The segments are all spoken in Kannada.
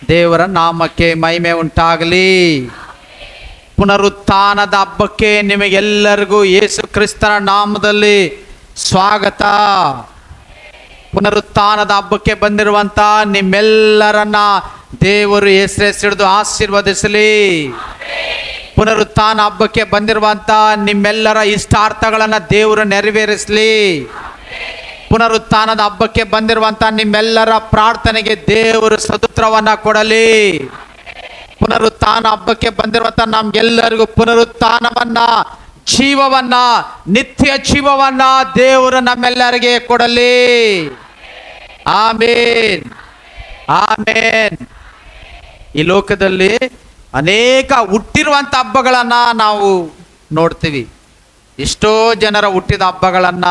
ದೇವರ ನಾಮಕ್ಕೆ ಮಹಿಮೆ ಉಂಟಾಗಲಿ. ಪುನರುತ್ಥಾನದ ಹಬ್ಬಕ್ಕೆ ನಿಮಗೆಲ್ಲರಿಗೂ ಯೇಸು ಕ್ರಿಸ್ತನ ನಾಮದಲ್ಲಿ ಸ್ವಾಗತ. ಪುನರುತ್ಥಾನದ ಹಬ್ಬಕ್ಕೆ ಬಂದಿರುವಂಥ ನಿಮ್ಮೆಲ್ಲರನ್ನ ದೇವರು ಹೆಸರಿಡಿದು ಆಶೀರ್ವದಿಸಲಿ. ಪುನರುತ್ಥಾನ ಹಬ್ಬಕ್ಕೆ ಬಂದಿರುವಂಥ ನಿಮ್ಮೆಲ್ಲರ ಇಷ್ಟಾರ್ಥಗಳನ್ನು ದೇವರು ನೆರವೇರಿಸಲಿ. ಪುನರುತ್ಥಾನದ ಹಬ್ಬಕ್ಕೆ ಬಂದಿರುವಂಥ ನಿಮ್ಮೆಲ್ಲರ ಪ್ರಾರ್ಥನೆಗೆ ದೇವರು ಸದುತ್ತರವನ್ನು ಕೊಡಲಿ. ಪುನರುತ್ಥಾನ ಹಬ್ಬಕ್ಕೆ ಬಂದಿರುವಂಥ ನಮ್ಗೆಲ್ಲರಿಗೂ ಪುನರುತ್ಥಾನವನ್ನ, ಜೀವವನ್ನ, ನಿತ್ಯ ಜೀವವನ್ನ ದೇವರು ನಮ್ಮೆಲ್ಲರಿಗೆ ಕೊಡಲಿ. ಆಮೇನ್, ಆಮೇನ್. ಈ ಲೋಕದಲ್ಲಿ ಅನೇಕ ಹುಟ್ಟಿರುವಂಥ ಹಬ್ಬಗಳನ್ನ ನಾವು ನೋಡ್ತೀವಿ. ಎಷ್ಟೋ ಜನರ ಹುಟ್ಟಿದ ಹಬ್ಬಗಳನ್ನ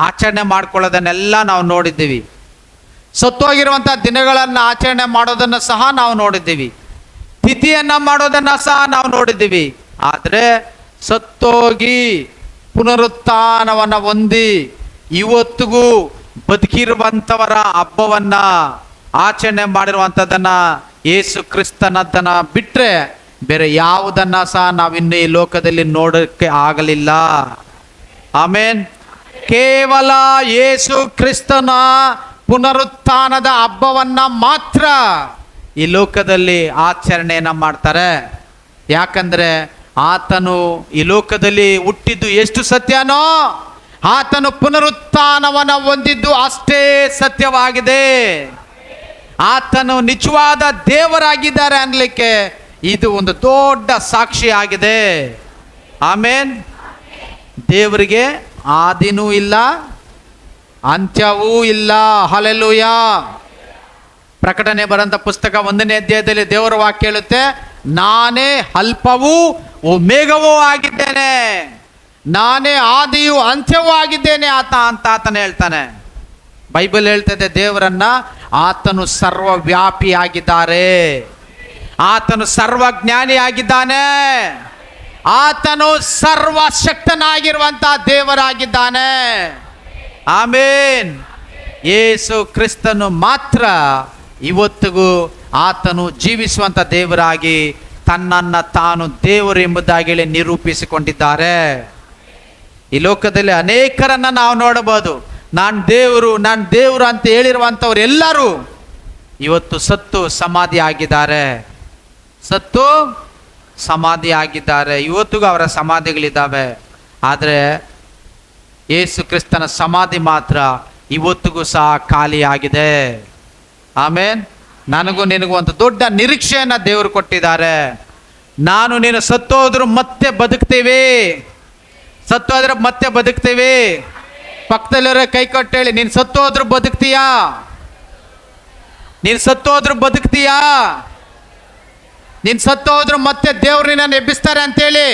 ಆಚರಣೆ ಮಾಡ್ಕೊಳ್ಳೋದನ್ನೆಲ್ಲ ನಾವು ನೋಡಿದ್ದೀವಿ. ಸತ್ತೋಗಿರುವಂಥ ದಿನಗಳನ್ನು ಆಚರಣೆ ಮಾಡೋದನ್ನು ಸಹ ನಾವು ನೋಡಿದ್ದೀವಿ. ತಿಥಿಯನ್ನ ಮಾಡೋದನ್ನ ಸಹ ನಾವು ನೋಡಿದ್ದೀವಿ. ಆದರೆ ಸತ್ತೋಗಿ ಪುನರುತ್ಥಾನವನ್ನ ಹೊಂದಿ ಇವತ್ತಿಗೂ ಬದುಕಿರುವಂಥವರ ಹಬ್ಬವನ್ನ ಆಚರಣೆ ಮಾಡಿರುವಂಥದ್ದನ್ನ ಯೇಸು ಕ್ರಿಸ್ತನದ್ದನ್ನ ಬಿಟ್ಟರೆ ಬೇರೆ ಯಾವುದನ್ನ ಸಹ ನಾವಿನ್ನು ಈ ಲೋಕದಲ್ಲಿ ನೋಡೋಕ್ಕೆ ಆಗಲಿಲ್ಲ. ಆಮೇನ್. ಕೇವಲ ಯೇಸು ಕ್ರಿಸ್ತನ ಪುನರುತ್ಥಾನದ ಹಬ್ಬವನ್ನ ಮಾತ್ರ ಈ ಲೋಕದಲ್ಲಿ ಆಚರಣೆಯನ್ನ ಮಾಡ್ತಾರೆ. ಯಾಕಂದ್ರೆ ಆತನು ಈ ಲೋಕದಲ್ಲಿ ಹುಟ್ಟಿದ್ದು ಎಷ್ಟು ಸತ್ಯನೋ ಆತನು ಪುನರುತ್ಥಾನವನ್ನ ಹೊಂದಿದ್ದು ಅಷ್ಟೇ ಸತ್ಯವಾಗಿದೆ. ಆತನು ನಿಜವಾದ ದೇವರಾಗಿದ್ದಾರೆ ಅನ್ಲಿಕ್ಕೆ ಇದು ಒಂದು ದೊಡ್ಡ ಸಾಕ್ಷಿ ಆಗಿದೆ. ಆಮೇನ್. ದೇವರಿಗೆ ಆದಿನೂ ಇಲ್ಲ, ಅಂತ್ಯವೂ ಇಲ್ಲ. ಹಲ್ಲೆಲೂಯಾ. ಪ್ರಕಟಣೆ ಬರಂತ ಪುಸ್ತಕ 1ನೇ ಅಧ್ಯಾಯದಲ್ಲಿ ದೇವರ ವಾಕ್ಯ ಹೇಳುತ್ತೆ, ನಾನೇ ಅಲ್ಪವೂ ಒಮೇಘವೂ ಆಗಿದ್ದೇನೆ, ನಾನೇ ಆದಿಯೂ ಅಂತ್ಯವೂ ಆಗಿದ್ದೇನೆ ಆತನ ಹೇಳ್ತಾನೆ. ಬೈಬಲ್ ಹೇಳ್ತದೆ ದೇವರನ್ನ ಆತನು ಸರ್ವವ್ಯಾಪಿಯಾಗಿದ್ದಾರೆ, ಆತನು ಸರ್ವಜ್ಞಾನಿಯಾಗಿದ್ದಾನೆ, ಆತನು ಸರ್ವಶಕ್ತನಾಗಿರುವಂತ ದೇವರಾಗಿದ್ದಾನೆ. ಆಮೇನ್. ಯೇಸು ಕ್ರಿಸ್ತನು ಮಾತ್ರ ಇವತ್ತಿಗೂ ಆತನು ಜೀವಿಸುವಂತ ದೇವರಾಗಿ ತನ್ನನ್ನು ತಾನು ದೇವರು ಎಂಬುದಾಗಿ ಹೇಳಿ ನಿರೂಪಿಸಿಕೊಂಡಿದ್ದಾರೆ. ಈ ಲೋಕದಲ್ಲಿ ಅನೇಕರನ್ನ ನಾವು ನೋಡಬಹುದು. ನಾನು ದೇವರು ಅಂತ ಹೇಳಿರುವಂಥವ್ರು ಎಲ್ಲರೂ ಇವತ್ತು ಸತ್ತು ಸಮಾಧಿ ಆಗಿದ್ದಾರೆ. ಸತ್ತು ಸಮಾಧಿ ಆಗಿದ್ದಾರೆ. ಇವತ್ತಿಗೂ ಅವರ ಸಮಾಧಿಗಳಿದ್ದಾವೆ. ಆದರೆ ಯೇಸು ಕ್ರಿಸ್ತನ ಸಮಾಧಿ ಮಾತ್ರ ಇವತ್ತಿಗೂ ಸಹ ಖಾಲಿಯಾಗಿದೆ. ಆಮೇನ್. ನನಗೂ ನಿನಗೂ ಒಂದು ದೊಡ್ಡ ನಿರೀಕ್ಷೆಯನ್ನ ದೇವರು ಕೊಟ್ಟಿದ್ದಾರೆ. ನಾನು ನೀನು ಸತ್ತೋದ್ರು ಮತ್ತೆ ಬದುಕ್ತೀವಿ, ಸತ್ತೋದ್ರೆ ಮತ್ತೆ ಬದುಕ್ತೀವಿ. ಪಕ್ಕದಲ್ಲಿರೋ ಕೈ ಕೊಟ್ಟು ಹೇಳಿ, ನೀನು ಸತ್ತೋದ್ರು ಬದುಕ್ತೀಯಾ, ನೀನು ಸತ್ತೋದ್ರು ಬದುಕ್ತೀಯಾ, ನೀನು ಸತ್ತೋದ್ರು ಮತ್ತೆ ದೇವ್ರು ನಿನ್ನನ್ನು ಎಬ್ಬಿಸ್ತಾರೆ ಅಂತೇಳಿ.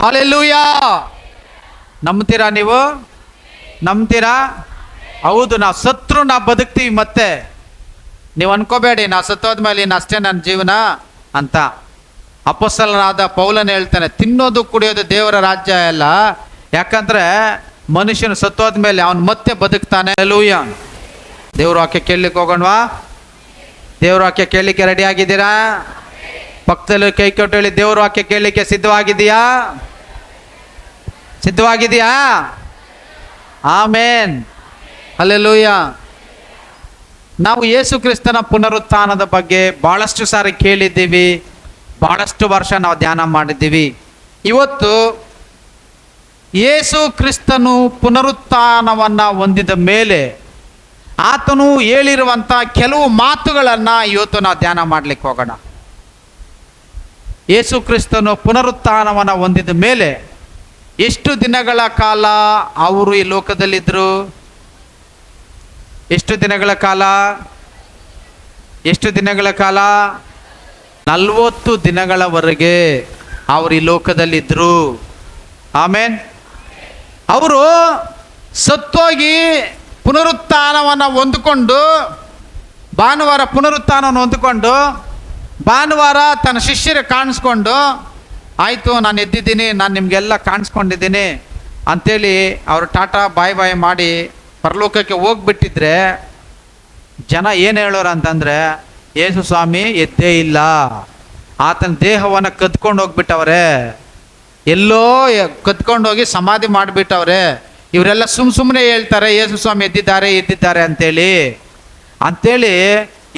ಹಲ್ಲೆಲೂಯಾ. ನಂಬ್ತೀರಾ ನೀವು? ನಂಬ್ತೀರಾ? ಹೌದು, ನಾವು ಸತ್ರು ನಾವು ಬದುಕ್ತೀವಿ. ಮತ್ತೆ ನೀವು ಅನ್ಕೋಬೇಡಿ ನಾವು ಸತ್ತೋದ್ಮೇಲೆ ಇನ್ನು ಅಷ್ಟೇ ನನ್ನ ಜೀವನ ಅಂತ. ಅಪೊಸ್ತಲನಾದ ಪೌಲನು ಹೇಳ್ತಾನೆ, ತಿನ್ನೋದು ಕುಡಿಯೋದು ದೇವರ ರಾಜ್ಯ ಅಲ್ಲ. ಯಾಕಂದ್ರೆ ಮನುಷ್ಯನು ಸತ್ತೋದ್ಮೇಲೆ ಅವನು ಮತ್ತೆ ಬದುಕ್ತಾನೆ. ಹಲ್ಲೆಲೂಯಾ. ದೇವ್ರ ವಾಕ್ಯ ಕೇಳಲಿಕ್ಕೆ ಹೋಗೋಣವಾ? ದೇವ್ರ ವಾಕ್ಯ ಕೇಳಲಿಕ್ಕೆ ರೆಡಿ ಆಗಿದ್ದೀರಾ? ಪಕ್ಕದಲ್ಲಿ ಕೈ ಕೊಟ್ಟು ಹೇಳಿ, ದೇವ್ರ ವಾಕ್ಯ ಕೇಳಲಿಕ್ಕೆ ಸಿದ್ಧವಾಗಿದೆಯಾ? ಸಿದ್ಧವಾಗಿದೆಯಾ? ಆಮೇನ್. ಹಲ್ಲೆಲೂಯಾ. ನಾವು ಯೇಸು ಕ್ರಿಸ್ತನ ಪುನರುತ್ಥಾನದ ಬಗ್ಗೆ ಬಹಳಷ್ಟು ಸಾರಿ ಕೇಳಿದ್ದೀವಿ, ಬಹಳಷ್ಟು ವರ್ಷ ನಾವು ಧ್ಯಾನ ಮಾಡಿದ್ದೀವಿ. ಇವತ್ತು ಯೇಸು ಕ್ರಿಸ್ತನು ಪುನರುತ್ಥಾನವನ್ನು ಹೊಂದಿದ ಮೇಲೆ ಆತನು ಹೇಳಿರುವಂಥ ಕೆಲವು ಮಾತುಗಳನ್ನು ಇವತ್ತು ನಾವು ಧ್ಯಾನ ಮಾಡಲಿಕ್ಕೆ ಹೋಗೋಣ. ಯೇಸು ಕ್ರಿಸ್ತನು ಪುನರುತ್ಥಾನವನ್ನು ಹೊಂದಿದ ಮೇಲೆ ಎಷ್ಟು ದಿನಗಳ ಕಾಲ ಅವರು ಈ ಲೋಕದಲ್ಲಿದ್ದರು? ಎಷ್ಟು ದಿನಗಳ ಕಾಲ? ಎಷ್ಟು ದಿನಗಳ ಕಾಲ? 40 ದಿನಗಳವರೆಗೆ ಅವರು ಈ ಲೋಕದಲ್ಲಿದ್ದರು. ಆಮೇನ್. ಅವರು ಸತ್ತೋಗಿ ಪುನರುತ್ಥಾನವನ್ನು ಹೊಂದಿಕೊಂಡು, ಭಾನುವಾರ ಪುನರುತ್ಥಾನವನ್ನು ಹೊಂದಿಕೊಂಡು, ಭಾನುವಾರ ತನ್ನ ಶಿಷ್ಯರಿಗೆ ಕಾಣಿಸ್ಕೊಂಡು, ಆಯಿತು ನಾನು ಎದ್ದಿದ್ದೀನಿ, ನಾನು ನಿಮಗೆಲ್ಲ ಕಾಣಿಸ್ಕೊಂಡಿದ್ದೀನಿ ಅಂಥೇಳಿ ಅವರು ಟಾಟಾ ಬಾಯ್ ಬಾಯ್ ಮಾಡಿ ಪರಲೋಕಕ್ಕೆ ಹೋಗ್ಬಿಟ್ಟಿದ್ರೆ ಜನ ಏನು ಹೇಳೋರು ಅಂತಂದರೆ, ಯೇಸು ಸ್ವಾಮಿ ಎದ್ದೇ ಇಲ್ಲ, ಆತನ ದೇಹವನ್ನು ಕದ್ಕೊಂಡು ಹೋಗ್ಬಿಟ್ಟವ್ರೆ, ಎಲ್ಲೋ ಕದ್ಕೊಂಡೋಗಿ ಸಮಾಧಿ ಮಾಡಿಬಿಟ್ಟವ್ರೆ. ಇವರೆಲ್ಲ ಸುಮ್ಮನೆ ಹೇಳ್ತಾರೆ ಯೇಸು ಸ್ವಾಮಿ ಎದ್ದಿದ್ದಾರೆ ಅಂತೇಳಿ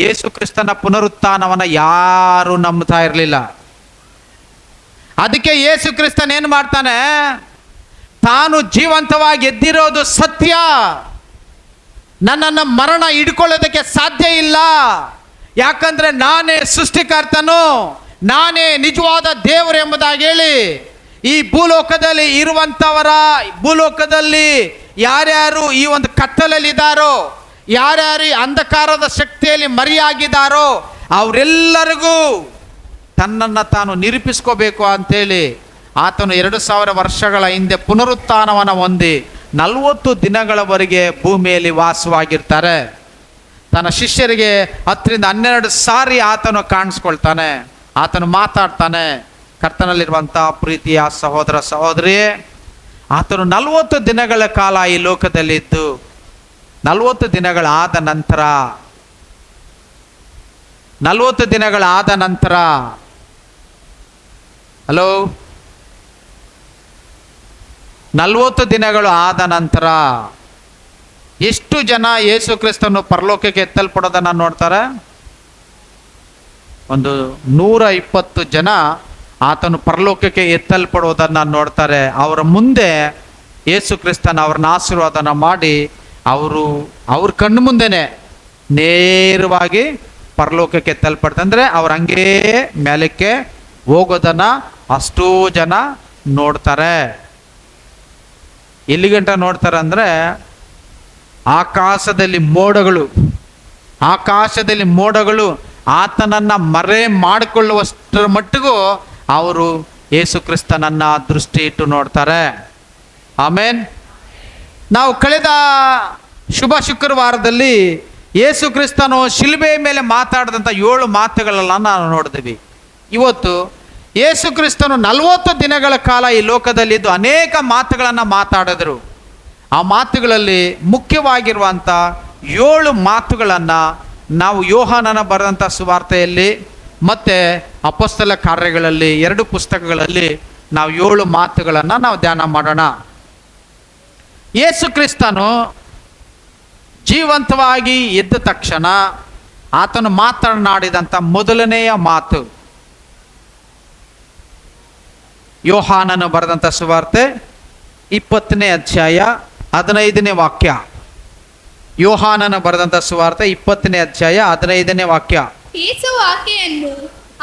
ಯೇಸು ಕ್ರಿಸ್ತನ ಪುನರುತ್ಥಾನವನ್ನು ಯಾರು ನಂಬ್ತಾ ಇರಲಿಲ್ಲ. ಅದಕ್ಕೆ ಯೇಸು ಕ್ರಿಸ್ತನ್ ಏನು ಮಾಡ್ತಾನೆ, ತಾನು ಜೀವಂತವಾಗಿ ಎದ್ದಿರೋದು ಸತ್ಯ, ನನ್ನನ್ನು ಮರಣ ಹಿಡ್ಕೊಳ್ಳೋದಕ್ಕೆ ಸಾಧ್ಯ ಇಲ್ಲ, ಯಾಕಂದ್ರೆ ನಾನೇ ಸೃಷ್ಟಿಕರ್ತನು, ನಾನೇ ನಿಜವಾದ ದೇವರು ಎಂಬುದಾಗಿ ಹೇಳಿ ಈ ಭೂಲೋಕದಲ್ಲಿ ಯಾರ್ಯಾರು ಈ ಒಂದು ಕತ್ತಲಲ್ಲಿದ್ದಾರೋ, ಯಾರ್ಯಾರು ಈ ಅಂಧಕಾರದ ಶಕ್ತಿಯಲ್ಲಿ ಮರೆಯಾಗಿದ್ದಾರೋ ಅವರೆಲ್ಲರಿಗೂ ತನ್ನನ್ನು ತಾನು ನಿರೂಪಿಸ್ಕೋಬೇಕು ಅಂತೇಳಿ ಆತನು 2000 ವರ್ಷಗಳ ಹಿಂದೆ ಪುನರುತ್ಥಾನವನ್ನು ಹೊಂದಿ 40 ದಿನಗಳವರೆಗೆ ಭೂಮಿಯಲ್ಲಿ ವಾಸವಾಗಿರ್ತಾರೆ. ತನ್ನ ಶಿಷ್ಯರಿಗೆ 10 ರಿಂದ 12 ಸಾರಿ ಆತನು ಕಾಣಿಸ್ಕೊಳ್ತಾನೆ, ಆತನು ಮಾತಾಡ್ತಾನೆ. ಕರ್ತನಲ್ಲಿರುವಂಥ ಪ್ರೀತಿಯ ಸಹೋದರ ಸಹೋದರಿಯೇ, ಆತನು 40 ದಿನಗಳ ಕಾಲ ಈ ಲೋಕದಲ್ಲಿದ್ದು 40 ದಿನಗಳಾದ ನಂತರ 40 ದಿನಗಳಾದ ನಂತರ ಹಲೋ 40 ದಿನಗಳು ಆದ ನಂತರ ಎಷ್ಟು ಜನ ಯೇಸು ಕ್ರಿಸ್ತನು ಪರಲೋಕಕ್ಕೆ ಎತ್ತಲ್ಪಡೋದನ್ನು ನೋಡ್ತಾರೆ? ಒಂದು 120 ಜನ ಆತನು ಪರಲೋಕಕ್ಕೆ ಎತ್ತಲ್ಪಡುವುದನ್ನು ನೋಡ್ತಾರೆ. ಅವರ ಮುಂದೆ ಯೇಸು ಕ್ರಿಸ್ತನ ಅವ್ರನ್ನ ಆಶೀರ್ವಾದನ ಮಾಡಿ ಅವ್ರ ಕಣ್ಣು ಮುಂದೆನೆ ನೇರವಾಗಿ ಪರಲೋಕಕ್ಕೆ ಎತ್ತಲ್ಪಡ್ತಾರೆ. ಅಂದರೆ ಅವ್ರು ಹಂಗೇ ಮೇಲಕ್ಕೆ ಹೋಗೋದನ್ನ ಅಷ್ಟೋ ಜನ ನೋಡ್ತಾರೆ. ಎಲ್ಲಿ ಗಂಟ ನೋಡ್ತಾರೆ ಅಂದರೆ, ಆಕಾಶದಲ್ಲಿ ಮೋಡಗಳು ಆತನನ್ನು ಮರೆ ಮಾಡಿಕೊಳ್ಳುವಷ್ಟರ ಮಟ್ಟಿಗೂ ಅವರು ಯೇಸು ಕ್ರಿಸ್ತನನ್ನ ದೃಷ್ಟಿ ಇಟ್ಟು ನೋಡ್ತಾರೆ. ಆಮೇನ್. ನಾವು ಕಳೆದ ಶುಭ ಶುಕ್ರವಾರದಲ್ಲಿ ಯೇಸು ಕ್ರಿಸ್ತನು ಶಿಲುಬೆ ಮೇಲೆ ಮಾತಾಡಿದಂಥ 7 ಮಾತುಗಳನ್ನ ನಾವು ನೋಡಿದ್ವಿ. ಇವತ್ತು ಯೇಸು ಕ್ರಿಸ್ತನು 40 ದಿನಗಳ ಕಾಲ ಈ ಲೋಕದಲ್ಲಿದ್ದು ಅನೇಕ ಮಾತುಗಳನ್ನು ಮಾತಾಡಿದರು. ಆ ಮಾತುಗಳಲ್ಲಿ ಮುಖ್ಯವಾಗಿರುವಂಥ 7 ಮಾತುಗಳನ್ನು ನಾವು ಯೋಹಾನನ ಬರೆದಂಥ ಸುವಾರ್ತೆಯಲ್ಲಿ ಮತ್ತು ಅಪೊಸ್ತಲ ಕಾರ್ಯಗಳಲ್ಲಿ 2 ಪುಸ್ತಕಗಳಲ್ಲಿ ನಾವು 7 ಮಾತುಗಳನ್ನು ನಾವು ಧ್ಯಾನ ಮಾಡೋಣ. ಯೇಸು ಕ್ರಿಸ್ತನು ಜೀವಂತವಾಗಿ ಎದ್ದ ತಕ್ಷಣ ಆತನು ಮಾತನಾಡಿದಂಥ ಮೊದಲನೆಯ ಮಾತು, ಯೋಹಾನನು ಬರೆದಂಥ ಸುವಾರ್ತೆ 20ನೇ ಅಧ್ಯಾಯ 15ನೇ ವಾಕ್ಯ. ಯೋಹಾನನ ಬರೆದಂಥ ಸುವಾರ್ತೆ 20ನೇ ಅಧ್ಯಾಯ 15ನೇ ವಾಕ್ಯ. ಯೇಸು ಆಕೆಯನ್ನು,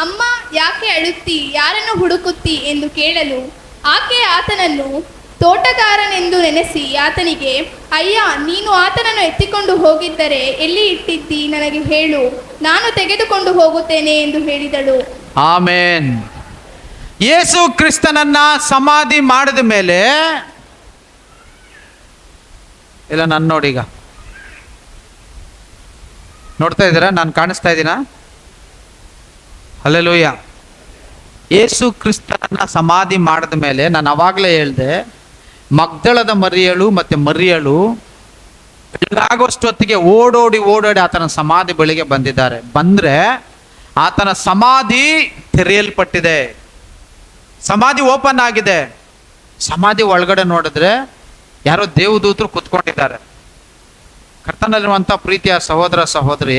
ಅಮ್ಮ, ಯಾಕೆ ಅಳುತ್ತಿ, ಯಾರನ್ನು ಹುಡುಕುತ್ತಿ ಎಂದು ಕೇಳಲು ಆಕೆ ಆತನನ್ನು ತೋಟಗಾರನೆಂದು ನೆನೆಸಿ ಆತನಿಗೆ, ಅಯ್ಯ, ನೀನು ಆತನನ್ನು ಎತ್ತಿಕೊಂಡು ಹೋಗಿದ್ದರೆ ಎಲ್ಲಿ ಇಟ್ಟಿದ್ದಿ, ನನಗೆ ಹೇಳು, ನಾನು ತೆಗೆದುಕೊಂಡು ಹೋಗುತ್ತೇನೆ ಎಂದು ಹೇಳಿದಳು. ಆಮೇನ್. ಯೇಸು ಕ್ರಿಸ್ತನನ್ನ ಸಮಾಧಿ ಮಾಡಿದ ಮೇಲೆ, ಇಲ್ಲ ನಾನು ನೋಡಿ, ಈಗ ನೋಡ್ತಾ ಇದ್ದೀರಾ? ನಾನು ಕಾಣಿಸ್ತಾ ಇದ್ದೀನ? ಹಲ್ಲೆಲೂಯಾ. ಯೇಸು ಕ್ರಿಸ್ತನನ್ನ ಸಮಾಧಿ ಮಾಡಿದ ಮೇಲೆ ನಾನು ಅವಾಗಲೇ ಹೇಳಿದೆ, ಮಗ್ದಳದ ಮರಿಯಳು ಮತ್ತು ಮರಿಯಳು ಬೆಳಗಾಗುವಷ್ಟೊತ್ತಿಗೆ ಓಡೋಡಿ ಆತನ ಸಮಾಧಿ ಬಳಿಗೆ ಬಂದಿದ್ದಾರೆ. ಬಂದರೆ ಆತನ ಸಮಾಧಿ ತೆರೆಯಲ್ಪಟ್ಟಿದೆ, ಸಮಾಧಿ ಓಪನ್ ಆಗಿದೆ. ಸಮಾಧಿ ಒಳಗಡೆ ನೋಡಿದ್ರೆ ಯಾರೋ ದೇವದೂತರು ಕುತ್ಕೊಂಡಿದ್ದಾರೆ. ಕರ್ತನಲ್ಲಿರುವಂಥ ಪ್ರೀತಿಯ ಸಹೋದರ ಸಹೋದರಿ,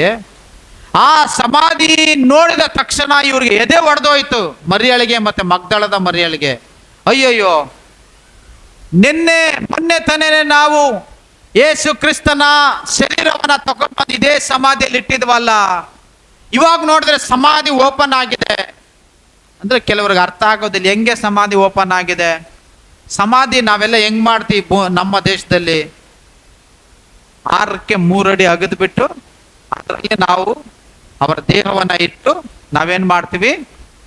ಆ ಸಮಾಧಿ ನೋಡಿದ ತಕ್ಷಣ ಇವ್ರಿಗೆ ಎದೆ ಒಡೆದೋಯ್ತು, ಮರಿಯಳಿಗೆ ಮತ್ತು ಮಗ್ದಳದ ಮರಿಯಳಿಗೆ. ಅಯ್ಯಯ್ಯೋ, ಮೊನ್ನೆ ತಾನೇ ನಾವು ಯೇಸು ಕ್ರಿಸ್ತನ ಶರೀರವನ್ನು ತಗೊಂಡ್ಬಂದು ಇದೇ ಸಮಾಧಿಯಲ್ಲಿ ಇಟ್ಟಿದ್ವಲ್ಲ, ಇವಾಗ ನೋಡಿದ್ರೆ ಸಮಾಧಿ ಓಪನ್ ಆಗಿದೆ. ಅಂದರೆ ಕೆಲವ್ರಿಗೆ ಅರ್ಥ ಆಗೋದಿಲ್ಲ, ಹೆಂಗೆ ಸಮಾಧಿ ಓಪನ್ ಆಗಿದೆ? ಸಮಾಧಿ ನಾವೆಲ್ಲ ಹೆಂಗೆ ಮಾಡ್ತೀವಿ ನಮ್ಮ ದೇಶದಲ್ಲಿ? 6ಕ್ಕೆ 3 ಅಡಿ ಅಗೆದ್ಬಿಟ್ಟು ಅದರಲ್ಲಿ ನಾವು ಅವರ ದೇಹವನ್ನು ಇಟ್ಟು ನಾವೇನು ಮಾಡ್ತೀವಿ?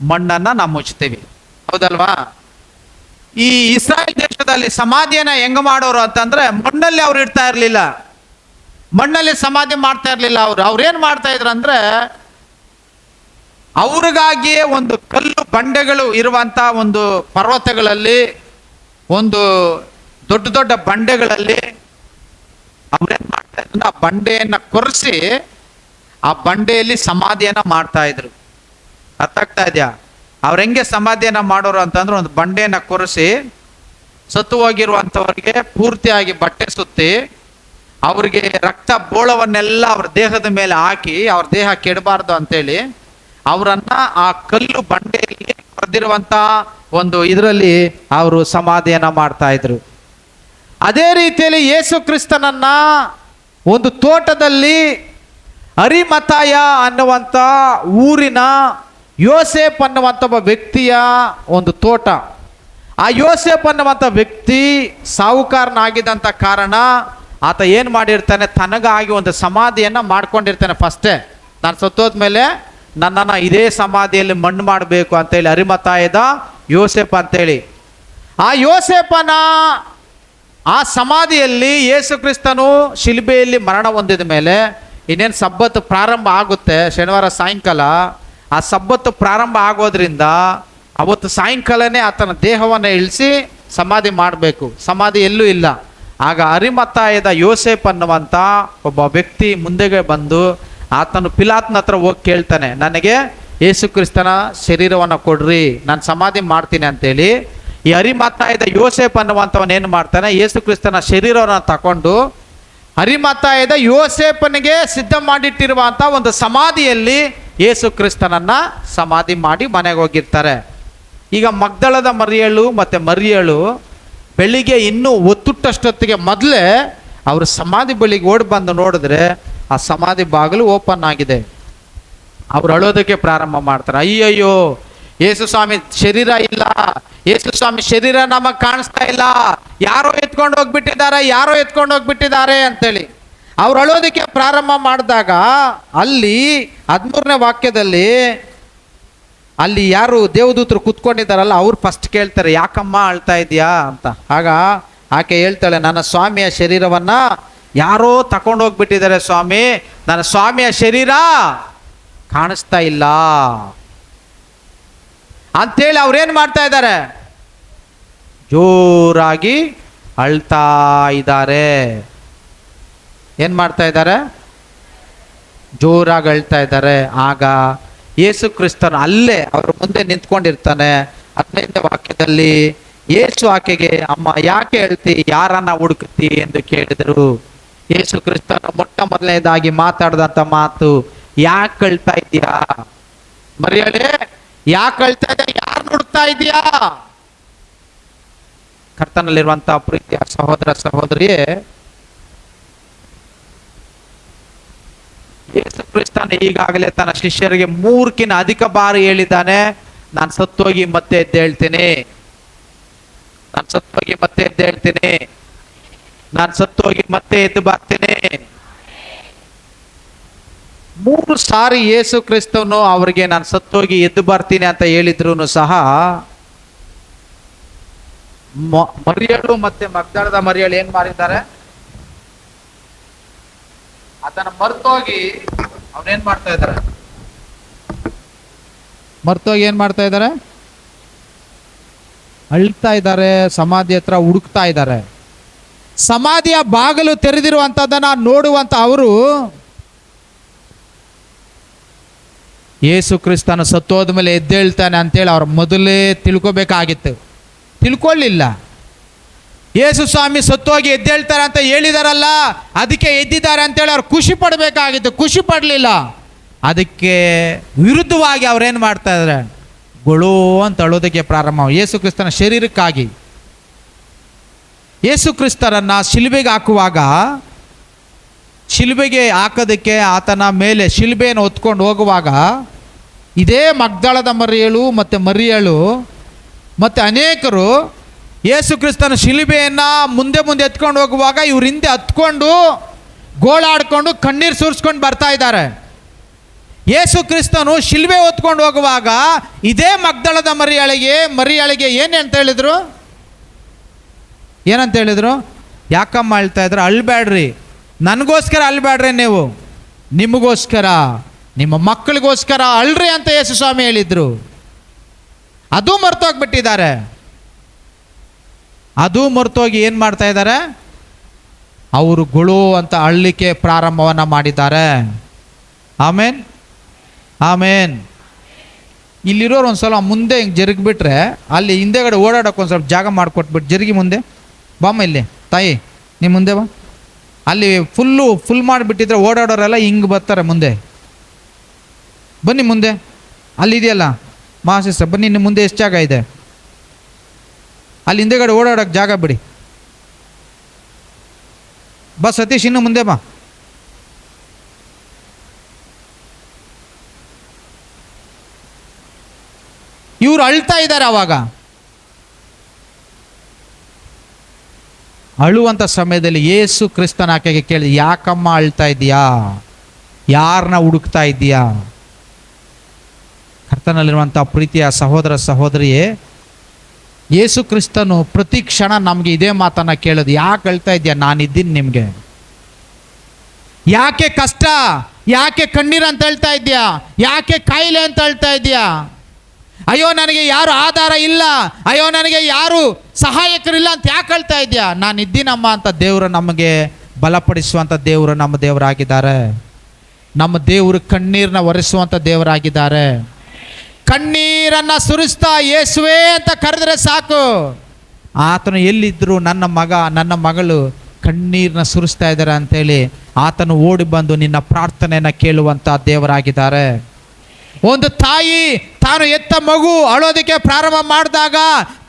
ಮಣ್ಣನ್ನು ನಾವು ಮುಚ್ತೀವಿ, ಹೌದಲ್ವಾ? ಈ ಇಸ್ರಾಯೇಲ್ ದೇಶದಲ್ಲಿ ಸಮಾಧಿಯನ್ನು ಹೆಂಗೆ ಮಾಡೋರು ಅಂತಂದ್ರೆ, ಮಣ್ಣಲ್ಲಿ ಅವ್ರು ಇಡ್ತಾ ಇರಲಿಲ್ಲ, ಮಣ್ಣಲ್ಲಿ ಸಮಾಧಿ ಮಾಡ್ತಾ ಇರಲಿಲ್ಲ. ಅವ್ರೇನು ಮಾಡ್ತಾ ಇದ್ರು ಅಂದ್ರೆ, ಅವ್ರಿಗಾಗಿಯೇ ಒಂದು ಕಲ್ಲು ಬಂಡೆಗಳು ಇರುವಂಥ ಒಂದು ಪರ್ವತಗಳಲ್ಲಿ, ಒಂದು ದೊಡ್ಡ ದೊಡ್ಡ ಬಂಡೆಗಳಲ್ಲಿ ಅವ್ರೇನು ಮಾಡ್ತಾ ಇದ್ರು, ಆ ಬಂಡೆಯನ್ನು ಕೊರೆಸಿ ಆ ಬಂಡೆಯಲ್ಲಿ ಸಮಾಧಿಯನ್ನ ಮಾಡ್ತಾ ಇದ್ರು. ಅರ್ಥ ಆಗ್ತಾ ಇದೆಯಾ? ಅವ್ರು ಹೆಂಗೆ ಸಮಾಧಿಯನ್ನ ಮಾಡೋರು ಅಂತಂದ್ರೆ, ಒಂದು ಬಂಡೆನ ಕೊರೆಸಿ ಸತ್ತು ಹೋಗಿರುವಂಥವ್ರಿಗೆ ಪೂರ್ತಿಯಾಗಿ ಬಟ್ಟೆ ಸುತ್ತಿ ಅವ್ರಿಗೆ ರಕ್ತ ಬೋಳವನ್ನೆಲ್ಲ ಅವ್ರ ದೇಹದ ಮೇಲೆ ಹಾಕಿ ಅವ್ರ ದೇಹ ಕೆಡಬಾರ್ದು ಅಂತೇಳಿ ಅವರನ್ನ ಆ ಕಲ್ಲು ಬಂಡೆಯಲ್ಲಿ ಕೊರೆದಿರುವಂಥ ಒಂದು ಇದರಲ್ಲಿ ಅವರು ಸಮಾಧಿಯನ್ನ ಮಾಡ್ತಾ ಇದ್ರು. ಅದೇ ರೀತಿಯಲ್ಲಿ ಯೇಸು ಕ್ರಿಸ್ತನನ್ನ ಒಂದು ತೋಟದಲ್ಲಿ ಅರಿಮತಾಯ ಅನ್ನುವಂಥ ಊರಿನ ಯೋಸೇಫ್ ಅನ್ನುವಂಥ ಒಬ್ಬ ವ್ಯಕ್ತಿಯ ಒಂದು ತೋಟ. ಆ ಯೋಸೇಫ್ ಅನ್ನುವಂಥ ವ್ಯಕ್ತಿ ಸಾಹುಕಾರನಾಗಿದ್ದಂಥ ಕಾರಣ ಆತ ಏನು ಮಾಡಿರ್ತಾನೆ, ತನಗಾಗಿ ಒಂದು ಸಮಾಧಿಯನ್ನು ಮಾಡ್ಕೊಂಡಿರ್ತಾನೆ. ಫಸ್ಟೇ ನಾನು ಸತ್ತೋದ್ಮೇಲೆ ನನ್ನನ್ನು ಇದೇ ಸಮಾಧಿಯಲ್ಲಿ ಮಣ್ಣು ಮಾಡಬೇಕು ಅಂತೇಳಿ ಅರಿಮತಾಯದ ಯೋಸೇಫ್ ಅಂತೇಳಿ. ಆ ಯೋಸೇಫನ ಆ ಸಮಾಧಿಯಲ್ಲಿ ಯೇಸು ಕ್ರಿಸ್ತನು ಶಿಲುಬೆಯಲ್ಲಿ ಮರಣ ಹೊಂದಿದ ಮೇಲೆ ಇನ್ನೇನು ಸಬ್ಬತ್ತು ಪ್ರಾರಂಭ ಆಗುತ್ತೆ, ಶನಿವಾರ ಸಾಯಂಕಾಲ. ಆ ಸಬ್ಬತ್ತು ಪ್ರಾರಂಭ ಆಗೋದ್ರಿಂದ ಅವತ್ತು ಸಾಯಂಕಾಲನೇ ಆತನ ದೇಹವನ್ನು ಇಳಿಸಿ ಸಮಾಧಿ ಮಾಡಬೇಕು. ಸಮಾಧಿ ಎಲ್ಲೂ ಇಲ್ಲ. ಆಗ ಅರಿಮತಾಯದ ಯೋಸೇಫ್ ಅನ್ನುವಂಥ ಒಬ್ಬ ವ್ಯಕ್ತಿ ಮುಂದೆಗೆ ಬಂದು ಆತನು ಪಿಲಾತನ ಹತ್ರ ಹೋಗಿ ಕೇಳ್ತಾನೆ, ನನಗೆ ಯೇಸು ಕ್ರಿಸ್ತನ ಶರೀರವನ್ನು ಕೊಡ್ರಿ, ನಾನು ಸಮಾಧಿ ಮಾಡ್ತೀನಿ ಅಂತೇಳಿ. ಈ ಅರಿಮತಾಯದ ಯೋಸೇಫ್ ಅನ್ನುವಂಥವನು ಏನು ಮಾಡ್ತಾನೆ, ಯೇಸು ಕ್ರಿಸ್ತನ ಶರೀರವನ್ನು ತಗೊಂಡು ಅರಿಮತಾಯದ ಯೋಸೇಫನಿಗೆ ಸಿದ್ಧ ಮಾಡಿಟ್ಟಿರುವಂಥ ಒಂದು ಸಮಾಧಿಯಲ್ಲಿ ಯೇಸು ಕ್ರಿಸ್ತನನ್ನು ಸಮಾಧಿ ಮಾಡಿ ಮನೆಗೆ ಹೋಗಿರ್ತಾರೆ. ಈಗ ಮಗ್ದಳದ ಮರಿಯಳು ಮತ್ತು ಮರಿಯಳು ಬೆಳಿಗ್ಗೆ ಇನ್ನೂ ಒತ್ತುಟ್ಟಷ್ಟೊತ್ತಿಗೆ ಮೊದಲೇ ಅವರು ಸಮಾಧಿ ಬಳಿಗೆ ಓಡಿ ಬಂದು ನೋಡಿದ್ರೆ ಆ ಸಮಾಧಿ ಬಾಗಿಲು ಓಪನ್ ಆಗಿದೆ. ಅವ್ರು ಅಳೋದಕ್ಕೆ ಪ್ರಾರಂಭ ಮಾಡ್ತಾರೆ, ಅಯ್ಯಯ್ಯೋ ಯೇಸು ಸ್ವಾಮಿ ಶರೀರ ಇಲ್ಲ, ಯೇಸು ಸ್ವಾಮಿ ಶರೀರ ನಮಗೆ ಕಾಣಿಸ್ತಾ ಇಲ್ಲ, ಯಾರೋ ಎತ್ಕೊಂಡು ಹೋಗ್ಬಿಟ್ಟಿದ್ದಾರೆ ಅಂತೇಳಿ ಅವ್ರು ಅಳೋದಕ್ಕೆ ಪ್ರಾರಂಭ ಮಾಡಿದಾಗ ಅಲ್ಲಿ 13ನೇ ವಾಕ್ಯದಲ್ಲಿ ಅಲ್ಲಿ ಯಾರು ದೇವದೂತರು ಕೂತ್ಕೊಂಡಿದ್ದಾರಲ್ಲ ಅವ್ರು ಫಸ್ಟ್ ಕೇಳ್ತಾರೆ, ಯಾಕಮ್ಮ ಅಳ್ತಾ ಇದೆಯಾ ಅಂತ. ಆಗ ಆಕೆ ಹೇಳ್ತಾಳೆ, ನನ್ನ ಸ್ವಾಮಿಯ ಶರೀರವನ್ನು ಯಾರೋ ತಗೊಂಡು ಹೋಗ್ಬಿಟ್ಟಿದ್ದಾರೆ ಸ್ವಾಮಿ, ನನ್ನ ಸ್ವಾಮಿಯ ಶರೀರ ಕಾಣಿಸ್ತಾ ಇಲ್ಲ ಅಂತೇಳಿ ಅವ್ರೇನು ಮಾಡ್ತಾ ಇದ್ದಾರೆ, ಜೋರಾಗಿ ಅಳ್ತಾ ಇದ್ದಾರೆ. ಏನು ಮಾಡ್ತಾ ಇದ್ದಾರೆ? ಜೋರಾಗಿ ಅಳ್ತಾ ಇದ್ದಾರೆ. ಆಗ ಯೇಸು ಕ್ರಿಸ್ತನು ಅಲ್ಲೇ ಅವ್ರ ಮುಂದೆ ನಿಂತ್ಕೊಂಡಿರ್ತಾನೆ. 15ನೇ ವಾಕ್ಯದಲ್ಲಿ ಯೇಸು ಆಕೆಗೆ, ಅಮ್ಮ ಯಾಕೆ ಹೇಳ್ತಿ, ಯಾರನ್ನ ಹುಡುಕ್ತಿ ಎಂದು ಕೇಳಿದರು. ಯೇಸು ಕ್ರಿಸ್ತನು ಮೊಟ್ಟ ಮೊದಲನೇದಾಗಿ ಮಾತಾಡಿದಂಥ ಮಾತು, ಯಾಕೆ ಅಳ್ತಾ ಇದೆಯಾ ಮರಿಯಳೇ, ಯಾಕೆ ಅಳ್ತಾ ಇದೆಯಾ, ಯಾರು ಹುಡುಕ್ತಾ ಇದೆಯಾ? ಕರ್ತನಲ್ಲಿರುವಂಥ ಪ್ರೀತಿಯ ಸಹೋದರ ಸಹೋದರಿಯೇ, ಯೇಸು ಕ್ರಿಸ್ತನು ಈಗಾಗಲೇ ತನ್ನ ಶಿಷ್ಯರಿಗೆ 3ಕ್ಕಿಂತ ಅಧಿಕ ಬಾರಿ ಹೇಳಿದ್ದಾನೆ, ನಾನು ಸತ್ತೋಗಿ ಮತ್ತೆ ಎದ್ದೇಳ್ತೀನಿ, ನಾನು ಸತ್ತೋಗಿ ಮತ್ತೆ ಎದ್ದೇಳ್ತೀನಿ, ನಾನು ಸತ್ತೋಗಿ ಮತ್ತೆ ಎದ್ದು ಬರ್ತೀನಿ. 3 ಸಾರಿ ಯೇಸು ಕ್ರಿಸ್ತನು ಅವರಿಗೆ ನಾನು ಸತ್ತೋಗಿ ಎದ್ದು ಬರ್ತೀನಿ ಅಂತ ಹೇಳಿದ್ರು ಸಹ ಮರಿಯಳು ಮತ್ತೆ ಮಗ್ದಳದ ಮರಿಯಳು ಏನ್ ಮಾಡಿದ್ದಾರೆ, ಅದನ್ನ ಮರ್ತೋಗಿ ಅವನೇನ್ ಮಾಡ್ತಾ ಇದ್ದಾರೆ, ಮರ್ತೋಗಿ ಏನ್ ಮಾಡ್ತಾ ಇದ್ದಾರೆ, ಅಳ್ತಾ ಇದ್ದಾರೆ, ಸಮಾಧಿ ಹತ್ರ ಹುಡುಕ್ತಾ ಇದ್ದಾರೆ. ಸಮಾಧಿಯ ಬಾಗಿಲು ತೆರೆದಿರುವಂಥದ್ದನ್ನ ನೋಡುವಂತ ಅವರು ಯೇಸು ಕ್ರಿಸ್ತನ ಸತ್ತೋದ ಮೇಲೆ ಎದ್ದೇಳ್ತಾನೆ ಅಂತೇಳಿ ಅವ್ರು ಮೊದಲೇ ತಿಳ್ಕೊಬೇಕಾಗಿತ್ತು. ತಿಳ್ಕೊಳ್ಳಿಲ್ಲ. ಯೇಸು ಸ್ವಾಮಿ ಸತ್ತೋಗಿ ಎದ್ದೇಳ್ತಾರೆ ಅಂತ ಹೇಳಿದಾರಲ್ಲ, ಅದಕ್ಕೆ ಎದ್ದಿದ್ದಾರೆ ಅಂತೇಳಿ ಅವ್ರು ಖುಷಿ ಪಡಬೇಕಾಗಿತ್ತು. ಖುಷಿ ಪಡಲಿಲ್ಲ. ಅದಕ್ಕೆ ವಿರುದ್ಧವಾಗಿ ಅವ್ರೇನು ಮಾಡ್ತಾ ಇದ್ದಾರೆ, ಗೊಳೋ ಅಂತ ಅಳೋದಕ್ಕೆ ಪ್ರಾರಂಭ. ಯೇಸು ಕ್ರಿಸ್ತನ ಶರೀರಕ್ಕಾಗಿ ಯೇಸು ಕ್ರಿಸ್ತರನ್ನು ಶಿಲುಬೆಗೆ ಹಾಕುವಾಗ, ಶಿಲುಬೆಗೆ ಹಾಕೋದಕ್ಕೆ ಆತನ ಮೇಲೆ ಶಿಲುಬೆಯನ್ನು ಹೊತ್ಕೊಂಡು ಹೋಗುವಾಗ ಇದೇ ಮಗ್ದಳದ ಮರಿಯಳು ಮತ್ತು ಮರಿಯಳು ಮತ್ತು ಅನೇಕರು ಯೇಸು ಕ್ರಿಸ್ತನ ಶಿಲುಬೆಯನ್ನು ಮುಂದೆ ಮುಂದೆ ಎತ್ಕೊಂಡು ಹೋಗುವಾಗ ಇವ್ರ ಹಿಂದೆ ಹತ್ಕೊಂಡು ಗೋಳಾಡ್ಕೊಂಡು ಕಣ್ಣೀರು ಸುರಿಸ್ಕೊಂಡು ಬರ್ತಾ ಇದ್ದಾರೆ. ಯೇಸು ಕ್ರಿಸ್ತನು ಶಿಲುಬೆ ಹೊತ್ಕೊಂಡು ಹೋಗುವಾಗ ಇದೇ ಮಗ್ದಳದ ಮರಿಯಳಿಗೆ ಏನಂತ ಹೇಳಿದ್ರು, ಏನಂತ ಹೇಳಿದ್ರು, ಯಾಕಮ್ಮ ಅಳ್ತಾ ಇದ್ರು, ಅಳ್ಬೇಡ್ರಿ, ನನಗೋಸ್ಕರ ಅಳ್ಬೇಡ್ರಿ, ನೀವು ನಿಮಗೋಸ್ಕರ ನಿಮ್ಮ ಮಕ್ಕಳಿಗೋಸ್ಕರ ಅಳ್ರಿ ಅಂತ ಯೇಸು ಸ್ವಾಮಿ ಹೇಳಿದ್ರು. ಅದು ಮರ್ತೋಗ್ಬಿಟ್ಟಿದ್ದಾರೆ. ಅದು ಮರ್ತೋಗಿ ಏನು ಮಾಡ್ತಾ ಇದ್ದಾರೆ, ಅವರು ಗುಳು ಅಂತ ಅಳ್ಳಿಕೆ ಪ್ರಾರಂಭವನ್ನು ಮಾಡಿದ್ದಾರೆ. ಆಮೇನ್ ಆಮೇನ್. ಇಲ್ಲಿರೋರು ಒಂದು ಸಲ ಮುಂದೆ ಹಿಂಗೆ ಜರುಗಿಬಿಟ್ರೆ ಅಲ್ಲಿ ಹಿಂದೆಗಡೆ ಓಡಾಡೋಕೆ ಒಂದು ಸ್ವಲ್ಪ ಜಾಗ ಮಾಡಿಕೊಟ್ಬಿಟ್ಟು ಜರುಗಿ ಮುಂದೆ ಬಾಮ್ಮ ಇಲ್ಲಿ ತಾಯಿ ನಿಮ್ಮ ಮುಂದೆ ಬಾ. ಅಲ್ಲಿ ಫುಲ್ ಮಾಡಿಬಿಟ್ಟಿದ್ರೆ ಓಡಾಡೋರೆಲ್ಲ ಹಿಂಗೆ ಬರ್ತಾರೆ ಮುಂದೆ. ಬನ್ನಿ ಮುಂದೆ, ಅಲ್ಲಿದೆಯಲ್ಲ ಮಹಾಶಿಸ್ಟರ್, ಬನ್ನಿ ನಿಮ್ಮ ಮುಂದೆ ಎಷ್ಟು ಜಾಗ ಇದೆ, ಅಲ್ಲಿ ಹಿಂದೆಗಡೆ ಓಡಾಡೋಕೆ ಜಾಗ ಬಿಡಿ. ಬಾ ಸತೀಶ್, ಇನ್ನು ಮುಂದೆ ಬಾ. ಇವ್ರು ಅಳ್ತಾ ಇದ್ದಾರೆ. ಅವಾಗ ಅಳುವಂಥ ಸಮಯದಲ್ಲಿ ಯೇಸು ಕ್ರಿಸ್ತನ ಆಕೆಗೆ ಕೇಳಿ, ಯಾಕಮ್ಮ ಅಳ್ತಾ ಇದೀಯಾ, ಯಾರನ್ನ ಹುಡುಕ್ತಾ ಇದೀಯಾ? ಕರ್ತನಲ್ಲಿರುವಂಥ ಪ್ರೀತಿಯ ಸಹೋದರ ಸಹೋದರಿಯೇ, ಯೇಸು ಕ್ರಿಸ್ತನು ಪ್ರತಿ ಕ್ಷಣ ನಮಗೆ ಇದೇ ಮಾತನ್ನು ಕೇಳೋದು, ಯಾಕೆ ಅಳ್ತಾ ಇದೆಯಾ, ನಾನಿದ್ದೀನಿ ನಿಮಗೆ. ಯಾಕೆ ಕಷ್ಟ, ಯಾಕೆ ಕಣ್ಣೀರು ಅಂತ ಹೇಳ್ತಾ ಇದೆಯಾ, ಯಾಕೆ ಕಾಯಿಲೆ ಅಂತ ಹೇಳ್ತಾ ಇದೆಯಾ, ಅಯ್ಯೋ ನನಗೆ ಯಾರು ಆಧಾರ ಇಲ್ಲ, ಅಯ್ಯೋ ನನಗೆ ಯಾರು ಸಹಾಯಕರಿಲ್ಲ ಅಂತ ಯಾಕೆ ಹೇಳ್ತಾ ಇದೆಯಾ? ನಾನಿದ್ದೀನಮ್ಮ ಅಂತ ದೇವರು ನಮಗೆ ಬಲಪಡಿಸುವಂಥ ದೇವರು ನಮ್ಮ ದೇವರಾಗಿದ್ದಾರೆ. ನಮ್ಮ ದೇವರು ಕಣ್ಣೀರನ್ನ ಒರೆಸುವಂಥ ದೇವರಾಗಿದ್ದಾರೆ. ಕಣ್ಣೀರನ್ನು ಸುರಿಸ್ತಾ ಯೇಸುವೆ ಅಂತ ಕರೆದ್ರೆ ಸಾಕು, ಆತನು ಎಲ್ಲಿದ್ದರೂ ನನ್ನ ಮಗ ನನ್ನ ಮಗಳು ಕಣ್ಣೀರನ್ನ ಸುರಿಸ್ತಾ ಇದ್ದಾರೆ ಅಂತೇಳಿ ಆತನು ಓಡಿ ಬಂದು ನಿನ್ನ ಪ್ರಾರ್ಥನೆಯನ್ನು ಕೇಳುವಂಥ ದೇವರಾಗಿದ್ದಾರೆ. ಒಂದು ತಾಯಿ ತಾನು ಎತ್ತ ಮಗು ಅಳೋದಕ್ಕೆ ಪ್ರಾರಂಭ ಮಾಡಿದಾಗ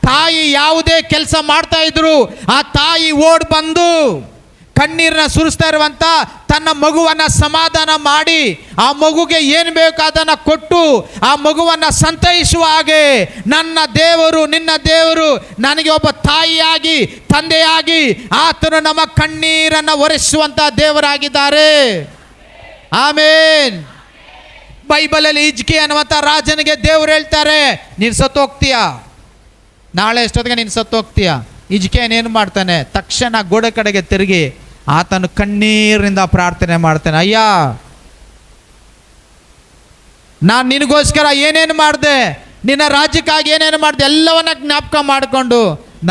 ತಾಯಿ ಯಾವುದೇ ಕೆಲಸ ಮಾಡ್ತಾ ಇದ್ರು ಆ ತಾಯಿ ಓಡಿ ಬಂದು ಕಣ್ಣೀರನ್ನ ಸುರಿಸ್ತಾ ಇರುವಂಥ ತನ್ನ ಮಗುವನ್ನು ಸಮಾಧಾನ ಮಾಡಿ ಆ ಮಗುಗೆ ಏನು ಬೇಕು ಅದನ್ನು ಕೊಟ್ಟು ಆ ಮಗುವನ್ನು ಸಂತೈಸುವ ಹಾಗೆ ನನ್ನ ದೇವರು ನಿನ್ನ ದೇವರು ನನಗೆ ಒಬ್ಬ ತಾಯಿಯಾಗಿ ತಂದೆಯಾಗಿ ಆತನು ನಮ್ಮ ಕಣ್ಣೀರನ್ನು ಒರೆಸುವಂಥ ದೇವರಾಗಿದ್ದಾರೆ. ಆಮೇನ್. ಬೈಬಲಲ್ಲಿ ಹಿಜ್ಕೀಯ ಅನ್ನುವಂಥ ರಾಜನಿಗೆ ದೇವರು ಹೇಳ್ತಾರೆ, ನೀನು ಸತ್ತೋಗ್ತೀಯ, ನಾಳೆ ಎಷ್ಟೊತ್ತಿಗೆ ನೀನು ಸತ್ತೋಗ್ತೀಯ. ಹಿಜ್ಕೀಯನೇನು ಮಾಡ್ತಾನೆ, ತಕ್ಷಣ ಗೋಡೆ ಕಡೆಗೆ ತಿರುಗಿ ಆತನು ಕಣ್ಣೀರಿನಿಂದ ಪ್ರಾರ್ಥನೆ ಮಾಡ್ತಾನೆ, ಅಯ್ಯ ನಾನು ನಿನಗೋಸ್ಕರ ಏನೇನು ಮಾಡಿದೆ, ನಿನ್ನ ರಾಜ್ಯಕ್ಕಾಗಿ ಏನೇನು ಮಾಡಿದೆ ಎಲ್ಲವನ್ನ ಜ್ಞಾಪಕ ಮಾಡಿಕೊಂಡು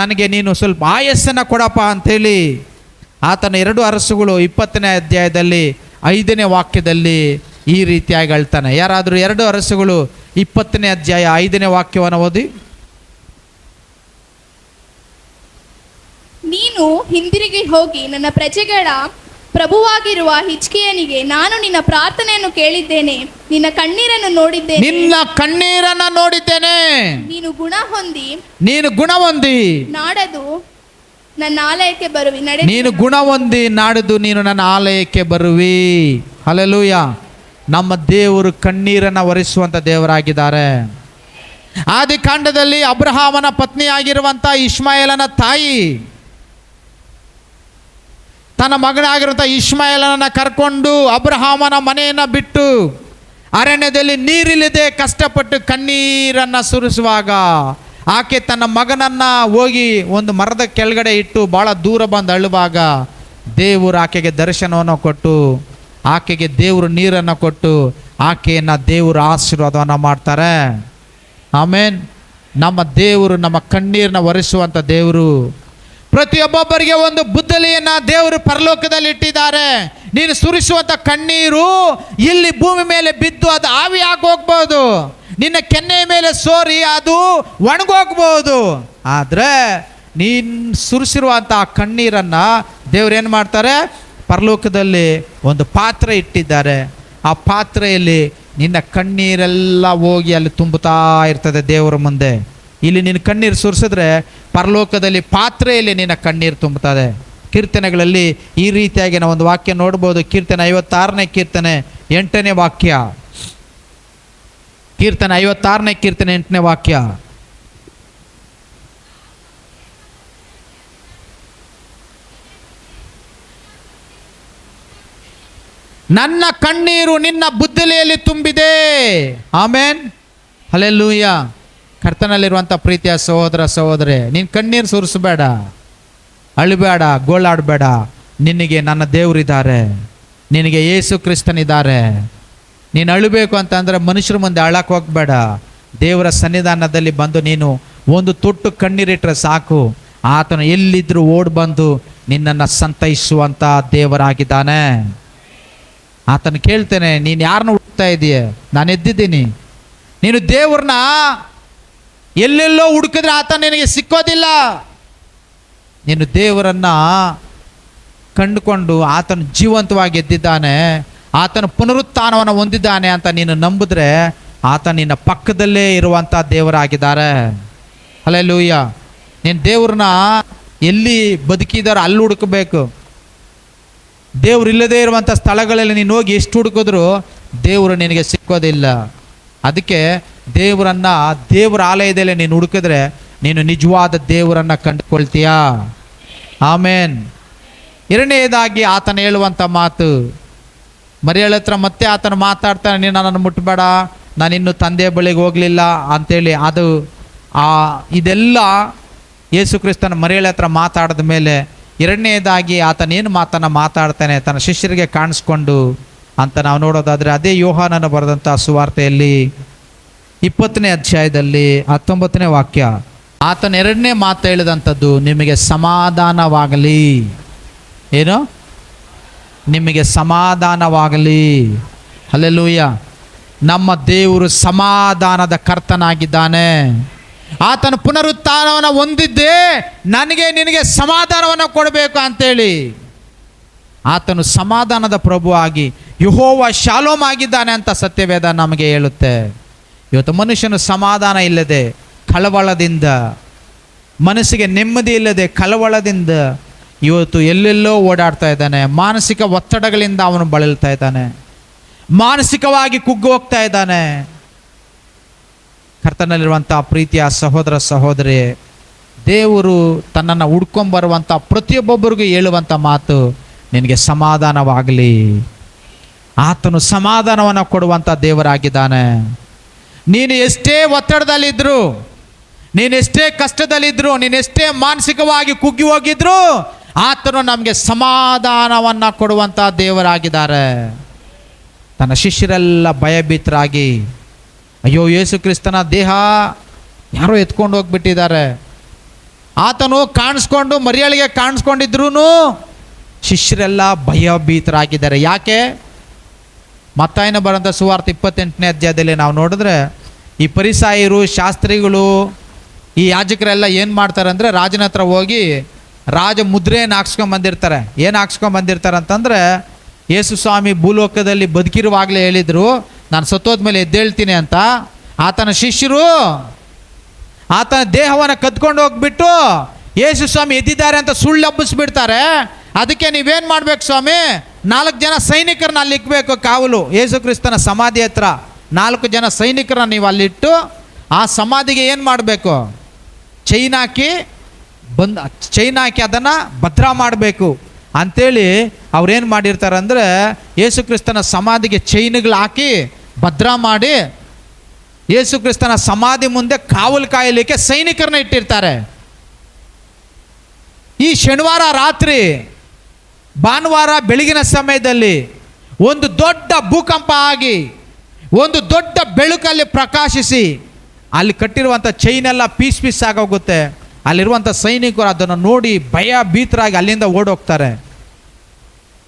ನನಗೆ ನೀನು ಸ್ವಲ್ಪ ಆಯಸ್ಸನ್ನು ಕೊಡಪ್ಪ ಅಂಥೇಳಿ ಆತನ 2 ಅರಸುಗಳು 20ನೇ ಅಧ್ಯಾಯದಲ್ಲಿ 5ನೇ ವಾಕ್ಯದಲ್ಲಿ ಈ ರೀತಿಯಾಗಿ ಹೇಳ್ತಾನೆ. ಯಾರಾದರೂ 2 ಅರಸುಗಳು 20ನೇ ಅಧ್ಯಾಯ 5ನೇ ವಾಕ್ಯವನ್ನು ಓದಿ. ನೀನು ಹಿಂದಿರುಗಿ ಹೋಗಿ ನನ್ನ ಪ್ರಜೆಗಳ ಪ್ರಭುವಾಗಿರುವ ಹಿಜ್ಕೀಯನಿಗೆ, ನಾನು ನಿನ್ನ ಪ್ರಾರ್ಥನೆಯನ್ನು ಕೇಳಿದ್ದೇನೆ, ನಿನ್ನ ಕಣ್ಣೀರನ್ನು ನೋಡಿದ್ದೇನೆ, ನಿನ್ನ ಕಣ್ಣೀರನ್ನು ನೋಡಿದ್ದೇನೆ, ನೀನು ಗುಣ ಹೊಂದಿ ನಾಡದು ನನ್ನ ಆಲಯಕ್ಕೆ ಬರುವಿ. ನೀನು ಗುಣ ಹೊಂದಿ ನಾಡಿದ್ದು ನೀನು ನನ್ನ ಆಲಯಕ್ಕೆ ಬರುವಿ. ಹಲ್ಲೆಲೂಯಾ. ನಮ್ಮ ದೇವರು ಕಣ್ಣೀರನ್ನು ಒರೆಸುವಂಥ ದೇವರಾಗಿದ್ದಾರೆ. ಆದಿಕಾಂಡದಲ್ಲಿ ಅಬ್ರಹಾಮನ ಪತ್ನಿಯಾಗಿರುವಂಥ ಇಷ್ಮಾಯೇಲನ ತಾಯಿ ತನ್ನ ಮಗನಾಗಿರುವಂಥ ಇಷ್ಮಾಯೇಲನನ್ನು ಕರ್ಕೊಂಡು ಅಬ್ರಹಾಮನ ಮನೆಯನ್ನು ಬಿಟ್ಟು ಅರಣ್ಯದಲ್ಲಿ ನೀರಿಲ್ಲದೆ ಕಷ್ಟಪಟ್ಟು ಕಣ್ಣೀರನ್ನು ಸುರಿಸುವಾಗ ಆಕೆ ತನ್ನ ಮಗನನ್ನು ಹೋಗಿ ಒಂದು ಮರದ ಕೆಳಗಡೆ ಇಟ್ಟು ಭಾಳ ದೂರ ಬಂದು ಅಳುವಾಗ ದೇವರು ಆಕೆಗೆ ದರ್ಶನವನ್ನು ಕೊಟ್ಟು ಆಕೆಗೆ ದೇವರು ನೀರನ್ನು ಕೊಟ್ಟು ಆಕೆಯನ್ನು ದೇವರು ಆಶೀರ್ವಾದವನ್ನು ಮಾಡ್ತಾರೆ. ಆಮೇನ್. ನಮ್ಮ ದೇವರು ನಮ್ಮ ಕಣ್ಣೀರನ್ನ ಒರೆಸುವಂಥ ದೇವರು. ಪ್ರತಿಯೊಬ್ಬೊಬ್ಬರಿಗೆ ಒಂದು ಬುದ್ದಲಿಯನ್ನು ದೇವರು ಪರಲೋಕದಲ್ಲಿ ಇಟ್ಟಿದ್ದಾರೆ. ನೀನು ಸುರಿಸುವಂಥ ಕಣ್ಣೀರು ಇಲ್ಲಿ ಭೂಮಿ ಮೇಲೆ ಬಿದ್ದು ಅದು ಆವಿಯಾಗಿ ಹೋಗ್ಬೋದು, ನಿನ್ನ ಕೆನ್ನೆಯ ಮೇಲೆ ಸೋರಿ ಅದು ಒಣಗೋಗ್ಬೋದು. ಆದರೆ ನೀನು ಸುರಿಸಿರುವಂಥ ಕಣ್ಣೀರನ್ನು ದೇವ್ರು ಏನು ಮಾಡ್ತಾರೆ, ಪರಲೋಕದಲ್ಲಿ ಒಂದು ಪಾತ್ರೆ ಇಟ್ಟಿದ್ದಾರೆ. ಆ ಪಾತ್ರೆಯಲ್ಲಿ ನಿನ್ನ ಕಣ್ಣೀರೆಲ್ಲ ಹೋಗಿ ಅಲ್ಲಿ ತುಂಬುತ್ತಾ ಇರ್ತದೆ ದೇವರ ಮುಂದೆ. ಇಲ್ಲಿ ನಿನ್ನ ಕಣ್ಣೀರು ಸುರಿಸಿದ್ರೆ ಪರಲೋಕದಲ್ಲಿ ಪಾತ್ರೆಯಲ್ಲಿ ನಿನ್ನ ಕಣ್ಣೀರು ತುಂಬುತ್ತದೆ. ಕೀರ್ತನೆಗಳಲ್ಲಿ ಈ ರೀತಿಯಾಗಿ ನಾವು ಒಂದು ವಾಕ್ಯ ನೋಡ್ಬೋದು. ಕೀರ್ತನೆ 56ನೇ ಕೀರ್ತನೆ 8ನೇ ವಾಕ್ಯ. ಕೀರ್ತನೆ 56ನೇ ಕೀರ್ತನೆ 8ನೇ ವಾಕ್ಯ. ನನ್ನ ಕಣ್ಣೀರು ನಿನ್ನ ಬುದ್ದಲಿಯಲ್ಲಿ ತುಂಬಿದೆ. ಆಮೇನ್. ಹಲ್ಲೆಲೂಯಾ. ಕರ್ತನಲ್ಲಿರುವಂಥ ಪ್ರೀತಿಯ ಸಹೋದರ ಸಹೋದರಿ, ನೀನು ಕಣ್ಣೀರು ಸುರಿಸಬೇಡ, ಅಳಬೇಡ, ಗೋಳಾಡಬೇಡ. ನಿನಗೆ ನನ್ನ ದೇವರಿದ್ದಾರೆ, ನಿನಗೆ ಯೇಸು ಕ್ರಿಸ್ತನಿದ್ದಾರೆ. ನೀನು ಅಳಬೇಕು ಅಂತಂದರೆ ಮನುಷ್ಯರ ಮುಂದೆ ಅಳಕ್ಕೆ ಹೋಗಬೇಡ. ದೇವರ ಸನ್ನಿಧಾನದಲ್ಲಿ ಬಂದು ನೀನು ಒಂದು ತೊಟ್ಟು ಕಣ್ಣೀರಿಟ್ಟರೆ ಸಾಕು, ಆತನು ಎಲ್ಲಿದ್ದರೂ ಓಡಿ ಬಂದು ನಿನ್ನನ್ನು ಸಂತೈಸುವಂಥ ದೇವರಾಗಿದ್ದಾನೆ. ಆತನು ಕೇಳ್ತೇನೆ, ನೀನು ಯಾರನ್ನ ಹುಡುಕ್ತಾ ಇದೀಯ? ನಾನು ಎದ್ದಿದ್ದೀನಿ. ನೀನು ದೇವ್ರನ್ನ ಎಲ್ಲೆಲ್ಲೋ ಹುಡುಕಿದ್ರೆ ಆತ ನಿನಗೆ ಸಿಕ್ಕೋದಿಲ್ಲ. ನೀನು ದೇವರನ್ನ ಕಂಡುಕೊಂಡು ಆತನು ಜೀವಂತವಾಗಿ ಎದ್ದಿದ್ದಾನೆ, ಆತನ ಪುನರುತ್ಥಾನವನ್ನು ಹೊಂದಿದ್ದಾನೆ ಅಂತ ನೀನು ನಂಬಿದ್ರೆ ಆತ ನಿನ್ನ ಪಕ್ಕದಲ್ಲೇ ಇರುವಂಥ ದೇವರಾಗಿದ್ದಾರೆ. ಹಲ್ಲೆಲೂಯಾ. ನೀನು ದೇವ್ರನ್ನ ಎಲ್ಲಿ ಬದುಕಿದಾರೋ ಅಲ್ಲಿ ಹುಡುಕಬೇಕು. ದೇವ್ರಿಲ್ಲದೆ ಇರುವಂಥ ಸ್ಥಳಗಳಲ್ಲಿ ನೀನು ಹೋಗಿ ಎಷ್ಟು ಹುಡುಕಿದ್ರು ದೇವರು ನಿನಗೆ ಸಿಕ್ಕೋದಿಲ್ಲ. ಅದಕ್ಕೆ ದೇವರನ್ನು ದೇವರ ಆಲಯದಲ್ಲಿ ನೀನು ಹುಡುಕಿದ್ರೆ ನೀನು ನಿಜವಾದ ದೇವರನ್ನು ಕಂಡುಕೊಳ್ತೀಯಾ. ಆಮೇನ್. ಎರಡನೇದಾಗಿ ಆತನ ಹೇಳುವಂಥ ಮಾತು, ಮರಿಯಳ ಹತ್ರ ಮತ್ತೆ ಆತನ ಮಾತಾಡ್ತಾನೆ, ನೀನು ನನ್ನನ್ನು ಮುಟ್ಟಬೇಡ, ನಾನಿನ್ನೂ ತಂದೆಯ ಬಳಿಗೆ ಹೋಗಲಿಲ್ಲ ಅಂಥೇಳಿ. ಅದು ಇದೆಲ್ಲ ಯೇಸು ಕ್ರಿಸ್ತನ ಮರಿಯಳ ಹತ್ರ ಮಾತಾಡಿದ ಮೇಲೆ ಎರಡನೇದಾಗಿ ಆತನೇನು ಮಾತನ್ನು ಮಾತಾಡ್ತಾನೆ ತನ್ನ ಶಿಷ್ಯರಿಗೆ ಕಾಣಿಸ್ಕೊಂಡು ಅಂತ ನಾವು ನೋಡೋದಾದರೆ ಅದೇ ಯೋಹಾನನ ಬರೆದಂಥ ಸುವಾರ್ತೆಯಲ್ಲಿ 20ನೇ ಅಧ್ಯಾಯದಲ್ಲಿ 19ನೇ ವಾಕ್ಯ. ಆತನ ಎರಡನೇ ಮಾತು ಹೇಳಿದಂಥದ್ದು, ನಿಮಗೆ ಸಮಾಧಾನವಾಗಲಿ. ಏನು? ನಿಮಗೆ ಸಮಾಧಾನವಾಗಲಿ. ಹಲ್ಲೆಲೂಯಾ. ನಮ್ಮ ದೇವರು ಸಮಾಧಾನದ ಕರ್ತನಾಗಿದ್ದಾನೆ. ಆತನ ಪುನರುತ್ಥಾನವನ್ನು ಹೊಂದಿದ್ದೇ ನನಗೆ ನಿನಗೆ ಸಮಾಧಾನವನ್ನು ಕೊಡಬೇಕು ಅಂತೇಳಿ. ಆತನು ಸಮಾಧಾನದ ಪ್ರಭು ಆಗಿ ಯೆಹೋವ ಶಾಲೋಮ್ ಆಗಿದ್ದಾನೆ ಅಂತ ಸತ್ಯವೇದ ನಮಗೆ ಹೇಳುತ್ತೆ. ಇವತ್ತು ಮನುಷ್ಯನು ಸಮಾಧಾನ ಇಲ್ಲದೆ ಕಳವಳದಿಂದ, ಮನಸ್ಸಿಗೆ ನೆಮ್ಮದಿ ಇಲ್ಲದೆ ಕಳವಳದಿಂದ ಇವತ್ತು ಎಲ್ಲೆಲ್ಲೋ ಓಡಾಡ್ತಾ ಇದ್ದಾನೆ. ಮಾನಸಿಕ ಒತ್ತಡಗಳಿಂದ ಅವನು ಬಳಲ್ತಾ ಇದ್ದಾನೆ, ಮಾನಸಿಕವಾಗಿ ಕುಗ್ಗು ಹೋಗ್ತಾ ಇದ್ದಾನೆ. ಕರ್ತನಲ್ಲಿರುವಂಥ ಪ್ರೀತಿಯ ಸಹೋದರ ಸಹೋದರಿ, ದೇವರು ತನ್ನನ್ನು ಹುಡ್ಕೊಂಬರುವಂಥ ಪ್ರತಿಯೊಬ್ಬೊಬ್ಬರಿಗೂ ಹೇಳುವಂಥ ಮಾತು, ನಿನಗೆ ಸಮಾಧಾನವಾಗಲಿ. ಆತನು ಸಮಾಧಾನವನ್ನು ಕೊಡುವಂಥ ದೇವರಾಗಿದ್ದಾನೆ. ನೀನು ಎಷ್ಟೇ ಒತ್ತಡದಲ್ಲಿದ್ದರೂ, ನೀನೆಷ್ಟೇ ಕಷ್ಟದಲ್ಲಿದ್ದರೂ, ನೀನೆಷ್ಟೇ ಮಾನಸಿಕವಾಗಿ ಕುಗ್ಗಿ ಹೋಗಿದ್ರು ಆತನು ನಮಗೆ ಸಮಾಧಾನವನ್ನು ಕೊಡುವಂಥ ದೇವರಾಗಿದ್ದಾರೆ. ತನ್ನ ಶಿಷ್ಯರೆಲ್ಲ ಭಯಭೀತರಾಗಿ, ಅಯ್ಯೋ ಯೇಸು ಕ್ರಿಸ್ತನ ದೇಹ ಯಾರೋ ಎತ್ಕೊಂಡು ಹೋಗ್ಬಿಟ್ಟಿದ್ದಾರೆ. ಆತನು ಕಾಣಿಸ್ಕೊಂಡು ಮರಿಯಳಿಗೆ ಕಾಣಿಸ್ಕೊಂಡಿದ್ರು ಶಿಷ್ಯರೆಲ್ಲ ಭಯಭೀತರಾಗಿದ್ದಾರೆ. ಯಾಕೆ? ಮತ್ತಾಯನ ಬರೆದ ಸುವಾರ್ತೆ 28ನೇ ಅಧ್ಯಾಯದಲ್ಲಿ ನಾವು ನೋಡಿದ್ರೆ ಈ ಫರಿಸಾಯರು, ಶಾಸ್ತ್ರಿಗಳು, ಈ ಯಾಜಕರೆಲ್ಲ ಏನು ಮಾಡ್ತಾರೆ ಅಂದರೆ ರಾಜನ ಹತ್ರ ಹೋಗಿ ರಾಜ ಮುದ್ರೆಯನ್ನು ಹಾಕ್ಸ್ಕೊಂಬಂದಿರ್ತಾರೆ. ಏನು ಹಾಕ್ಸ್ಕೊಂಬಂದಿರ್ತಾರೆ ಅಂತಂದರೆ, ಯೇಸು ಸ್ವಾಮಿ ಭೂಲೋಕದಲ್ಲಿ ಬದುಕಿರುವಾಗಲೇ ಹೇಳಿದರು ನಾನು ಸತ್ತೋದ್ಮೇಲೆ ಎದ್ದೇಳ್ತೀನಿ ಅಂತ. ಆತನ ಶಿಷ್ಯರು ಆತನ ದೇಹವನ್ನು ಕದ್ಕೊಂಡು ಹೋಗ್ಬಿಟ್ಟು ಯೇಸು ಸ್ವಾಮಿ ಎದ್ದಿದ್ದಾರೆ ಅಂತ ಸುಳ್ಳು ಹಬ್ಬಿಸ್ಬಿಡ್ತಾರೆ. ಅದಕ್ಕೆ ನೀವೇನು ಮಾಡ್ಬೇಕು ಸ್ವಾಮಿ, 4 ಜನ ಸೈನಿಕರನ್ನ ಅಲ್ಲಿ ಇಕ್ಬೇಕು ಕಾವಲು. ಯೇಸು ಕ್ರಿಸ್ತನ ಸಮಾಧಿ ಹತ್ರ 4 ಜನ ಸೈನಿಕರನ್ನ ನೀವು ಅಲ್ಲಿಟ್ಟು ಆ ಸಮಾಧಿಗೆ ಏನು ಮಾಡಬೇಕು, ಚೈನ್ ಹಾಕಿ ಅದನ್ನು ಭದ್ರ ಮಾಡಬೇಕು ಅಂಥೇಳಿ ಅವ್ರೇನು ಮಾಡಿರ್ತಾರೆ ಅಂದರೆ, ಯೇಸು ಕ್ರಿಸ್ತನ ಸಮಾಧಿಗೆ ಚೈನ್ಗಳು ಹಾಕಿ ಭದ್ರ ಮಾಡಿ ಯೇಸು ಕ್ರಿಸ್ತನ ಸಮಾಧಿ ಮುಂದೆ ಕಾವಲು ಕಾಯಲಿಕ್ಕೆ ಸೈನಿಕರನ್ನ ಇಟ್ಟಿರ್ತಾರೆ. ಈ ಶನಿವಾರ ರಾತ್ರಿ, ಭಾನುವಾರ ಬೆಳಗಿನ ಸಮಯದಲ್ಲಿ ಒಂದು ದೊಡ್ಡ ಭೂಕಂಪ ಆಗಿ ಒಂದು ದೊಡ್ಡ ಬೆಳಕಲ್ಲಿ ಪ್ರಕಾಶಿಸಿ ಅಲ್ಲಿ ಕಟ್ಟಿರುವಂಥ ಚೈನೆಲ್ಲ ಪೀಸ್ ಆಗೋಗುತ್ತೆ. ಅಲ್ಲಿರುವಂಥ ಸೈನಿಕರು ಅದನ್ನು ನೋಡಿ ಭಯಭೀತರಾಗಿ ಅಲ್ಲಿಂದ ಓಡೋಗ್ತಾರೆ.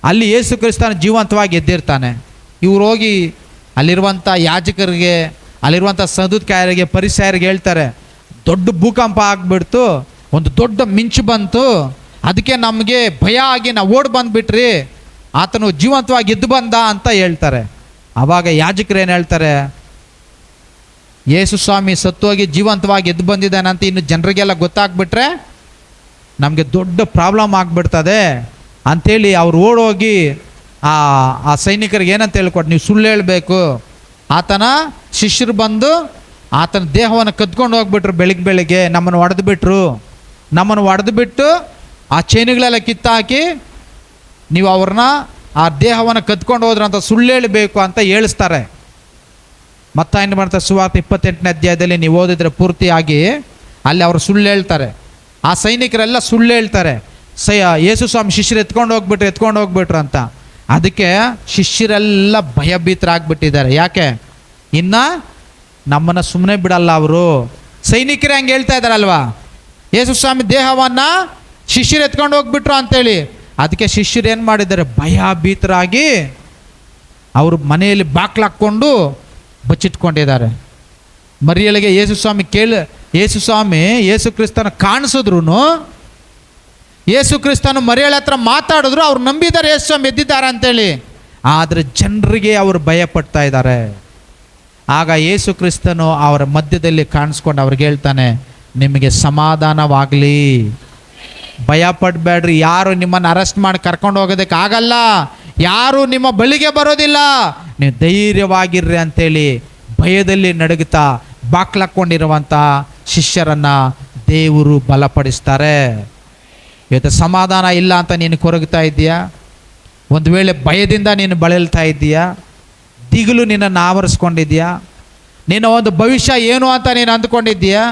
ಅಲ್ಲಿ ಯೇಸು ಕ್ರಿಸ್ತನ ಜೀವಂತವಾಗಿ ಎದ್ದಿರ್ತಾನೆ. ಇವ್ರು ಹೋಗಿ ಅಲ್ಲಿರುವಂಥ ಯಾಜಕರಿಗೆ, ಅಲ್ಲಿರುವಂಥ ಸದುಕಾಯರಿಗೆ, ಪರಿಸಯರಿಗೆ ಹೇಳ್ತಾರೆ, ದೊಡ್ಡ ಭೂಕಂಪ ಆಗಿಬಿಡ್ತು, ಒಂದು ದೊಡ್ಡ ಮಿಂಚು ಬಂತು, ಅದಕ್ಕೆ ನಮಗೆ ಭಯ ಆಗಿ ನಾವು ಓಡಿ ಬಂದುಬಿಟ್ರಿ, ಆತನು ಜೀವಂತವಾಗಿ ಎದ್ದು ಬಂದ ಅಂತ ಹೇಳ್ತಾರೆ. ಆವಾಗ ಯಾಜಕರು ಏನು ಹೇಳ್ತಾರೆ, ಯೇಸು ಸ್ವಾಮಿ ಸತ್ತೋಗಿ ಜೀವಂತವಾಗಿ ಎದ್ದು ಬಂದಿದ್ದಾನೆ ಅಂತ ಇನ್ನು ಜನರಿಗೆಲ್ಲ ಗೊತ್ತಾಗ್ಬಿಟ್ರೆ ನಮಗೆ ದೊಡ್ಡ ಪ್ರಾಬ್ಲಮ್ ಆಗಿಬಿಡ್ತದೆ ಅಂಥೇಳಿ ಅವ್ರು ಓಡೋಗಿ ಆ ಸೈನಿಕರಿಗೆ ಏನಂತ ಹೇಳ್ಕೊಟ್ಟು, ನೀವು ಸುಳ್ಳು ಹೇಳಬೇಕು, ಆತನ ಶಿಷ್ಯರು ಬಂದು ಆತನ ದೇಹವನ್ನು ಕದ್ಕೊಂಡು ಹೋಗ್ಬಿಟ್ರು, ಬೆಳಿಗ್ಗೆ ನಮ್ಮನ್ನು ಹೊಡೆದುಬಿಟ್ಟು ಆ ಚೈನುಗಳೆಲ್ಲ ಕಿತ್ತಾಕಿ ನೀವು ಅವ್ರನ್ನ ಆ ದೇಹವನ್ನು ಕದ್ಕೊಂಡು ಹೋದ್ರಂತ ಸುಳ್ಳು ಹೇಳಬೇಕು ಅಂತ ಹೇಳಿಸ್ತಾರೆ. ಮತ್ತಾಯನ ಬರೆದ ಸುವಾರ್ತೆ 28ನೇ ಅಧ್ಯಾಯದಲ್ಲಿ ನೀವು ಓದಿದ್ರೆ ಪೂರ್ತಿಯಾಗಿ ಅಲ್ಲಿ ಅವರು ಸುಳ್ಳು ಹೇಳ್ತಾರೆ. ಆ ಸೈನಿಕರೆಲ್ಲ ಸುಳ್ಳು ಹೇಳ್ತಾರೆ, ಯೇಸು ಸ್ವಾಮಿ ಶಿಷ್ಯರು ಎತ್ಕೊಂಡು ಹೋಗ್ಬಿಟ್ರು ಅಂತ. ಅದಕ್ಕೆ ಶಿಷ್ಯರೆಲ್ಲ ಭಯಭೀತರಾಗ್ಬಿಟ್ಟಿದ್ದಾರೆ. ಯಾಕೆ? ಇನ್ನು ನಮ್ಮನ್ನು ಸುಮ್ಮನೆ ಬಿಡಲ್ಲ ಅವರು. ಸೈನಿಕರೇ ಹಂಗೆ ಹೇಳ್ತಾ ಇದ್ದಾರಲ್ವಾ, ಯೇಸು ಸ್ವಾಮಿ ದೇಹವನ್ನು ಶಿಷ್ಯರು ಎತ್ಕೊಂಡು ಹೋಗ್ಬಿಟ್ರು ಅಂತೇಳಿ. ಅದಕ್ಕೆ ಶಿಷ್ಯರು ಏನು ಮಾಡಿದ್ದಾರೆ, ಭಯಭೀತರಾಗಿ ಅವರು ಮನೆಯಲ್ಲಿ ಬಾಕ್ಲಾಕ್ಕೊಂಡು ಬಚ್ಚಿಟ್ಕೊಂಡಿದ್ದಾರೆ. ಮರಿಯಳಿಗೆ ಯೇಸು ಸ್ವಾಮಿ ಯೇಸು ಕ್ರಿಸ್ತನ ಕಾಣಿಸಿದ್ರು, ಯೇಸು ಕ್ರಿಸ್ತನು ಮರಿಯಳ ಹತ್ರ ಮಾತಾಡಿದ್ರು, ಅವ್ರು ನಂಬಿದ್ದಾರೆ ಯೇಸು ಸ್ವಾಮಿ ಎದ್ದಿದ್ದಾರೆ ಅಂತೇಳಿ. ಆದರೆ ಜನರಿಗೆ ಅವರು ಭಯಪಡ್ತಾ ಇದ್ದಾರೆ. ಆಗ ಯೇಸು ಕ್ರಿಸ್ತನು ಅವರ ಮಧ್ಯದಲ್ಲಿ ಕಾಣಿಸ್ಕೊಂಡು ಅವ್ರಿಗೆ ಹೇಳ್ತಾನೆ, ನಿಮಗೆ ಸಮಾಧಾನವಾಗಲಿ, ಭಯ ಪಡಬೇಡ್ರಿ, ಯಾರು ನಿಮ್ಮನ್ನು ಅರೆಸ್ಟ್ ಮಾಡಿ ಕರ್ಕೊಂಡು ಹೋಗೋದಕ್ಕೆ ಆಗಲ್ಲ, ಯಾರು ನಿಮ್ಮ ಬಳಿಗೆ ಬರೋದಿಲ್ಲ, ನೀವು ಧೈರ್ಯವಾಗಿರ್ರಿ ಅಂತೇಳಿ ಭಯದಲ್ಲಿ ನಡುಗುತ್ತಾ ಬಾಕ್ಲಾಕೊಂಡಿರುವಂಥ ಶಿಷ್ಯರನ್ನು ದೇವರು ಬಲಪಡಿಸ್ತಾರೆ. ಇವತ್ತು ಸಮಾಧಾನ ಇಲ್ಲ ಅಂತ ನೀನು ಕೊರಗ್ತಾ ಇದ್ದೀಯಾ? ಒಂದು ವೇಳೆ ಭಯದಿಂದ ನೀನು ಬಳಲ್ತಾ ಇದ್ದೀಯಾ? ದಿಗಿಲು ನಿನ್ನನ್ನು ಆವರಿಸ್ಕೊಂಡಿದ್ಯಾ? ನಿನ್ನ ಒಂದು ಭವಿಷ್ಯ ಏನು ಅಂತ ನೀನು ಅಂದ್ಕೊಂಡಿದ್ದೀಯಾ?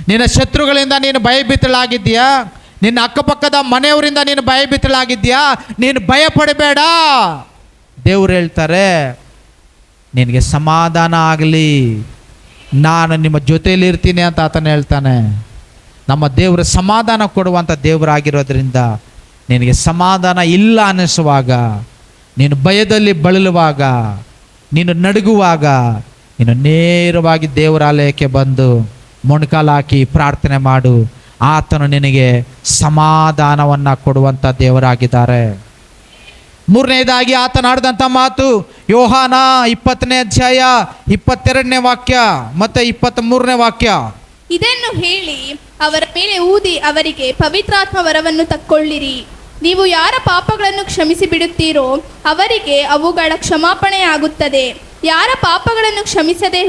ನಿನ್ನ ಶತ್ರುಗಳಿಂದ ನೀನು ಭಯಭೀತಳಾಗಿದ್ದೀಯಾ? ನಿನ್ನ ಅಕ್ಕಪಕ್ಕದ ಮನೆಯವರಿಂದ ನೀನು ಭಯಭೀತಳಾಗಿದ್ದೀಯಾ? ನೀನು ಭಯ ಪಡಬೇಡ. ದೇವರು ಹೇಳ್ತಾರೆ, ನಿನಗೆ ಸಮಾಧಾನ ಆಗಲಿ, ನಾನು ನಿಮ್ಮ ಜೊತೆಯಲ್ಲಿ ಇರ್ತೀನಿ ಅಂತ ಆತನ ಹೇಳ್ತಾನೆ. ನಮ್ಮ ದೇವರು ಸಮಾಧಾನ ಕೊಡುವಂಥ ದೇವರಾಗಿರೋದ್ರಿಂದ ನಿನಗೆ ಸಮಾಧಾನ ಇಲ್ಲ ಅನ್ನಿಸುವಾಗ, ನೀನು ಭಯದಲ್ಲಿ ಬಳಲುವಾಗ, ನೀನು ನಡುಗುವಾಗ, ನೀನು ನೇರವಾಗಿ ದೇವರಾಲಯಕ್ಕೆ ಬಂದು ಮೊಣಕಾಲು ಹಾಕಿ ಪ್ರಾರ್ಥನೆ ಮಾಡು. ಆತನು ನಿನಗೆ ಸಮಾಧಾನವನ್ನು ಕೊಡುವಂಥ ದೇವರಾಗಿದ್ದಾರೆ. ಮೂರನೇದಾಗಿ ಆತನ ಆಡಿದಂಥ ಮಾತು ಯೋಹಾನ 20ನೇ ಅಧ್ಯಾಯ 22ನೇ ವಾಕ್ಯ ಮತ್ತು 23ನೇ ವಾಕ್ಯ. ಇದನ್ನು ಹೇಳಿ ಅವರ ಮೇಲೆ ಊದಿ ಅವರಿಗೆ ಪವಿತ್ರಾತ್ಮ ವರವನ್ನು ತಕ್ಕೊಳ್ಳಿರಿ. ನೀವು ಯಾರ ಪಾಪಗಳನ್ನು ಕ್ಷಮಿಸಿ ಬಿಡುತ್ತೀರೋ ಅವರಿಗೆ ಅವುಗಳ ಕ್ಷಮಾಪಣೆ ಆಗುತ್ತದೆ. ಯಾರ ಪಾಪಗಳನ್ನು ಕ್ಷಮಿಸದೆ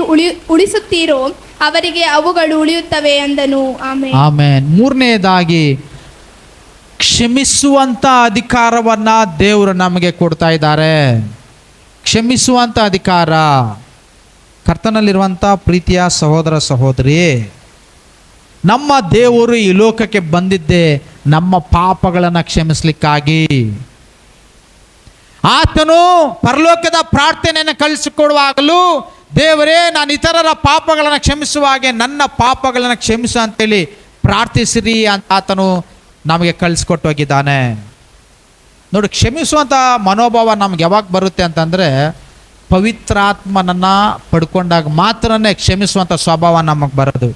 ಉಳಿಸುತ್ತೀರೋ ಅವರಿಗೆ ಅವುಗಳು ಉಳಿಯುತ್ತವೆ ಅಂದನು. ಆಮೇನ್. ಆಮೇನ್. ಮೂರನೇದಾಗಿ ಕ್ಷಮಿಸುವಂಥ ಅಧಿಕಾರವನ್ನು ದೇವರು ನಮಗೆ ಕೊಡ್ತಾ ಇದ್ದಾರೆ. ಕ್ಷಮಿಸುವಂಥ ಅಧಿಕಾರ. ಕರ್ತನಲ್ಲಿರುವಂಥ ಪ್ರೀತಿಯ ಸಹೋದರ ಸಹೋದರಿ, ನಮ್ಮ ದೇವರು ಈ ಲೋಕಕ್ಕೆ ಬಂದಿದ್ದೇ ನಮ್ಮ ಪಾಪಗಳನ್ನು ಕ್ಷಮಿಸಲಿಕ್ಕಾಗಿ. ಆತನು ಪರಲೋಕದ ಪ್ರಾರ್ಥನೆಯನ್ನು ಕಳಿಸಿಕೊಡುವಾಗಲೂ, ದೇವರೇ ನಾನು ಇತರರ ಪಾಪಗಳನ್ನು ಕ್ಷಮಿಸುವ ಹಾಗೆ ನನ್ನ ಪಾಪಗಳನ್ನು ಕ್ಷಮಿಸು ಅಂತೇಳಿ ಪ್ರಾರ್ಥಿಸಿರಿ ಅಂತ ಆತನು ನಮಗೆ ಕಳಿಸ್ಕೊಟ್ಟು ಹೋಗಿದ್ದಾನೆ. ನೋಡಿ, ಕ್ಷಮಿಸುವಂಥ ಮನೋಭಾವ ನಮ್ಗೆ ಯಾವಾಗ ಬರುತ್ತೆ ಅಂತಂದರೆ, ಪವಿತ್ರಾತ್ಮನನ್ನು ಪಡ್ಕೊಂಡಾಗ ಮಾತ್ರನೇ ಕ್ಷಮಿಸುವಂಥ ಸ್ವಭಾವ ನಮಗೆ ಬರೋದು.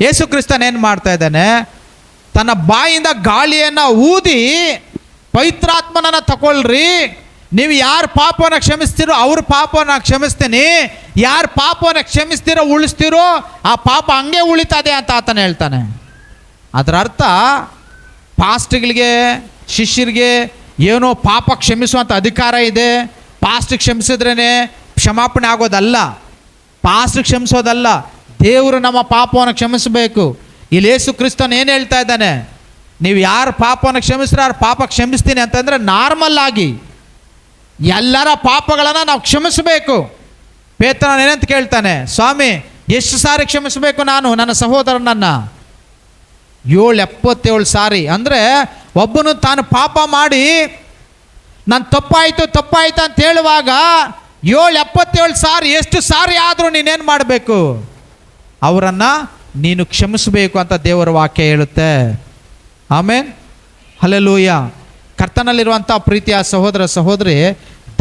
ಯೇಸು ಕ್ರಿಸ್ತನ್ ಏನು ಮಾಡ್ತಾ ಇದ್ದಾನೆ? ತನ್ನ ಬಾಯಿಂದ ಗಾಳಿಯನ್ನು ಊದಿ ಪವಿತ್ರಾತ್ಮನನ್ನು ತಗೊಳ್ರಿ, ನೀವು ಯಾರು ಪಾಪವನ್ನು ಕ್ಷಮಿಸ್ತೀರೋ ಅವ್ರ ಪಾಪವನ್ನು ಕ್ಷಮಿಸ್ತೀನಿ, ಯಾರು ಪಾಪವನ್ನು ಕ್ಷಮಿಸ್ತೀರೋ ಉಳಿಸ್ತೀರೋ ಆ ಪಾಪ ಹಂಗೆ ಉಳಿತದೆ ಅಂತ ಆತನ ಹೇಳ್ತಾನೆ. ಅದರ ಅರ್ಥ ಪಾಸ್ಟ್ಗಳಿಗೆ ಶಿಷ್ಯರಿಗೆ ಏನೋ ಪಾಪ ಕ್ಷಮಿಸುವಂಥ ಅಧಿಕಾರ ಇದೆ, ಪಾಸ್ಟ್ ಕ್ಷಮಿಸಿದ್ರೇ ಕ್ಷಮಾಪಣೆ ಆಗೋದಲ್ಲ, ಪಾಸ್ಟ್ ಕ್ಷಮಿಸೋದಲ್ಲ, ದೇವರು ನಮ್ಮ ಪಾಪವನ್ನು ಕ್ಷಮಿಸಬೇಕು. ಇಲ್ಲಿ ಯೇಸು ಕ್ರಿಸ್ತನ್ ಏನು ಹೇಳ್ತಾ ಇದ್ದಾನೆ? ನೀವು ಯಾರು ಪಾಪವನ್ನು ಕ್ಷಮಿಸ್ರೆ ಅವ್ರ ಪಾಪ ಕ್ಷಮಿಸ್ತೀನಿ ಅಂತಂದರೆ ನಾರ್ಮಲ್ ಆಗಿ ಎಲ್ಲರ ಪಾಪಗಳನ್ನು ನಾವು ಕ್ಷಮಿಸಬೇಕು. ಪೇತ್ರನ ಏನಂತ ಕೇಳ್ತಾನೆ, ಸ್ವಾಮಿ ಎಷ್ಟು ಸಾರಿ ಕ್ಷಮಿಸಬೇಕು ನಾನು ನನ್ನ ಸಹೋದರನನ್ನು? 777 ಸಾರಿ. ಅಂದರೆ ಒಬ್ಬನು ತಾನು ಪಾಪ ಮಾಡಿ ನಾನು ತಪ್ಪಾಯಿತು ಅಂತ ಹೇಳುವಾಗ 777 ಸಾರಿ, ಎಷ್ಟು ಸಾರಿ ಆದರೂ ನೀನೇನು ಮಾಡಬೇಕು? ಅವರನ್ನು ನೀನು ಕ್ಷಮಿಸಬೇಕು ಅಂತ ದೇವರ ವಾಕ್ಯ ಹೇಳುತ್ತೆ. ಆಮೇನ್, ಹಲ್ಲೆಲೂಯಾ. ಕರ್ತನಲ್ಲಿರುವಂಥ ಪ್ರೀತಿಯ ಸಹೋದರ ಸಹೋದರಿ,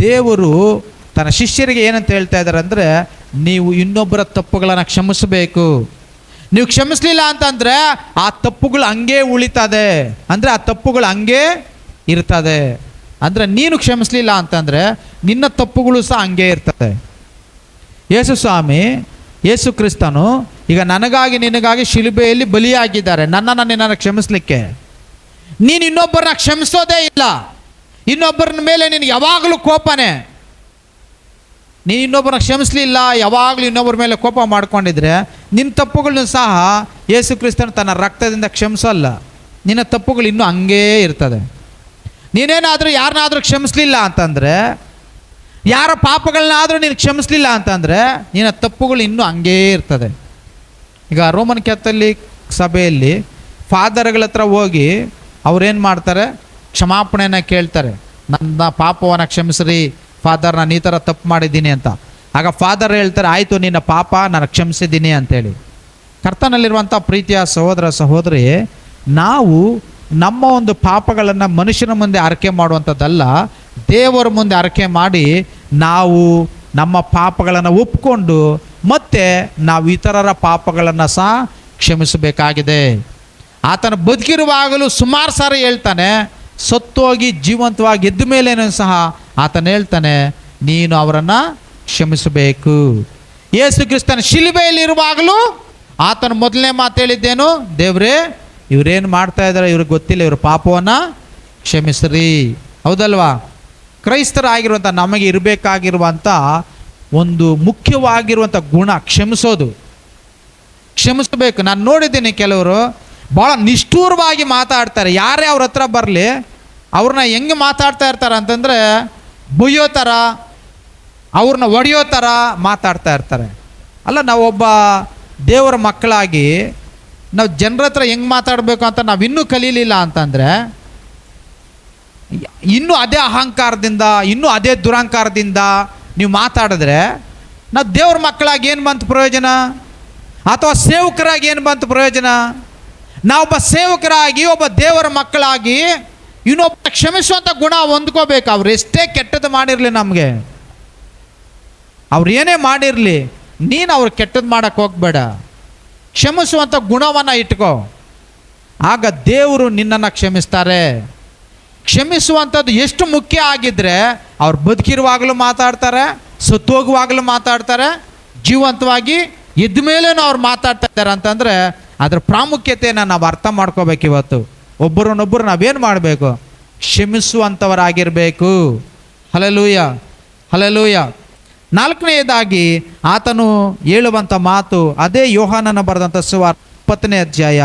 ದೇವರು ತನ್ನ ಶಿಷ್ಯರಿಗೆ ಏನಂತ ಹೇಳ್ತಾ ಇದ್ದಾರೆ ಅಂದರೆ, ನೀವು ಇನ್ನೊಬ್ಬರ ತಪ್ಪುಗಳನ್ನು ಕ್ಷಮಿಸಬೇಕು. ನೀವು ಕ್ಷಮಿಸಲಿಲ್ಲ ಅಂತಂದರೆ ಆ ತಪ್ಪುಗಳು ಹಂಗೆ ಉಳಿತದೆ, ಅಂದರೆ ಆ ತಪ್ಪುಗಳು ಹಂಗೆ ಇರ್ತದೆ. ಅಂದರೆ ನೀನು ಕ್ಷಮಿಸಲಿಲ್ಲ ಅಂತಂದರೆ ನಿನ್ನ ತಪ್ಪುಗಳು ಸಹ ಹಂಗೆ ಇರ್ತದೆ. ಯೇಸು ಕ್ರಿಸ್ತನು ಈಗ ನನಗಾಗಿ ನಿನಗಾಗಿ ಶಿಲುಬೆಯಲ್ಲಿ ಬಲಿಯಾಗಿದ್ದಾರೆ, ನಿನ್ನನ್ನು ಕ್ಷಮಿಸಲಿಕ್ಕೆ. ನೀನು ಇನ್ನೊಬ್ಬರನ್ನ ಕ್ಷಮಿಸೋದೇ ಇಲ್ಲ, ಇನ್ನೊಬ್ಬರ ಮೇಲೆ ನಿನಗೆ ಯಾವಾಗಲೂ ಕೋಪನೇ. ನೀನು ಇನ್ನೊಬ್ಬರನ್ನ ಕ್ಷಮಿಸಲಿಲ್ಲ, ಯಾವಾಗಲೂ ಇನ್ನೊಬ್ಬರ ಮೇಲೆ ಕೋಪ ಮಾಡ್ಕೊಂಡಿದ್ರೆ ನಿನ್ನ ತಪ್ಪುಗಳನ್ನ ಸಹ ಯೇಸು ಕ್ರಿಸ್ತನು ತನ್ನ ರಕ್ತದಿಂದ ಕ್ಷಮಿಸಲ್ಲ, ನಿನ್ನ ತಪ್ಪುಗಳು ಇನ್ನೂ ಹಂಗೇ ಇರ್ತದೆ. ನೀನೇನಾದರೂ ಯಾರನ್ನಾದರೂ ಕ್ಷಮಿಸಲಿಲ್ಲ ಅಂತಂದರೆ, ಯಾರ ಪಾಪಗಳನ್ನಾದರೂ ನೀನು ಕ್ಷಮಿಸಲಿಲ್ಲ ಅಂತಂದರೆ ನಿನ್ನ ತಪ್ಪುಗಳು ಇನ್ನೂ ಹಂಗೇ ಇರ್ತದೆ. ಈಗ ರೋಮನ್ ಕ್ಯಾಥಲಿಕ್ ಸಭೆಯಲ್ಲಿ ಫಾದರ್ಗಳ ಹತ್ರ ಹೋಗಿ ಅವ್ರೇನು ಮಾಡ್ತಾರೆ? ಕ್ಷಮಾಪಣೆಯನ್ನು ಕೇಳ್ತಾರೆ. ನನ್ನ ಪಾಪವನ್ನು ಕ್ಷಮಿಸ್ರಿ ಫಾದರ್, ನಾನು ಈ ಥರ ತಪ್ಪು ಮಾಡಿದ್ದೀನಿ ಅಂತ. ಆಗ ಫಾದರ್ ಹೇಳ್ತಾರೆ, ಆಯಿತು ನಿನ್ನ ಪಾಪ ನಾನು ಕ್ಷಮಿಸಿದ್ದೀನಿ ಅಂತೇಳಿ. ಕರ್ತನಲ್ಲಿರುವಂಥ ಪ್ರೀತಿಯ ಸಹೋದರ ಸಹೋದರಿ, ನಾವು ನಮ್ಮ ಒಂದು ಪಾಪಗಳನ್ನು ಮನುಷ್ಯನ ಮುಂದೆ ಅರಿಕೆ ಮಾಡುವಂಥದ್ದಲ್ಲ, ದೇವರ ಮುಂದೆ ಅರಿಕೆ ಮಾಡಿ ನಾವು ನಮ್ಮ ಪಾಪಗಳನ್ನು ಒಪ್ಕೊಂಡು ಮತ್ತೆ ನಾವು ಇತರರ ಪಾಪಗಳನ್ನು ಸಹ ಕ್ಷಮಿಸಬೇಕಾಗಿದೆ. ಆತನ ಬದುಕಿರುವಾಗಲೂ ಸುಮಾರು ಸಾರಿ ಹೇಳ್ತಾನೆ, ಸತ್ತೋಗಿ ಜೀವಂತವಾಗಿ ಎದ್ದ ಮೇಲೇನೂ ಸಹ ಆತನ ಹೇಳ್ತಾನೆ, ನೀನು ಅವರನ್ನು ಕ್ಷಮಿಸಬೇಕು. ಯೇಸು ಕ್ರಿಸ್ತನ ಶಿಲುಬೆಯಲ್ಲಿರುವಾಗಲೂ ಆತನ ಮೊದಲನೇ ಮಾತು ಹೇಳಿದ್ದೇನು, ದೇವರೇ ಇವರೇನು ಮಾಡ್ತಾ ಇದ್ದಾರೆ ಇವ್ರಿಗೆ ಗೊತ್ತಿಲ್ಲ, ಇವ್ರ ಪಾಪವನ್ನು ಕ್ಷಮಿಸ್ರಿ. ಹೌದಲ್ವಾ? ಕ್ರೈಸ್ತರಾಗಿರುವಂಥ ನಮಗೆ ಇರಬೇಕಾಗಿರುವಂಥ ಒಂದು ಮುಖ್ಯವಾಗಿರುವಂಥ ಗುಣ ಕ್ಷಮಿಸೋದು, ಕ್ಷಮಿಸಬೇಕು. ನಾನು ನೋಡಿದ್ದೀನಿ ಕೆಲವರು ಭಾಳ ನಿಷ್ಠೂರವಾಗಿ ಮಾತಾಡ್ತಾರೆ. ಯಾರೇ ಅವ್ರ ಹತ್ರ ಬರಲಿ ಅವ್ರನ್ನ ಹೆಂಗೆ ಮಾತಾಡ್ತಾ ಇರ್ತಾರೆ ಅಂತಂದರೆ ಬೈಯೋ ಥರ, ಅವ್ರನ್ನ ಒಡೆಯೋ ಥರ ಮಾತಾಡ್ತಾ ಇರ್ತಾರೆ. ಅಲ್ಲ, ನಾವೊಬ್ಬ ದೇವರ ಮಕ್ಕಳಾಗಿ ನಾವು ಜನರ ಹತ್ರ ಹೆಂಗೆ ಮಾತಾಡಬೇಕು ಅಂತ ನಾವು ಇನ್ನೂ ಕಲೀಲಿಲ್ಲ ಅಂತಂದರೆ, ಇನ್ನೂ ಅದೇ ಅಹಂಕಾರದಿಂದ, ಇನ್ನೂ ಅದೇ ದುರಹಂಕಾರದಿಂದ ನೀವು ಮಾತಾಡಿದ್ರೆ ನಾವು ದೇವ್ರ ಮಕ್ಕಳಾಗಿ ಏನು ಬಂತು ಪ್ರಯೋಜನ? ಅಥವಾ ಸೇವಕರಾಗಿ ಏನು ಬಂತು ಪ್ರಯೋಜನ? ನಾವೊಬ್ಬ ಸೇವಕರಾಗಿ, ಒಬ್ಬ ದೇವರ ಮಕ್ಕಳಾಗಿ ಇನ್ನೊಬ್ಬ ಕ್ಷಮಿಸುವಂಥ ಗುಣ ಹೊಂದ್ಕೋಬೇಕು. ಅವ್ರು ಎಷ್ಟೇ ಕೆಟ್ಟದ್ದು ಮಾಡಿರಲಿ, ನಮಗೆ ಅವ್ರು ಏನೇ ಮಾಡಿರಲಿ, ನೀನು ಅವ್ರು ಕೆಟ್ಟದ್ದು ಮಾಡೋಕ್ಕೆ ಹೋಗಬೇಡ, ಕ್ಷಮಿಸುವಂಥ ಗುಣವನ್ನು ಇಟ್ಕೋ. ಆಗ ದೇವರು ನಿನ್ನನ್ನು ಕ್ಷಮಿಸ್ತಾರೆ. ಕ್ಷಮಿಸುವಂಥದ್ದು ಎಷ್ಟು ಮುಖ್ಯ ಆಗಿದ್ದರೆ ಅವ್ರು ಬದುಕಿರುವಾಗಲೂ ಮಾತಾಡ್ತಾರೆ, ಸತ್ತು ಹೋಗುವಾಗಲೂ ಮಾತಾಡ್ತಾರೆ, ಜೀವಂತವಾಗಿ ಎದ್ದ ಮೇಲೇನೂ ಅವ್ರು ಮಾತಾಡ್ತಾ ಇದ್ದಾರೆ ಅಂತಂದರೆ ಅದರ ಪ್ರಾಮುಖ್ಯತೆಯನ್ನು ನಾವು ಅರ್ಥ ಮಾಡ್ಕೋಬೇಕು. ಇವತ್ತು ಒಬ್ಬರನ್ನೊಬ್ಬರು ನಾವೇನು ಮಾಡಬೇಕು? ಕ್ಷಮಿಸುವಂಥವರಾಗಿರಬೇಕು. Hallelujah, hallelujah. ನಾಲ್ಕನೆಯದಾಗಿ ಆತನು ಹೇಳುವಂಥ ಮಾತು ಅದೇ ಯೋಹಾನನ ಬರೆದಂಥ ಸುವಾರ್ತೆ 20ನೇ ಅಧ್ಯಾಯ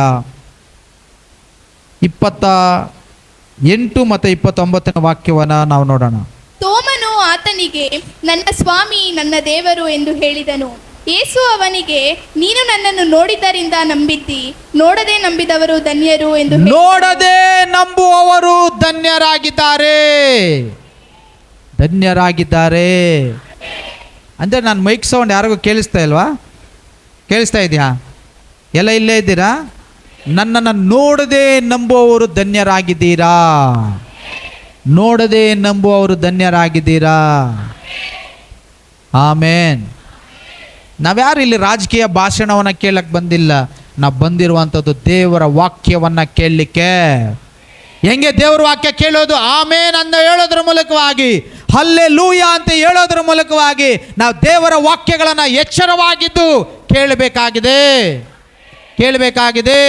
28 ಮತ್ತು 29ನೇ ವಾಕ್ಯವನ್ನು ನಾವು ನೋಡೋಣ. ತೋಮನು ಆತನಿಗೆ, ನನ್ನ ಸ್ವಾಮಿ, ನನ್ನ ದೇವರು ಎಂದು ಹೇಳಿದನು. ಯೇಸು ಅವನಿಗೆ, ನೀನು ನನ್ನನ್ನು ನೋಡಿದ್ದರಿಂದ ನಂಬಿದ್ದಿ, ನೋಡದೆ ನಂಬಿದವರು ಧನ್ಯರು ಎಂದು ನೋಡದೆ ನಂಬುವವರು ಧನ್ಯರಾಗಿದ್ದಾರೆ, ಧನ್ಯರಾಗಿದ್ದಾರೆ. ಅಂದರೆ ನಾನು ಮೈಕ್ ಸೌಂಡ್ ಯಾರಿಗೂ ಕೇಳಿಸ್ತಾ ಇಲ್ವಾ? ಕೇಳಿಸ್ತಾ ಇದೆಯಾ? ಎಲ್ಲ ಇಲ್ಲೇ ಇದ್ದೀರಾ? ನನ್ನನ್ನು ನೋಡದೆ ನಂಬುವವರು ಧನ್ಯರಾಗಿದ್ದೀರಾ, ನೋಡದೆ ನಂಬುವವರು ಧನ್ಯರಾಗಿದ್ದೀರಾ. ಆಮೇನ್. ನಾವ್ಯಾರು ಇಲ್ಲಿ ರಾಜಕೀಯ ಭಾಷಣವನ್ನು ಕೇಳಕ್ಕೆ ಬಂದಿಲ್ಲ, ನಾವು ಬಂದಿರುವಂಥದ್ದು ದೇವರ ವಾಕ್ಯವನ್ನು ಕೇಳಲಿಕ್ಕೆ. ಹೆಂಗೆ ದೇವರ ವಾಕ್ಯ ಕೇಳೋದು? ಆಮೇನ್ ಅಂತ ಹೇಳೋದ್ರ ಮೂಲಕವಾಗಿ, ಹಲ್ಲೆಲೂಯಾ ಅಂತ ಹೇಳೋದ್ರ ಮೂಲಕವಾಗಿ ನಾವು ದೇವರ ವಾಕ್ಯಗಳನ್ನು ಎಚ್ಚರವಾಗಿದ್ದು ಕೇಳಬೇಕಾಗಿದೆ, ಕೇಳಬೇಕಾಗಿದೆ.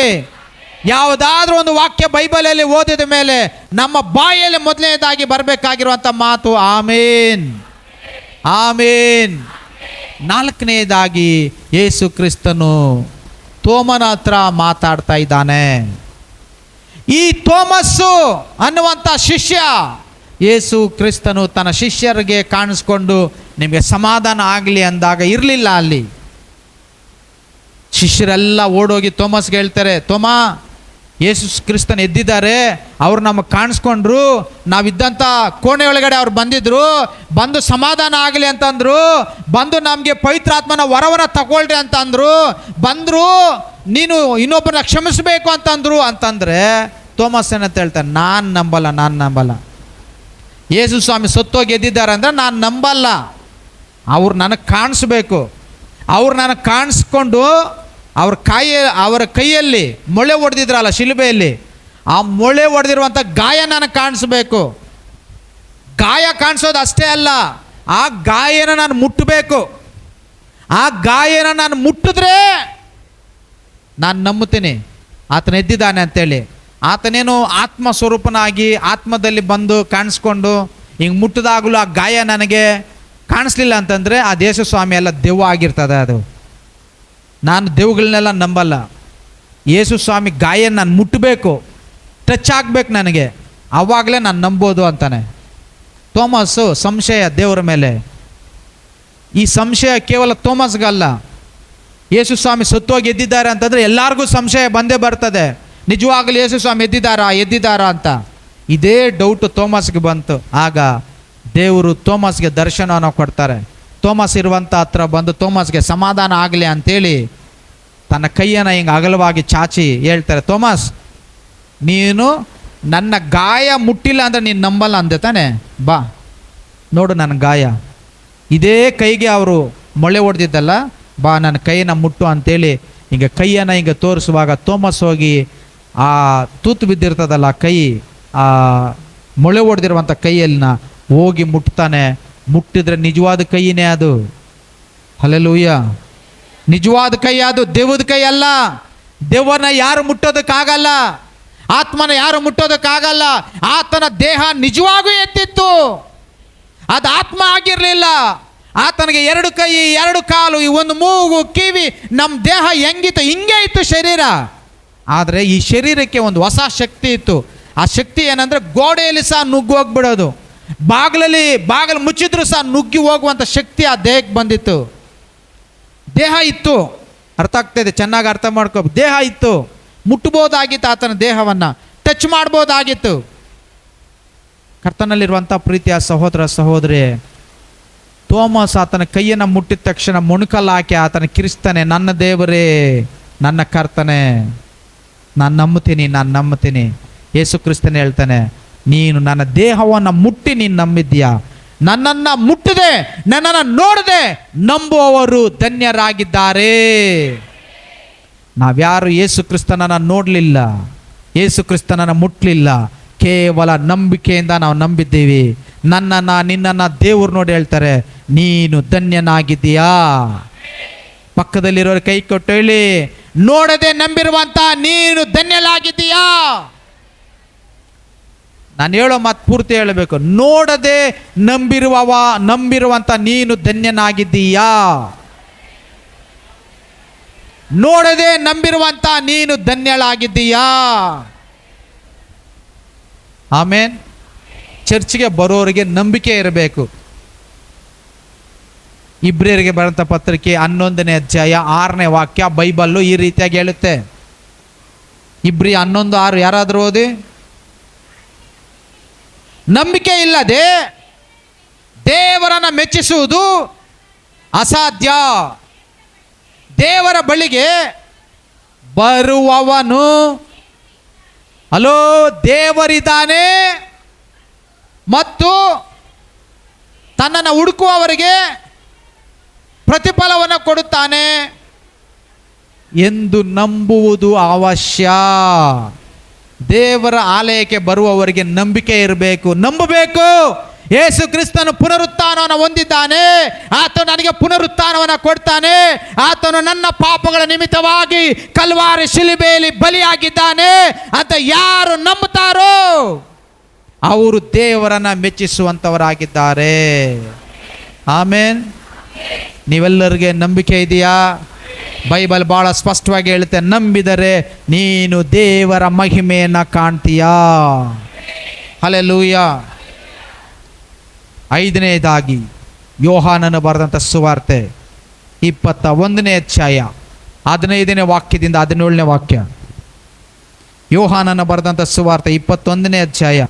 ಯಾವುದಾದ್ರೂ ಒಂದು ವಾಕ್ಯ ಬೈಬಲಲ್ಲಿ ಓದಿದ ಮೇಲೆ ನಮ್ಮ ಬಾಯಲ್ಲಿ ಮೊದಲನೇದಾಗಿ ಬರಬೇಕಾಗಿರುವಂಥ ಮಾತು ಆಮೇನ್, ಆಮೇನ್. ನಾಲ್ಕನೇದಾಗಿ ಯೇಸು ಕ್ರಿಸ್ತನು ತೋಮನ ಹತ್ರ ಮಾತಾಡ್ತಾ ಇದ್ದಾನೆ. ಈ ತೋಮಸ್ಸು ಅನ್ನುವಂಥ ಶಿಷ್ಯ ಯೇಸು ಕ್ರಿಸ್ತನು ತನ್ನ ಶಿಷ್ಯರಿಗೆ ಕಾಣಿಸ್ಕೊಂಡು ನಿಮಗೆ ಸಮಾಧಾನ ಆಗಲಿ ಅಂದಾಗ ಇರಲಿಲ್ಲ ಅಲ್ಲಿ. ಶಿಷ್ಯರೆಲ್ಲ ಓಡೋಗಿ ತೋಮಸ್ಗೆ ಹೇಳ್ತಾರೆ, ತೋಮ, ಯೇಸು ಕ್ರಿಸ್ತನ್ ಎದ್ದಿದ್ದಾರೆ, ಅವ್ರು ನಮಗೆ ಕಾಣಿಸ್ಕೊಂಡ್ರು, ನಾವಿದ್ದಂಥ ಕೋಣೆ ಒಳಗಡೆ ಅವ್ರು ಬಂದಿದ್ರು, ಬಂದು ಸಮಾಧಾನ ಆಗಲಿ ಅಂತಂದರು, ಬಂದು ನಮಗೆ ಪವಿತ್ರಾತ್ಮನ ವರವನ್ನು ತಗೊಳ್ರಿ ಅಂತಂದರು, ಬಂದರು, ನೀನು ಇನ್ನೊಬ್ಬರನ್ನ ಕ್ಷಮಿಸಬೇಕು ಅಂತಂದರು ಅಂತಂದರೆ ತೋಮಸ್ ಏನಂತ ಹೇಳ್ತಾರೆ, ನಾನು ನಂಬಲ್ಲ, ನಾನು ನಂಬಲ್ಲ. ಯೇಸು ಸ್ವಾಮಿ ಸತ್ತೋಗಿ ಎದ್ದಿದ್ದಾರೆ ಅಂದರೆ ನಾನು ನಂಬಲ್ಲ. ಅವ್ರು ನನಗೆ ಕಾಣಿಸ್ಬೇಕು. ಅವ್ರು ನನಗೆ ಕಾಣಿಸ್ಕೊಂಡು ಅವರ ಕೈಯಲ್ಲಿ ಮೊಳೆ ಹೊಡೆದಿದ್ರಲ್ಲ ಶಿಲುಬೆಯಲ್ಲಿ, ಆ ಮೊಳೆ ಹೊಡೆದಿರುವಂಥ ಗಾಯ ನನಗೆ ಕಾಣಿಸ್ಬೇಕು. ಗಾಯ ಕಾಣಿಸೋದು ಅಷ್ಟೇ ಅಲ್ಲ, ಆ ಗಾಯನ ನಾನು ಮುಟ್ಟಬೇಕು. ಆ ಗಾಯನ ನಾನು ಮುಟ್ಟಿದ್ರೆ ನಾನು ನಂಬುತ್ತೀನಿ ಆತನ ಎದ್ದಿದ್ದಾನೆ ಅಂತೇಳಿ. ಆತನೇನು ಆತ್ಮ ಸ್ವರೂಪನಾಗಿ ಆತ್ಮದಲ್ಲಿ ಬಂದು ಕಾಣಿಸ್ಕೊಂಡು ಹಿಂಗೆ ಮುಟ್ಟಿದಾಗಲೂ ಆ ಗಾಯ ನನಗೆ ಕಾಣಿಸ್ಲಿಲ್ಲ ಅಂತಂದರೆ ಆ ಯೇಸು ಸ್ವಾಮಿ ಎಲ್ಲ ದೆವ್ವ ಆಗಿರ್ತದೆ. ಅದು ನಾನು ದೆವ್ವಗಳನ್ನೆಲ್ಲ ನಂಬಲ್ಲ. ಯೇಸು ಸ್ವಾಮಿ ಗಾಯ ನಾನು ಮುಟ್ಟಬೇಕು, ಟಚ್ ಆಗಬೇಕು ನನಗೆ, ಆವಾಗಲೇ ನಾನು ನಂಬೋದು ಅಂತಾನೆ. ತೋಮಸ್ಸು ಸಂಶಯ ದೇವರ ಮೇಲೆ. ಈ ಸಂಶಯ ಕೇವಲ ತೋಮಸ್ಗಲ್ಲ, ಯೇಸು ಸ್ವಾಮಿ ಸತ್ತೋಗಿ ಎದ್ದಿದ್ದಾರೆ ಅಂತಂದರೆ ಎಲ್ಲರಿಗೂ ಸಂಶಯ ಬಂದೇ ಬರ್ತದೆ. ನಿಜವಾಗಲೂ ಯೇಸು ಸ್ವಾಮಿ ಎದ್ದಿದ್ದಾರಾ ಅಂತ ಇದೇ ಡೌಟು ತೋಮಸ್ಗೆ ಬಂತು. ಆಗ ದೇವರು ತೋಮಸ್ಗೆ ದರ್ಶನವನ್ನು ಕೊಡ್ತಾರೆ. ತೋಮಸ್ ಇರುವಂಥ ಹತ್ರ ಬಂದು ತೋಮಸ್ಗೆ ಸಮಾಧಾನ ಆಗಲಿ ಅಂಥೇಳಿ ತನ್ನ ಕೈಯನ್ನು ಹಿಂಗೆ ಅಗಲವಾಗಿ ಚಾಚಿ ಹೇಳ್ತಾರೆ, ತೋಮಸ್, ನೀನು ನನ್ನ ಗಾಯ ಮುಟ್ಟಿಲ್ಲ ಅಂದರೆ ನೀನು ನಂಬಲ್ಲ ಅಂದೆ ತಾನೆ, ಬಾ ನೋಡು ನನ್ನ ಗಾಯ. ಇದೇ ಕೈಗೆ ಅವರು ಮೊಳೆ ಹೊಡೆದಿದ್ದಲ್ಲ, ಬಾ ನನ್ನ ಕೈನ ಮುಟ್ಟು ಅಂತೇಳಿ ಹಿಂಗೆ ಕೈಯನ್ನು ಹಿಂಗೆ ತೋರಿಸುವಾಗ ತೋಮಸ್ ಹೋಗಿ ಆ ತೂತು ಬಿದ್ದಿರ್ತದಲ್ಲ ಕೈ, ಆ ಮೊಳೆ ಹೊಡೆದಿರುವಂಥ ಕೈಯಲ್ಲಿನ ಹೋಗಿ ಮುಟ್ತಾನೆ. ಮುಟ್ಟಿದ್ರೆ ನಿಜವಾದ ಕೈನೇ ಅದು. ಹಲ್ಲೆಲೂಯ. ನಿಜವಾದ ಕೈ ಅದು, ದೆವ್ವದ ಕೈ ಅಲ್ಲ. ದೆವ್ವನ ಯಾರು ಮುಟ್ಟೋದಕ್ಕಾಗಲ್ಲ, ಆತ್ಮನ ಯಾರು ಮುಟ್ಟೋದಕ್ಕಾಗಲ್ಲ. ಆತನ ದೇಹ ನಿಜವಾಗೂ ಎದ್ದಿತ್ತು, ಅದು ಆತ್ಮ ಆಗಿರಲಿಲ್ಲ. ಆತನಿಗೆ 2 ಕೈ 2 ಕಾಲು, ಈ 1 ಮೂಗು, ಕಿವಿ. ನಮ್ಮ ದೇಹ ಹೆಂಗಿತ್ತು ಹಿಂಗೆ ಇತ್ತು ಶರೀರ. ಆದರೆ ಈ ಶರೀರಕ್ಕೆ ಒಂದು ಹೊಸ ಶಕ್ತಿ ಇತ್ತು. ಆ ಶಕ್ತಿ ಏನಂದರೆ ಗೋಡೆಯಲ್ಲಿ ಸಹ ನುಗ್ಗಿ ಹೋಗ್ಬಿಡೋದು, ಬಾಗಿಲು ಮುಚ್ಚಿದ್ರು ಸಹ ನುಗ್ಗಿ ಹೋಗುವಂಥ ಶಕ್ತಿ ಆ ದೇಹಕ್ಕೆ ಬಂದಿತ್ತು. ದೇಹ ಇತ್ತು, ಅರ್ಥ ಆಗ್ತಾಯಿದೆ, ಚೆನ್ನಾಗಿ ಅರ್ಥ ಮಾಡ್ಕೋ. ದೇಹ ಇತ್ತು, ಮುಟ್ಬೋದಾಗಿತ್ತು, ಆತನ ದೇಹವನ್ನು ಟಚ್ ಮಾಡ್ಬೋದಾಗಿತ್ತು. ಕರ್ತನಲ್ಲಿರುವಂಥ ಪ್ರೀತಿಯ ಸಹೋದರ ಸಹೋದರಿ, ತೋಮಸ್ ಆತನ ಕೈಯನ್ನು ಮುಟ್ಟಿದ ತಕ್ಷಣ ಮೊಣಕಲ್ಲು ಹಾಕಿ ಆತನ ಕಿರಿಸ್ತಾನೆ, ನನ್ನ ದೇವರೇ, ನನ್ನ ಕರ್ತನೆ, ನಾನು ನಂಬುತ್ತೀನಿ. ಯೇಸು ಕ್ರಿಸ್ತನೇ ಹೇಳ್ತಾನೆ, ನೀನು ನನ್ನ ದೇಹವನ್ನು ಮುಟ್ಟಿ ನೀನು ನಂಬಿದ್ದೀಯಾ, ನನ್ನನ್ನು ಮುಟ್ಟದೆ ನನ್ನನ್ನು ನೋಡದೆ ನಂಬುವವರು ಧನ್ಯರಾಗಿದ್ದಾರೆ. ನಾವ್ಯಾರು ಯೇಸು ಕ್ರಿಸ್ತನನ್ನು ನೋಡಲಿಲ್ಲ, ಯೇಸು ಕ್ರಿಸ್ತನನ್ನು ಮುಟ್ಟಲಿಲ್ಲ, ಕೇವಲ ನಂಬಿಕೆಯಿಂದ ನಾವು ನಂಬಿದ್ದೀವಿ. ನಿನ್ನನ್ನು ದೇವರು ನೋಡಿ ಹೇಳ್ತಾರೆ, ನೀನು ಧನ್ಯನಾಗಿದ್ದೀಯಾ. ಪಕ್ಕದಲ್ಲಿರೋರು ಕೈ ಕೊಟ್ಟು ಹೇಳಿ, ನೋಡದೆ ನಂಬಿರುವಂತ ನೀನು ಧನ್ಯನಾಗಿದ್ದೀಯಾ. ನಾನು ಹೇಳೋ ಮಾತು ಪೂರ್ತಿ ಹೇಳಬೇಕು. ನೋಡದೆ ನಂಬಿರುವಂತ ನೀನು ಧನ್ಯನಾಗಿದ್ದೀಯಾ. ನೋಡದೆ ನಂಬಿರುವಂತ ನೀನು ಧನ್ಯಳಾಗಿದ್ದೀಯಾ. ಆಮೇನ್. ಚರ್ಚ್ಗೆ ಬರೋರಿಗೆ ನಂಬಿಕೆ ಇರಬೇಕು. ಇಬ್ರಿಯರಿಗೆ ಬರೆದಂಥ ಪತ್ರಿಕೆ 11ನೇ ಅಧ್ಯಾಯ 6ನೇ ವಾಕ್ಯ ಬೈಬಲ್ಲು ಈ ರೀತಿಯಾಗಿ ಹೇಳುತ್ತೆ. ಇಬ್ರಿ 11:6 ಯಾರಾದರೂ ಓದಿ. ನಂಬಿಕೆ ಇಲ್ಲದೆ ದೇವರನ್ನು ಮೆಚ್ಚಿಸುವುದು ಅಸಾಧ್ಯ. ದೇವರ ಬಳಿಗೆ ಬರುವವನು, ಅಲೋ ದೇವರಿದ್ದಾನೆ ಮತ್ತು ತನ್ನನ್ನು ಹುಡುಕುವವರಿಗೆ ಪ್ರತಿಫಲವನ್ನು ಕೊಡುತ್ತಾನೆ ಎಂದು ನಂಬುವುದು ಅವಶ್ಯ. ದೇವರ ಆಲಯಕ್ಕೆ ಬರುವವರಿಗೆ ನಂಬಿಕೆ ಇರಬೇಕು, ನಂಬಬೇಕು. ಯೇಸು ಕ್ರಿಸ್ತನು ಪುನರುತ್ಥಾನವನ್ನು ಹೊಂದಿದ್ದಾನೆ, ಆತನು ನನಗೆ ಪುನರುತ್ಥಾನವನ್ನು ಕೊಡ್ತಾನೆ, ಆತನು ನನ್ನ ಪಾಪಗಳ ನಿಮಿತ್ತವಾಗಿ ಕಲ್ವಾರಿ ಶಿಲುಬೆಯಲ್ಲಿ ಬಲಿಯಾಗಿದ್ದಾನೆ ಅಂತ ಯಾರು ನಂಬುತ್ತಾರೋ ಅವರು ದೇವರನ್ನು ಮೆಚ್ಚಿಸುವಂಥವರಾಗಿದ್ದಾರೆ. ಆಮೇನ್. ನೀವೆಲ್ಲರಿಗೆ ನಂಬಿಕೆ ಇದೆಯಾ? ಬೈಬಲ್ ಭಾಳ ಸ್ಪಷ್ಟವಾಗಿ ಹೇಳುತ್ತೆ, ನಂಬಿದರೆ ನೀನು ದೇವರ ಮಹಿಮೆಯನ್ನು ಕಾಣ್ತೀಯಾ. ಹಲ್ಲೆಲೂಯಾ. 5ನೇದಾಗಿ ಯೋಹಾನನು ಬರೆದಂಥ ಸುವಾರ್ತೆ 21ನೇ ಅಧ್ಯಾಯ 15ನೇ ವಾಕ್ಯದಿಂದ 17ನೇ ವಾಕ್ಯ. ಯೋಹಾನನು ಬರೆದಂಥ ಸುವಾರ್ತೆ 21ನೇ ಅಧ್ಯಾಯ.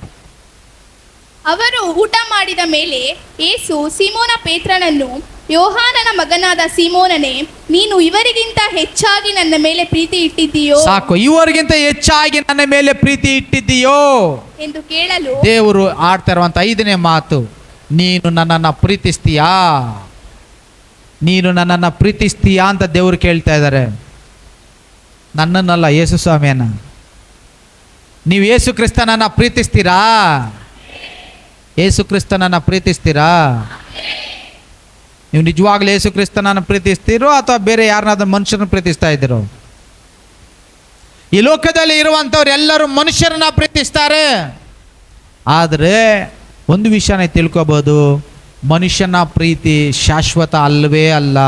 ಅವರು ಊಟ ಮಾಡಿದ ಮೇಲೆ ಯೇಸು ಸೀಮೋನ ಪೇತ್ರನನ್ನು, ಯೋಹಾನನ ಮಗನಾದ ಸೀಮೋನನೇ, ನೀನು ಇವರಿಗಿಂತ ಹೆಚ್ಚಾಗಿ ನನ್ನ ಮೇಲೆ ಪ್ರೀತಿ ಇಟ್ಟಿದ್ದೀಯೋ? ಸಾಕು, ಇವರಿಗಿಂತ ಹೆಚ್ಚಾಗಿ ನನ್ನ ಮೇಲೆ ಪ್ರೀತಿ ಇಟ್ಟಿದ್ದೀಯೋ ಎಂದು ಕೇಳಲು, ದೇವರು ಆಡ್ತಾ ಇರುವಂತ 5ನೇ ಮಾತು, ನೀನು ನನ್ನನ್ನು ಪ್ರೀತಿಸ್ತೀಯಾ, ನೀನು ನನ್ನನ್ನು ಪ್ರೀತಿಸ್ತೀಯಾ ಅಂತ ದೇವರು ಕೇಳ್ತಾ ಇದ್ದಾರೆ. ನನ್ನನ್ನಲ್ಲ, ಯೇಸು ಸ್ವಾಮಿಯನ್ನ. ನೀವು ಯೇಸು ಕ್ರಿಸ್ತನನ್ನು ಪ್ರೀತಿಸ್ತೀರಾ? ಯೇಸು ಕ್ರಿಸ್ತನನ್ನು ಪ್ರೀತಿಸ್ತೀರಾ? ನೀವು ನಿಜವಾಗ್ಲೂ ಯೇಸು ಕ್ರಿಸ್ತನನ್ನು ಪ್ರೀತಿಸ್ತೀರೋ ಅಥವಾ ಬೇರೆ ಯಾರನ್ನಾದ್ರೂ ಮನುಷ್ಯರನ್ನು ಪ್ರೀತಿಸ್ತಾ ಇದ್ದೀರೋ? ಈ ಲೋಕದಲ್ಲಿ ಇರುವಂಥವ್ರು ಎಲ್ಲರೂ ಮನುಷ್ಯರನ್ನ ಪ್ರೀತಿಸ್ತಾರೆ. ಆದರೆ ಒಂದು ವಿಷಯನ ತಿಳ್ಕೊಬೋದು, ಮನುಷ್ಯನ ಪ್ರೀತಿ ಶಾಶ್ವತ ಅಲ್ಲವೇ ಅಲ್ಲ.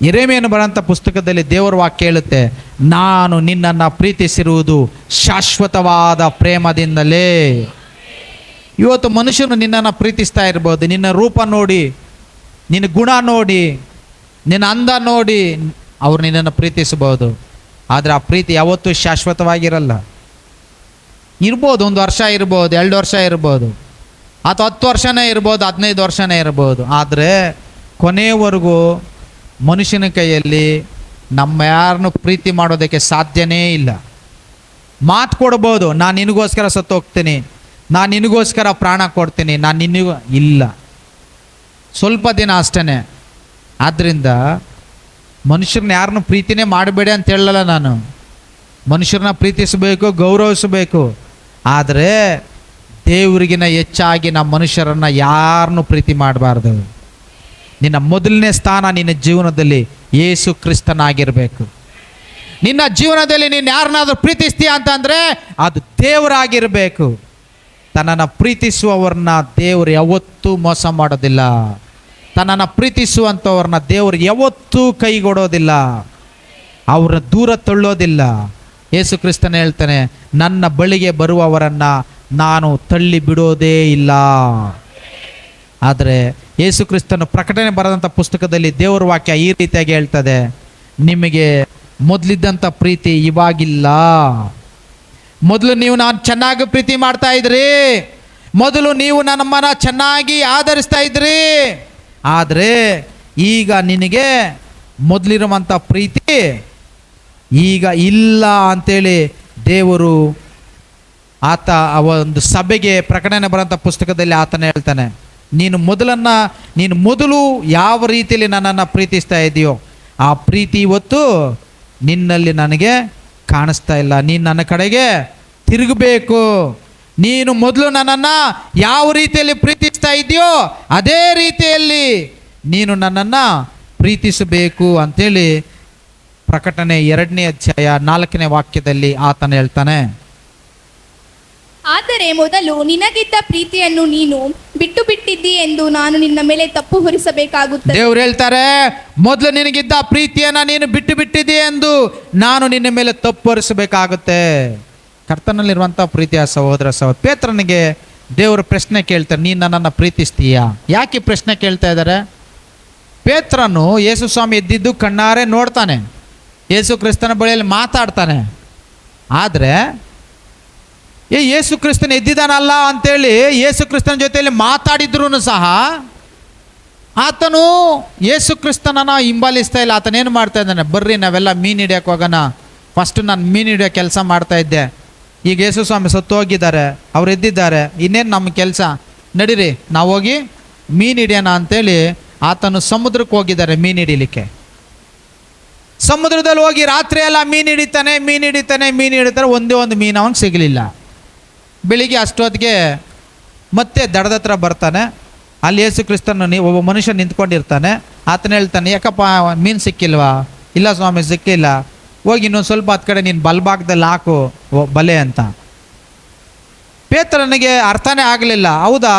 ಯೆರೆಮೀಯನು ಬರೆದಂಥ ಪುಸ್ತಕದಲ್ಲಿ ದೇವರ ವಾಕ್ಯ ಹೇಳುತ್ತೆ, ನಾನು ನಿನ್ನನ್ನು ಪ್ರೀತಿಸಿರುವುದು ಶಾಶ್ವತವಾದ ಪ್ರೇಮದಿಂದಲೇ. ಇವತ್ತು ಮನುಷ್ಯನು ನಿನ್ನನ್ನು ಪ್ರೀತಿಸ್ತಾ ಇರ್ಬೋದು, ನಿನ್ನ ರೂಪ ನೋಡಿ, ನಿನ್ನ ಗುಣ ನೋಡಿ, ನಿನ್ನ ಅಂದ ನೋಡಿ ಅವ್ರು ನಿನ್ನನ್ನು ಪ್ರೀತಿಸಬಹುದು. ಆದರೆ ಆ ಪ್ರೀತಿ ಯಾವತ್ತೂ ಶಾಶ್ವತವಾಗಿರಲ್ಲ. ಇರ್ಬೋದು, 1 ವರ್ಷ ಇರ್ಬೋದು, 2 ವರ್ಷ ಇರ್ಬೋದು, ಅಥವಾ 10 ವರ್ಷನೇ ಇರ್ಬೋದು, 15 ವರ್ಷನೇ ಇರ್ಬೋದು. ಆದರೆ ಕೊನೆಯವರೆಗೂ ಮನುಷ್ಯನ ಕೈಯಲ್ಲಿ ನಮ್ಮ ಯಾರನ್ನು ಪ್ರೀತಿ ಮಾಡೋದಕ್ಕೆ ಸಾಧ್ಯನೇ ಇಲ್ಲ. ಮಾತು ಕೊಡ್ಬೋದು, ನಾನು ನಿನಗೋಸ್ಕರ ಸತ್ತು ಹೋಗ್ತೀನಿ, ನಾನು ನಿನಗೋಸ್ಕರ ಪ್ರಾಣ ಕೊಡ್ತೀನಿ, ನಾನು ನಿನಗೂ ಇಲ್ಲ. ಸ್ವಲ್ಪ ದಿನ ಅಷ್ಟೇ. ಆದ್ದರಿಂದ ಮನುಷ್ಯರನ್ನ ಯಾರನ್ನೂ ಪ್ರೀತಿನೇ ಮಾಡಬೇಡಿ ಅಂತ ಹೇಳಲ್ಲ ನಾನು. ಮನುಷ್ಯರನ್ನ ಪ್ರೀತಿಸಬೇಕು, ಗೌರವಿಸಬೇಕು. ಆದರೆ ದೇವರಿಗಿನ ಹೆಚ್ಚಾಗಿ ನಮ್ಮ ಮನುಷ್ಯರನ್ನು ಯಾರನ್ನೂ ಪ್ರೀತಿ ಮಾಡಬಾರ್ದು. ನಿನ್ನ ಮೊದಲನೇ ಸ್ಥಾನ ನಿನ್ನ ಜೀವನದಲ್ಲಿ ಯೇಸು ಕ್ರಿಸ್ತನಾಗಿರಬೇಕು. ನಿನ್ನ ಜೀವನದಲ್ಲಿ ನೀನು ಯಾರನ್ನಾದ್ರೂ ಪ್ರೀತಿಸ್ತೀಯ ಅಂತಂದರೆ ಅದು ದೇವರಾಗಿರಬೇಕು. ತನ್ನನ್ನು ಪ್ರೀತಿಸುವವ್ರನ್ನ ದೇವರು ಯಾವತ್ತೂ ಮೋಸ ಮಾಡೋದಿಲ್ಲ. ತನ್ನನ್ನು ಪ್ರೀತಿಸುವಂಥವ್ರನ್ನ ದೇವರು ಯಾವತ್ತೂ ಕೈಗೊಡೋದಿಲ್ಲ, ಅವ್ರನ್ನ ದೂರ ತಳ್ಳೋದಿಲ್ಲ. ಯೇಸು ಕ್ರಿಸ್ತನ ಹೇಳ್ತಾನೆ, ನನ್ನ ಬಳಿಗೆ ಬರುವವರನ್ನು ನಾನು ತಳ್ಳಿ ಬಿಡೋದೇ ಇಲ್ಲ. ಆದರೆ ಯೇಸು ಕ್ರಿಸ್ತನು ಪ್ರಕಟಣೆ ಬರೆದಂಥ ಪುಸ್ತಕದಲ್ಲಿ ದೇವರ ವಾಕ್ಯ ಈ ರೀತಿಯಾಗಿ ಹೇಳ್ತದೆ, ನಿಮಗೆ ಮೊದಲಿದ್ದಂಥ ಪ್ರೀತಿ ಇವಾಗಿಲ್ಲ. ಮೊದಲು ನೀವು ನಾನು ಚೆನ್ನಾಗಿ ಪ್ರೀತಿ ಮಾಡ್ತಾ ಇದ್ರಿ, ಮೊದಲು ನೀವು ನಮ್ಮನ್ನು ಚೆನ್ನಾಗಿ ಆಧರಿಸ್ತಾ ಇದ್ರಿ. ಆದರೆ ಈಗ ನಿನಗೆ ಮೊದಲಿರುವಂಥ ಪ್ರೀತಿ ಈಗ ಇಲ್ಲ ಅಂತೇಳಿ ದೇವರು ಆತ ಆ ಒಂದು ಸಭೆಗೆ ಪ್ರಕಟಣೆ ಬರೋಂಥ ಪುಸ್ತಕದಲ್ಲಿ ಆತನ ಹೇಳ್ತಾನೆ. ನೀನು ಮೊದಲು ಯಾವ ರೀತಿಯಲ್ಲಿ ನನ್ನನ್ನು ಪ್ರೀತಿಸ್ತಾ ಇದೆಯೋ ಆ ಪ್ರೀತಿ ಇವತ್ತು ನಿನ್ನಲ್ಲಿ ನನಗೆ ಕಾಣಿಸ್ತಾ ಇಲ್ಲ. ನೀನು ನನ್ನ ಕಡೆಗೆ ತಿರುಗಬೇಕು. ನೀನು ಮೊದಲು ನನ್ನನ್ನು ಯಾವ ರೀತಿಯಲ್ಲಿ ಪ್ರೀತಿಸ್ತಾ ಇದೆಯೋ ಅದೇ ರೀತಿಯಲ್ಲಿ ನೀನು ನನ್ನನ್ನು ಪ್ರೀತಿಸಬೇಕು ಅಂಥೇಳಿ ಪ್ರಕಟಣೆ 2ನೇ ಅಧ್ಯಾಯ 4ನೇ ವಾಕ್ಯದಲ್ಲಿ ಆತನ ಹೇಳ್ತಾನೆ. ಆದರೆ ಮೊದಲು ನಿನಗಿದ್ದ ಪ್ರೀತಿಯನ್ನು ನೀನು ಬಿಟ್ಟು ಬಿಟ್ಟಿದ್ದಿ ಎಂದು ನಾನು ನಿನ್ನ ಮೇಲೆ ತಪ್ಪು ಹೊರಿಸಬೇಕಾಗುತ್ತದೆ. ದೇವ್ರು ಹೇಳ್ತಾರೆ, ಮೊದಲು ನಿನಗಿದ್ದ ಪ್ರೀತಿಯನ್ನು ನೀನು ಬಿಟ್ಟು ಬಿಟ್ಟಿದ್ದಿ ಎಂದು ನಾನು ನಿನ್ನ ಮೇಲೆ ತಪ್ಪು ಹೊರಿಸಬೇಕಾಗುತ್ತೆ. ಕರ್ತನಲ್ಲಿರುವಂಥ ಪ್ರೀತಿಯ ಸಹೋದರ ಪೇತ್ರನಿಗೆ ದೇವರು ಪ್ರಶ್ನೆ ಕೇಳ್ತಾರೆ, ನೀನು ನನ್ನನ್ನು ಪ್ರೀತಿಸ್ತೀಯಾ? ಯಾಕೆ ಪ್ರಶ್ನೆ ಕೇಳ್ತಾ ಇದ್ದಾರೆ? ಪೇತ್ರನು ಯೇಸು ಸ್ವಾಮಿ ಎದ್ದಿದ್ದು ಕಣ್ಣಾರೆ ನೋಡ್ತಾನೆ, ಯೇಸು ಕ್ರಿಸ್ತನ ಬಳಿಯಲ್ಲಿ ಮಾತಾಡ್ತಾನೆ. ಆದರೆ ಯೇಸು ಕ್ರಿಸ್ತನ ಎದ್ದಿದ್ದಾನಲ್ಲ ಅಂತೇಳಿ ಯೇಸು ಕ್ರಿಸ್ತನ ಜೊತೆಯಲ್ಲಿ ಮಾತಾಡಿದ್ರೂ ಸಹ ಆತನು ಯೇಸು ಕ್ರಿಸ್ತನನ್ನು ಹಿಂಬಾಲಿಸ್ತಾ ಇಲ್ಲ. ಆತನೇನು ಮಾಡ್ತಾ ಇದ್ದಾನೆ, ಬರ್ರಿ ನಾವೆಲ್ಲ ಮೀನು ಹಿಡಿಯೋಕೆ ಹೋಗೋಣ. ಫಸ್ಟ್ ನಾನು ಮೀನು ಹಿಡಿಯೋ ಕೆಲಸ ಮಾಡ್ತಾ ಇದ್ದೆ, ಈಗ ಯೇಸು ಸ್ವಾಮಿ ಸತ್ತು ಹೋಗಿದ್ದಾರೆ, ಅವ್ರು ಎದ್ದಿದ್ದಾರೆ, ಇನ್ನೇನು ನಮ್ಮ ಕೆಲಸ, ನಡೀರಿ ನಾವು ಹೋಗಿ ಮೀನು ಹಿಡಿಯೋಣ ಅಂತೇಳಿ ಆತನು ಸಮುದ್ರಕ್ಕೆ ಹೋಗಿದ್ದಾರೆ ಮೀನು ಹಿಡಿಲಿಕ್ಕೆ. ಸಮುದ್ರದಲ್ಲಿ ಹೋಗಿ ರಾತ್ರಿ ಎಲ್ಲ ಮೀನು ಹಿಡಿತಾನೆ. ಒಂದೇ ಒಂದು ಮೀನು ಅವನಿಗೆ ಸಿಗಲಿಲ್ಲ. ಬೆಳಿಗ್ಗೆ ಅಷ್ಟೊತ್ತಿಗೆ ಮತ್ತೆ ದಡದ ಹತ್ರ ಬರ್ತಾನೆ. ಅಲ್ಲಿ ಯೇಸು ಕ್ರಿಸ್ತನ ಒಬ್ಬ ಮನುಷ್ಯ ನಿಂತ್ಕೊಂಡಿರ್ತಾನೆ. ಆತನ ಹೇಳ್ತಾನೆ, ಯಾಕಪ್ಪ ಮೀನು ಸಿಕ್ಕಿಲ್ವಾ? ಇಲ್ಲ ಸ್ವಾಮಿ ಸಿಕ್ಕಿಲ್ಲ. ಹೋಗಿ ಇನ್ನೊಂದು ಸ್ವಲ್ಪ ಹತ್ತು ಕಡೆ ನೀನು ಬಲಭಾಗದಲ್ಲಿ ಹಾಕು ಬಲೆ ಅಂತ. ಪೇತ್ರನಿಗೆ ಅರ್ಥನೇ ಆಗಲಿಲ್ಲ. ಹೌದಾ,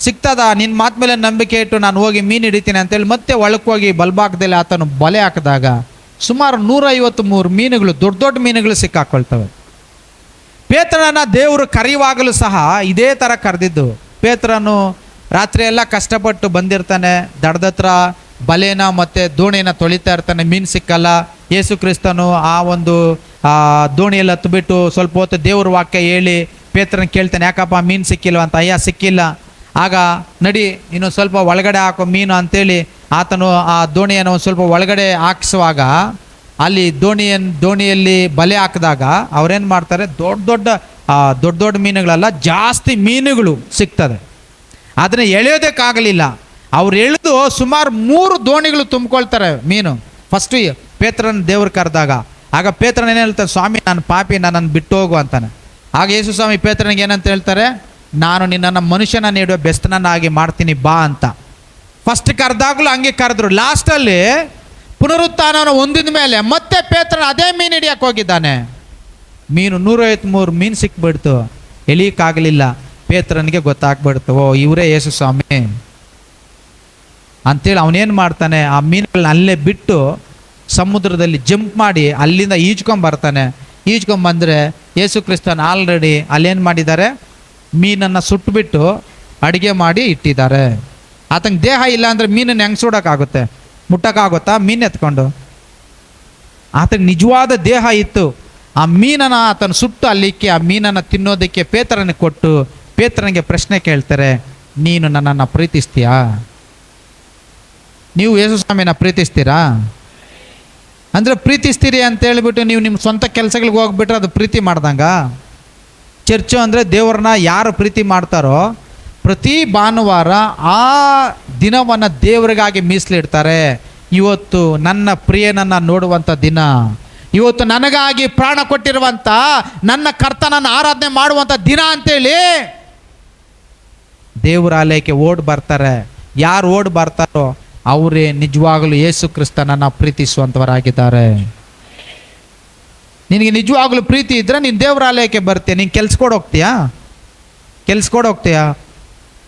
ಸಿಗ್ತದ? ನಿನ್ನ ಮಾತು ಮೇಲೆ ನಂಬಿಕೆ ಇಟ್ಟು ನಾನು ಹೋಗಿ ಮೀನು ಹಿಡಿತೀನಿ ಅಂತೇಳಿ ಮತ್ತೆ ಒಳಕ್ಕೆ ಹೋಗಿ ಬಲಭಾಗದಲ್ಲಿ ಆತನು ಬಲೆ ಹಾಕಿದಾಗ ಸುಮಾರು 153 ಮೀನುಗಳು, ದೊಡ್ಡ ದೊಡ್ಡ ಮೀನುಗಳು ಸಿಕ್ಕಾಕೊಳ್ತವೆ. ಪೇತ್ರನನ್ನು ದೇವರು ಕರೆಯುವಾಗಲೂ ಸಹ ಇದೇ ಥರ ಕರೆದಿದ್ದು. ಪೇತ್ರನು ರಾತ್ರಿ ಎಲ್ಲ ಕಷ್ಟಪಟ್ಟು ಬಂದಿರ್ತಾನೆ, ದಡದ ಹತ್ರ ಬಲೆನ ಮತ್ತು ದೋಣಿನ ತೊಳಿತಾ ಇರ್ತಾನೆ, ಮೀನು ಸಿಕ್ಕಲ್ಲ. ಯೇಸು ಕ್ರಿಸ್ತನು ಆ ಒಂದು ದೋಣಿಯಲ್ಲಿ ಹತ್ಬಿಟ್ಟು ಸ್ವಲ್ಪ ಹೊತ್ತು ದೇವ್ರ ವಾಕ್ಯ ಹೇಳಿ ಪೇತ್ರನ ಕೇಳ್ತಾನೆ, ಯಾಕಪ್ಪ ಮೀನು ಸಿಕ್ಕಿಲ್ವ ಅಂತ. ಅಯ್ಯ ಸಿಕ್ಕಿಲ್ಲ. ಆಗ ನಡಿ ಇನ್ನೊಂದು ಸ್ವಲ್ಪ ಒಳಗಡೆ ಹಾಕೋ ಮೀನು ಅಂತೇಳಿ ಆತನು ಆ ದೋಣಿಯನ್ನು ಒಂದು ಸ್ವಲ್ಪ ಒಳಗಡೆ ಹಾಕಿಸುವಾಗ ಅಲ್ಲಿ ದೋಣಿಯಲ್ಲಿ ಬಲೆ ಹಾಕಿದಾಗ ಅವ್ರೇನು ಮಾಡ್ತಾರೆ, ದೊಡ್ಡ ದೊಡ್ಡ ಮೀನುಗಳೆಲ್ಲ ಜಾಸ್ತಿ ಮೀನುಗಳು ಸಿಗ್ತದೆ. ಅದನ್ನು ಎಳೆಯೋದಕ್ಕಾಗಲಿಲ್ಲ. ಅವ್ರು ಎಳೆದು ಸುಮಾರು 3 ದೋಣಿಗಳು ತುಂಬಿಕೊಳ್ತಾರೆ ಮೀನು. ಫಸ್ಟು ಪೇತ್ರನ ದೇವ್ರು ಕರೆದಾಗ ಆಗ ಪೇತ್ರನ ಏನು ಹೇಳ್ತಾರೆ, ಸ್ವಾಮಿ ನಾನು ಪಾಪಿ, ನನ್ನನ್ನು ಬಿಟ್ಟು ಹೋಗು ಅಂತಾನೆ. ಆಗ ಯೇಸು ಸ್ವಾಮಿ ಪೇತ್ರನಿಗೆ ಏನಂತ ಹೇಳ್ತಾರೆ, ನಾನು ನಿನ್ನನ್ನು ಮನುಷ್ಯನ ನೀಡುವ ಬೆಸ್ತನನ್ನಾಗಿ ಮಾಡ್ತೀನಿ ಬಾ ಅಂತ. ಫಸ್ಟ್ ಕರೆದಾಗಲೂ ಹಂಗೆ ಕರೆದ್ರು. ಲಾಸ್ಟಲ್ಲಿ ಪುನರುತ್ಥಾನವನ್ನು ಹೊಂದಿದ ಮೇಲೆ ಮತ್ತೆ ಪೇತ್ರನ ಅದೇ ಮೀನು ಹಿಡಿಯಕ್ಕೆ ಹೋಗಿದ್ದಾನೆ. ಮೀನು 153 ಮೀನು ಸಿಕ್ಬಿಡ್ತು, ಎಳಿಯಕ್ಕಾಗಲಿಲ್ಲ. ಪೇತ್ರನಿಗೆ ಗೊತ್ತಾಗ್ಬಿಡ್ತು, ಓ ಇವರೇ ಯೇಸು ಸ್ವಾಮಿ ಅಂತೇಳಿ ಅವನೇನು ಮಾಡ್ತಾನೆ, ಆ ಮೀನುಗಳನ್ನ ಅಲ್ಲೇ ಬಿಟ್ಟು ಸಮುದ್ರದಲ್ಲಿ ಜಂಪ್ ಮಾಡಿ ಅಲ್ಲಿಂದ ಈಜ್ಕೊಂಬರ್ತಾನೆ. ಈಜ್ಕೊಂಬಂದರೆ ಯೇಸು ಕ್ರಿಸ್ತನ್ ಆಲ್ರೆಡಿ ಅಲ್ಲೇನು ಮಾಡಿದ್ದಾರೆ, ಮೀನನ್ನು ಸುಟ್ಟುಬಿಟ್ಟು ಅಡುಗೆ ಮಾಡಿ ಇಟ್ಟಿದ್ದಾರೆ. ಆತಂಗೆ ದೇಹ ಇಲ್ಲ ಅಂದರೆ ಮೀನನ್ನು ಹೆಂಗೆ ಸುಡೋಕ್ಕಾಗುತ್ತೆ? ಮುಟ್ಟಕ್ಕಾಗುತ್ತಾ ಮೀನು ಎತ್ಕೊಂಡು? ಆತನಿಗೆ ನಿಜವಾದ ದೇಹ ಇತ್ತು. ಆ ಮೀನನ್ನು ಆತನು ಸುಟ್ಟು ಅಲ್ಲಿಕ್ಕೆ ಆ ಮೀನನ್ನು ತಿನ್ನೋದಕ್ಕೆ ಪೇತ್ರನಿಗೆ ಕೊಟ್ಟು ಪೇತ್ರನಿಗೆ ಪ್ರಶ್ನೆ ಕೇಳ್ತಾರೆ, ನೀನು ನನ್ನನ್ನು ಪ್ರೀತಿಸ್ತೀಯಾ? ನೀವು ಯೇಸು ಸ್ವಾಮಿನ ಪ್ರೀತಿಸ್ತೀರಾ? ಅಂದರೆ ಪ್ರೀತಿಸ್ತೀರಿ ಅಂತ ಹೇಳ್ಬಿಟ್ಟು ನೀವು ನಿಮ್ಮ ಸ್ವಂತ ಕೆಲಸಗಳಿಗೆ ಹೋಗ್ಬಿಟ್ರೆ ಅದು ಪ್ರೀತಿ ಮಾಡ್ದಂಗ? ಚರ್ಚು ಅಂದರೆ ದೇವ್ರನ್ನ ಯಾರು ಪ್ರೀತಿ ಮಾಡ್ತಾರೋ ಪ್ರತಿ ಭಾನುವಾರ ಆ ದಿನವನ್ನು ದೇವರಿಗಾಗಿ ಮೀಸಲಿಡ್ತಾರೆ. ಇವತ್ತು ನನ್ನ ಪ್ರಿಯನನ್ನು ನೋಡುವಂಥ ದಿನ, ಇವತ್ತು ನನಗಾಗಿ ಪ್ರಾಣ ಕೊಟ್ಟಿರುವಂಥ ನನ್ನ ಕರ್ತನನ್ನು ಆರಾಧನೆ ಮಾಡುವಂಥ ದಿನ ಅಂತೇಳಿ ದೇವರ ಆಲಯಕ್ಕೆ ಓಡಿ ಬರ್ತಾರೆ. ಯಾರು ಓಡಿ ಬರ್ತಾರೋ ಅವರೇ ನಿಜವಾಗಲೂ ಯೇಸು ಕ್ರಿಸ್ತನನ್ನು ಪ್ರೀತಿಸುವಂಥವರಾಗಿದ್ದಾರೆ. ನಿನಗೆ ನಿಜವಾಗಲೂ ಪ್ರೀತಿ ಇದ್ದರೆ ನೀನು ದೇವರ ಆಲಯಕ್ಕೆ ಬರ್ತೀಯ. ನೀನು ಕೆಲ್ಸಕೊಡು ಹೋಗ್ತೀಯಾ? ಕೆಲ್ಸಕೊಡು ಹೋಗ್ತೀಯಾ?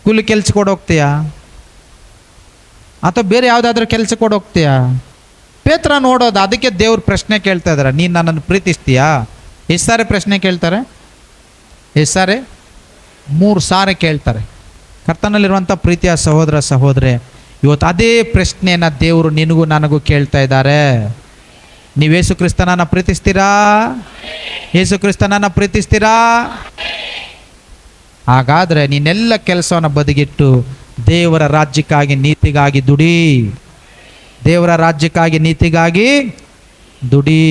ಕೂಲಿ ಕೆಲ್ಸಕೊಡು ಹೋಗ್ತೀಯಾ? ಅಥವಾ ಬೇರೆ ಯಾವುದಾದ್ರೂ ಕೆಲಸ ಕೊಡು ಹೋಗ್ತೀಯಾ? ಪೇತ್ರ ನೋಡೋದು. ಅದಕ್ಕೆ ದೇವ್ರ ಪ್ರಶ್ನೆ ಕೇಳ್ತಾ ಇದ್ದಾರೆ, ನೀನು ನನ್ನನ್ನು ಪ್ರೀತಿಸ್ತೀಯಾ? ಎಷ್ಟು ಸಾರಿ ಪ್ರಶ್ನೆ ಕೇಳ್ತಾರೆ? ಎಷ್ಟು ಸಾರಿ? 3 ಸಾರಿ ಕೇಳ್ತಾರೆ. ಕರ್ತನಲ್ಲಿರುವಂಥ ಪ್ರೀತಿಯ ಸಹೋದರ ಸಹೋದರಿ, ಇವತ್ತು ಅದೇ ಪ್ರಶ್ನೆಯನ್ನು ದೇವರು ನಿನಗೂ ನನಗೂ ಕೇಳ್ತಾ ಇದ್ದಾರೆ. ನೀವು ಯೇಸು ಕ್ರಿಸ್ತನನ್ನು ಪ್ರೀತಿಸ್ತೀರಾ? ಯೇಸು ಕ್ರಿಸ್ತನನ್ನು ಪ್ರೀತಿಸ್ತೀರಾ? ಹಾಗಾದರೆ ನೀನೆಲ್ಲ ಕೆಲಸವನ್ನು ಬದಿಗಿಟ್ಟು ದೇವರ ರಾಜ್ಯಕ್ಕಾಗಿ ನೀತಿಗಾಗಿ ದುಡಿ. ದೇವರ ರಾಜ್ಯಕ್ಕಾಗಿ ನೀತಿಗಾಗಿ ದುಡಿ.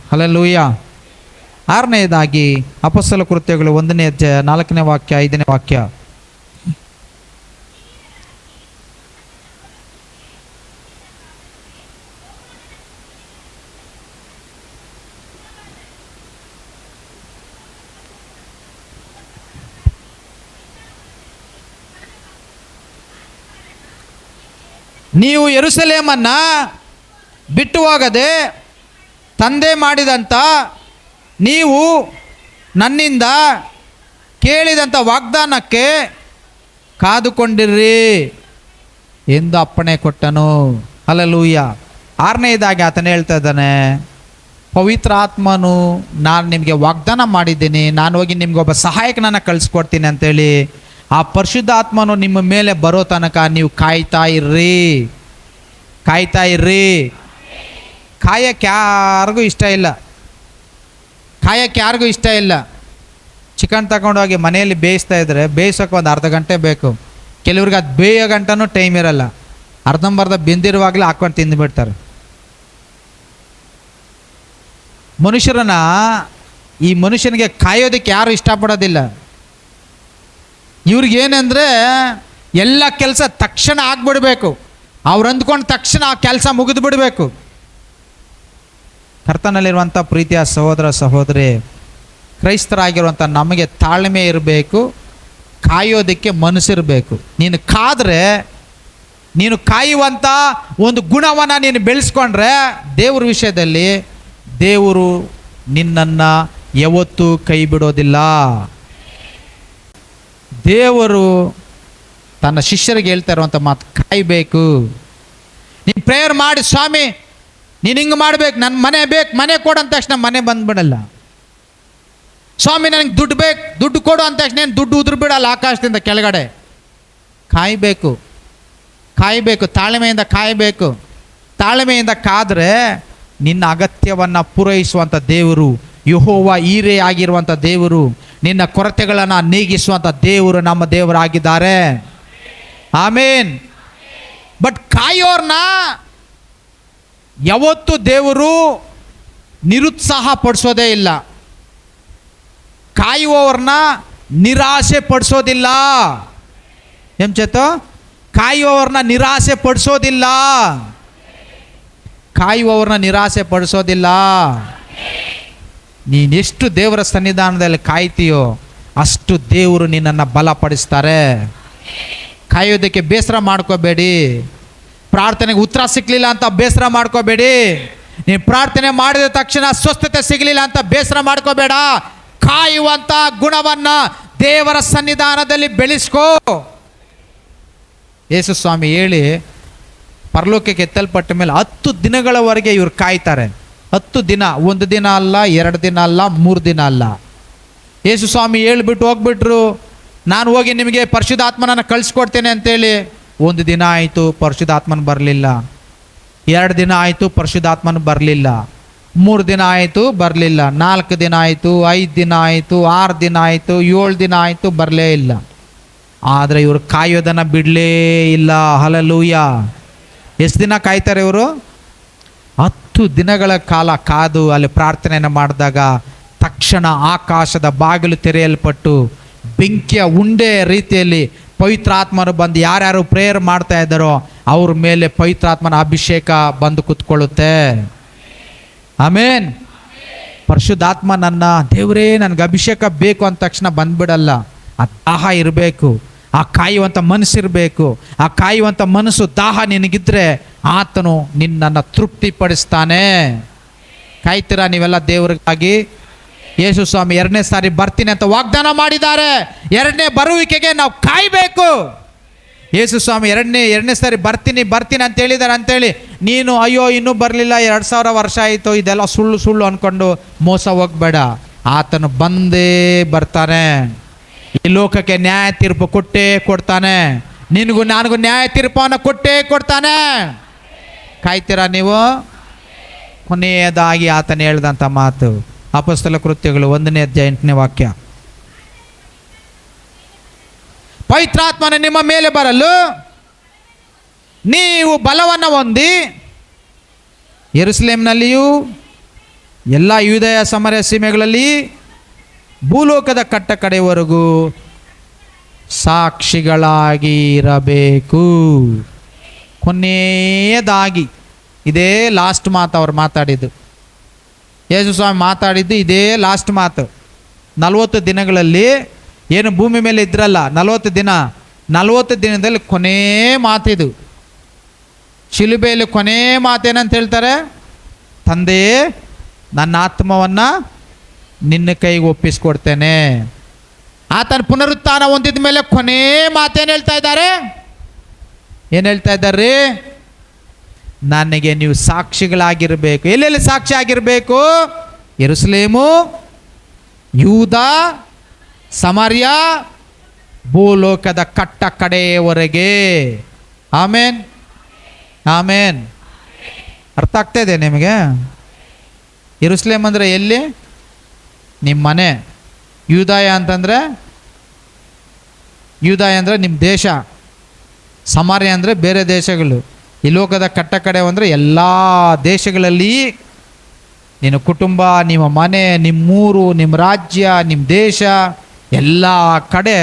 ಹಲ್ಲೆಲೂಯಾ. 6ನೇದಾಗಿ ಅಪೊಸ್ತಲ ಕೃತ್ಯಗಳು 1ನೇ ಅಧ್ಯಾಯ 4ನೇ ವಾಕ್ಯ 5ನೇ ವಾಕ್ಯ. ನೀವು ಯೆರೂಸಲೇಮನ್ನು ಬಿಟ್ಟು ಹೋಗದೆ ತಂದೆ ಮಾಡಿದಂಥ ನೀವು ನನ್ನಿಂದ ಕೇಳಿದಂಥ ವಾಗ್ದಾನಕ್ಕೆ ಕಾದುಕೊಂಡಿರ್ರಿ ಎಂದು ಅಪ್ಪಣೆ ಕೊಟ್ಟನು. ಹಲ್ಲೆಲೂಯಾ. 6ನೇದಾಗಿ ಆತನು ಹೇಳ್ತಾ ಇದ್ದಾನೆ, ಪವಿತ್ರ ಆತ್ಮನು ನಾನು ನಿಮಗೆ ವಾಗ್ದಾನ ಮಾಡಿದ್ದೀನಿ, ನಾನು ಹೋಗಿ ನಿಮ್ಗೆ ಒಬ್ಬ ಸಹಾಯಕನನ್ನು ಕಳಿಸ್ಕೊಡ್ತೀನಿ ಅಂತೇಳಿ. ಆ ಪರಿಶುದ್ಧ ಆತ್ಮನು ನಿಮ್ಮ ಮೇಲೆ ಬರೋ ತನಕ ನೀವು ಕಾಯ್ತಾ ಇರ್ರಿ. ಕಾಯ್ತಾ ಇರ್ರಿ. ಕಾಯಕ್ಕೆ ಯಾರಿಗೂ ಇಷ್ಟ ಇಲ್ಲ. ಕಾಯಕ್ಕೆ ಯಾರಿಗೂ ಇಷ್ಟ ಇಲ್ಲ. ಚಿಕನ್ ತಗೊಂಡೋಗಿ ಮನೆಯಲ್ಲಿ ಬೇಯಿಸ್ತಾ ಇದ್ರೆ ಬೇಯಿಸೋಕೆ ಒಂದು ಅರ್ಧ ಗಂಟೆ ಬೇಕು. ಕೆಲವ್ರಿಗೆ ಅದು ಬೇಯೋ ಗಂಟನೂ ಟೈಮ್ ಇರಲ್ಲ. ಅರ್ಧಂಬರ್ಧ ಬೆಂದಿರುವಾಗಲೇ ಹಾಕೊಂಡು ತಿಂದುಬಿಡ್ತಾರೆ. ಮನುಷ್ಯರನ್ನ ಈ ಮನುಷ್ಯನಿಗೆ ಕಾಯೋದಕ್ಕೆ ಯಾರು ಇಷ್ಟಪಡೋದಿಲ್ಲ. ಇವ್ರಿಗೇನೆಂದರೆ ಎಲ್ಲ ಕೆಲಸ ತಕ್ಷಣ ಆಗ್ಬಿಡ್ಬೇಕು. ಅವ್ರು ಅಂದ್ಕೊಂಡು ತಕ್ಷಣ ಆ ಕೆಲಸ ಮುಗಿದು ಬಿಡಬೇಕು. ಕರ್ತನಲ್ಲಿರುವಂಥ ಪ್ರೀತಿಯ ಸಹೋದರ ಸಹೋದರಿ, ಕ್ರೈಸ್ತರಾಗಿರುವಂಥ ನಮಗೆ ತಾಳ್ಮೆ ಇರಬೇಕು, ಕಾಯೋದಕ್ಕೆ ಮನಸ್ಸಿರಬೇಕು. ನೀನು ಕಾದರೆ, ನೀನು ಕಾಯುವಂಥ ಒಂದು ಗುಣವನ್ನು ನೀನು ಬೆಳೆಸ್ಕೊಂಡ್ರೆ ದೇವ್ರ ವಿಷಯದಲ್ಲಿ ದೇವರು ನಿನ್ನನ್ನು ಯಾವತ್ತೂ ಕೈ ಬಿಡೋದಿಲ್ಲ. ದೇವರು ತನ್ನ ಶಿಷ್ಯರಿಗೆ ಹೇಳ್ತಾ ಇರುವಂಥ ಮಾತು, ಕಾಯಬೇಕು. ನೀನು ಪ್ರೇಯರ್ ಮಾಡಿ, ಸ್ವಾಮಿ ನೀನು ಹಿಂಗೆ ಮಾಡಬೇಕು, ನನ್ನ ಮನೆ ಬೇಕು, ಮನೆ ಕೊಡು ಅಂದ ತಕ್ಷಣ ಮನೆ ಬಂದ್ಬಿಡಲ್ಲ. ಸ್ವಾಮಿ ನನಗೆ ದುಡ್ಡು ಬೇಕು, ದುಡ್ಡು ಕೊಡು ಅಂದ ತಕ್ಷಣ ಏನು ದುಡ್ಡು ಉದುರು ಬಿಡಲ್ಲ ಆಕಾಶದಿಂದ ಕೆಳಗಡೆ. ಕಾಯಬೇಕು, ಕಾಯಬೇಕು, ತಾಳ್ಮೆಯಿಂದ ಕಾಯಬೇಕು. ತಾಳ್ಮೆಯಿಂದ ಕಾದರೆ ನಿನ್ನ ಅಗತ್ಯವನ್ನು ಪೂರೈಸುವಂಥ ದೇವರು, ಯೆಹೋವ ಈರೇ ಆಗಿರುವಂಥ ದೇವರು, ನಿನ್ನ ಕೊರತೆಗಳನ್ನು ನೀಗಿಸುವಂಥ ದೇವರು ನಮ್ಮ ದೇವರಾಗಿದ್ದಾರೆ. ಆಮೇನ್. ಬಟ್ ಕಾಯೋರ್ನ ಯಾವತ್ತೂ ದೇವರು ನಿರುತ್ಸಾಹ ಪಡಿಸೋದೇ ಇಲ್ಲ. ಕಾಯುವವ್ರನ್ನ ನಿರಾಸೆ ಪಡಿಸೋದಿಲ್ಲ. ಏನ್ ಚೇತು? ಕಾಯುವವ್ರನ್ನ ನಿರಾಸೆ ಪಡಿಸೋದಿಲ್ಲ. ಕಾಯುವವ್ರನ್ನ ನಿರಾಸೆ ಪಡಿಸೋದಿಲ್ಲ. ನೀನೆಷ್ಟು ದೇವರ ಸನ್ನಿಧಾನದಲ್ಲಿ ಕಾಯ್ತೀಯೋ ಅಷ್ಟು ದೇವರು ನಿನ್ನನ್ನು ಬಲಪಡಿಸ್ತಾರೆ. ಕಾಯೋದಕ್ಕೆ ಬೇಸರ ಮಾಡ್ಕೋಬೇಡಿ. ಪ್ರಾರ್ಥನೆಗೆ ಉತ್ತರ ಸಿಕ್ಕಲಿಲ್ಲ ಅಂತ ಬೇಸರ ಮಾಡ್ಕೋಬೇಡಿ. ನೀನು ಪ್ರಾರ್ಥನೆ ಮಾಡಿದ ತಕ್ಷಣ ಸ್ವಸ್ಥತೆ ಸಿಗಲಿಲ್ಲ ಅಂತ ಬೇಸರ ಮಾಡ್ಕೋಬೇಡ. ಕಾಯುವಂಥ ಗುಣವನ್ನು ದೇವರ ಸನ್ನಿಧಾನದಲ್ಲಿ ಬೆಳೆಸ್ಕೋ. ಯೇಸು ಸ್ವಾಮಿ ಹೇಳಿ ಪರಲೋಕಕ್ಕೆ ಎತ್ತಲ್ಪಟ್ಟ ಮೇಲೆ 10 ದಿನಗಳವರೆಗೆ ಇವ್ರು ಕಾಯ್ತಾರೆ. 10 ದಿನ, 1 ದಿನ ಅಲ್ಲ, 2 ದಿನ ಅಲ್ಲ, 3 ದಿನ ಅಲ್ಲ. ಯೇಸು ಸ್ವಾಮಿ ಹೇಳ್ಬಿಟ್ಟು ಹೋಗ್ಬಿಟ್ರು, ನಾನು ಹೋಗಿ ನಿಮಗೆ ಪರಿಶುದ್ಧಾತ್ಮನನ್ನು ಕಳಿಸ್ಕೊಡ್ತೇನೆ ಅಂತೇಳಿ. 1 ದಿನ ಆಯಿತು, ಪರಿಶುದ್ಧಾತ್ಮನ ಬರಲಿಲ್ಲ. 2 ದಿನ ಆಯಿತು, ಪರಿಶುದ್ಧಾತ್ಮನ ಬರಲಿಲ್ಲ. 3 ದಿನ ಆಯಿತು, ಬರಲಿಲ್ಲ. 4 ದಿನ ಆಯಿತು, 5 ದಿನ ಆಯಿತು, 6 ದಿನ ಆಯಿತು, 7 ದಿನ ಆಯಿತು, ಬರಲೇ ಇಲ್ಲ. ಆದರೆ ಇವರು ಕಾಯೋದನ್ನು ಬಿಡಲೇ ಇಲ್ಲ. ಹಲ್ಲೆಲೂಯಾ. ಎಷ್ಟು ದಿನ ಕಾಯ್ತಾರೆ ಇವರು? 10 ದಿನಗಳ ಕಾಲ ಕಾದು ಅಲ್ಲಿ ಪ್ರಾರ್ಥನೆಯನ್ನು ಮಾಡಿದಾಗ ತಕ್ಷಣ ಆಕಾಶದ ಬಾಗಿಲು ತೆರೆಯಲ್ಪಟ್ಟು ಬೆಂಕಿಯ ಉಂಡೆ ರೀತಿಯಲ್ಲಿ ಪವಿತ್ರಾತ್ಮನು ಬಂದು ಯಾರ್ಯಾರು ಪ್ರೇಯರ್ ಮಾಡ್ತಾ ಇದ್ದಾರೋ ಅವ್ರ ಮೇಲೆ ಪವಿತ್ರಾತ್ಮನ ಅಭಿಷೇಕ ಬಂದು ಕುತ್ಕೊಳ್ಳುತ್ತೆ. ಆಮೇನ್. ಪರಿಶುದ್ಧಾತ್ಮ ನನ್ನ ದೇವರೇ ನನಗೆ ಅಭಿಷೇಕ ಬೇಕು ಅಂದ ತಕ್ಷಣ ಬಂದ್ಬಿಡಲ್ಲ. ಆ ದಾಹ ಇರಬೇಕು, ಆ ಕಾಯುವಂಥ ಮನಸ್ಸಿರಬೇಕು. ಆ ಕಾಯುವಂಥ ಮನಸ್ಸು ದಾಹ ನಿನಗಿದ್ರೆ ಆತನು ನಿನ್ನನ್ನು ತೃಪ್ತಿಪಡಿಸ್ತಾನೆ. ಕಾಯ್ತೀರಾ ನೀವೆಲ್ಲ ದೇವರಿಗಾಗಿ? ಯೇಸು ಸ್ವಾಮಿ 2ನೇ ಸಾರಿ ಬರ್ತೀನಿ ಅಂತ ವಾಗ್ದಾನ ಮಾಡಿದ್ದಾರೆ. 2ನೇ ಬರುವಿಕೆಗೆ ನಾವು ಕಾಯಬೇಕು. ಯೇಸು ಸ್ವಾಮಿ ಎರಡನೇ ಸಾರಿ ಬರ್ತೀನಿ ಅಂತ ಹೇಳಿದ್ದಾರೆ ಅಂತೇಳಿ ನೀನು ಅಯ್ಯೋ ಇನ್ನೂ ಬರಲಿಲ್ಲ 2000 ವರ್ಷ ಆಯಿತು ಇದೆಲ್ಲ ಸುಳ್ಳು ಅಂದ್ಕೊಂಡು ಮೋಸ ಹೋಗಬೇಡ. ಆತನು ಬಂದೇ ಬರ್ತಾನೆ. ಈ ಲೋಕಕ್ಕೆ ನ್ಯಾಯ ತೀರ್ಪು ಕೊಟ್ಟೇ ಕೊಡ್ತಾನೆ. ನಿನಗೂ ನನಗೂ ನ್ಯಾಯ ತೀರ್ಪನ್ನು ಕೊಟ್ಟೇ ಕೊಡ್ತಾನೆ. ಕಾಯ್ತೀರಾ ನೀವು? ಕೊನೆಯದಾಗಿ ಆತನು ಹೇಳ್ದಂಥ ಮಾತು ಅಪೊಸ್ತಲ ಕೃತ್ಯಗಳು 1ನೇ ಅಧ್ಯಾಯ 8ನೇ ವಾಕ್ಯ. ಪವಿತ್ರಾತ್ಮನ ನಿಮ್ಮ ಮೇಲೆ ಬರಲು ನೀವು ಬಲವನ್ನು ಹೊಂದಿ ಯೆರೂಸಲೇಮಿನಲ್ಲಿಯೂ ಎಲ್ಲ ಯೂದಯ ಸಮರಯ ಸೀಮೆಗಳಲ್ಲಿ ಭೂಲೋಕದ ಕಟ್ಟ ಕಡೆಯವರೆಗೂ ಸಾಕ್ಷಿಗಳಾಗಿ ಇರಬೇಕು. ಕೊನೆಯದಾಗಿ ಇದೇ ಲಾಸ್ಟ್ ಮಾತು ಅವ್ರು ಮಾತಾಡಿದ್ದು. ಯೇಸು ಸ್ವಾಮಿ ಮಾತಾಡಿದ್ದು ಇದೇ ಲಾಸ್ಟ್ ಮಾತು. 40 ದಿನಗಳಲ್ಲಿ ಏನು ಭೂಮಿ ಮೇಲೆ ಇದ್ರಲ್ಲ 40 ದಿನದಲ್ಲಿ ಕೊನೇ ಮಾತಿದು. ಶಿಲುಬೆಯಲ್ಲಿ ಕೊನೇ ಮಾತೇನಂತ ಹೇಳ್ತಾರೆ? ತಂದೆಯೇ, ನನ್ನ ಆತ್ಮವನ್ನು ನಿನ್ನ ಕೈಗೆ ಒಪ್ಪಿಸ್ಕೊಡ್ತೇನೆ. ಆತನ ಪುನರುತ್ಥಾನ ಹೊಂದಿದ ಮೇಲೆ ಕೊನೇ ಮಾತೇನು ಹೇಳ್ತಾ ಇದ್ದಾರೆ? ಏನು ಹೇಳ್ತಾ ಇದ್ದಾರೆ? ನನಗೆ ನೀವು ಸಾಕ್ಷಿಗಳಾಗಿರಬೇಕು. ಎಲ್ಲೆಲ್ಲಿ ಸಾಕ್ಷಿ ಆಗಿರಬೇಕು? ಯೆರೂಸಲೇಮು, ಯೂದ, ಸಮಾರ್ಯ, ಭೂಲೋಕದ ಕಟ್ಟ ಕಡೆಯವರೆಗೆ. ಆಮೇನ್, ಆಮೇನ್. ಅರ್ಥ ಆಗ್ತಾ ಇದೆ ನಿಮಗೆ? ಯೆರೂಸಲೇಮ್ ಅಂದರೆ ಎಲ್ಲಿ? ನಿಮ್ಮ ಮನೆ. ಯೂದಾಯ ಅಂದರೆ ನಿಮ್ಮ ದೇಶ. ಸಮಾರ್ಯ ಅಂದರೆ ಬೇರೆ ದೇಶಗಳು. ಈ ಲೋಕದ ಕಟ್ಟ ಕಡೆ ಅಂದರೆ ಎಲ್ಲ ದೇಶಗಳಲ್ಲಿ ನಿನ್ನ ಕುಟುಂಬ, ನಿಮ್ಮ ಮನೆ, ನಿಮ್ಮೂರು, ನಿಮ್ಮ ರಾಜ್ಯ, ನಿಮ್ಮ ದೇಶ, ಎಲ್ಲ ಕಡೆ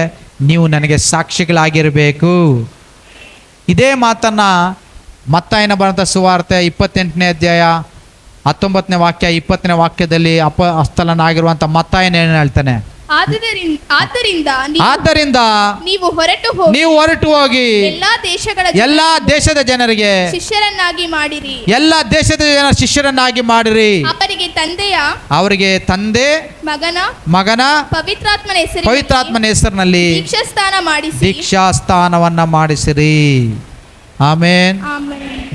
ನೀವು ನನಗೆ ಸಾಕ್ಷಿಗಳಾಗಿರಬೇಕು. ಇದೇ ಮಾತನ್ನು ಮತ್ತಾಯನ ಬರೆದ ಸುವಾರ್ತೆ 28ನೇ ಅಧ್ಯಾಯ 19ನೇ ವಾಕ್ಯ 20ನೇ ವಾಕ್ಯದಲ್ಲಿ ಅಪೊಸ್ತಲನಾಗಿರುವಂಥ ಮತ್ತಾಯನ ಏನು ಹೇಳ್ತಾನೆ? ಆದ್ದರಿಂದ ನೀವು ಹೊರಟು ಹೋಗಿ ಎಲ್ಲ ದೇಶದ ಜನರಿಗೆ ಶಿಷ್ಯರನ್ನಾಗಿ ಮಾಡಿರಿ. ಅವರಿಗೆ ತಂದೆ, ಮಗನ ಪವಿತ್ರಾತ್ಮನ ಹೆಸರಿನಲ್ಲಿ ದೀಕ್ಷಾಸ್ಥಾನವನ್ನ ಮಾಡಿಸಿರಿ. ಆಮೇನ್.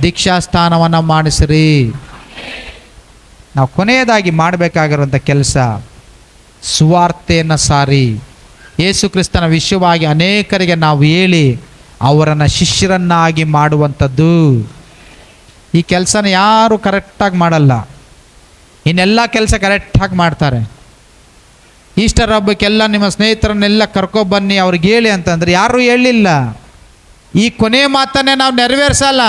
ದೀಕ್ಷಾಸ್ಥಾನವನ್ನ ಮಾಡಿಸಿರಿ. ನಾವು ಕೊನೆಯದಾಗಿ ಮಾಡಬೇಕಾಗಿರುವಂಥ ಕೆಲಸ ಸುವಾರ್ತೆಯನ್ನು ಸಾರಿ ಯೇಸು ಕ್ರಿಸ್ತನ ವಿಷಯವಾಗಿ ಅನೇಕರಿಗೆ ನಾವು ಹೇಳಿ ಅವರನ್ನು ಶಿಷ್ಯರನ್ನಾಗಿ ಮಾಡುವಂಥದ್ದು. ಈ ಕೆಲಸನ ಯಾರು ಕರೆಕ್ಟಾಗಿ ಮಾಡಲ್ಲ. ಇನ್ನೆಲ್ಲ ಕೆಲಸ ಕರೆಕ್ಟಾಗಿ ಮಾಡ್ತಾರೆ. ಈಸ್ಟರ್ ಹಬ್ಬಕ್ಕೆಲ್ಲ ನಿಮ್ಮ ಸ್ನೇಹಿತರನ್ನೆಲ್ಲ ಕರ್ಕೊಬನ್ನಿ ಅವ್ರಿಗೆ ಹೇಳಿ ಅಂತಂದ್ರೆ ಯಾರೂ ಹೇಳಿಲ್ಲ. ಈ ಕೊನೆ ಮಾತನ್ನೇ ನಾವು ನೆರವೇರಿಸಲ್ಲ.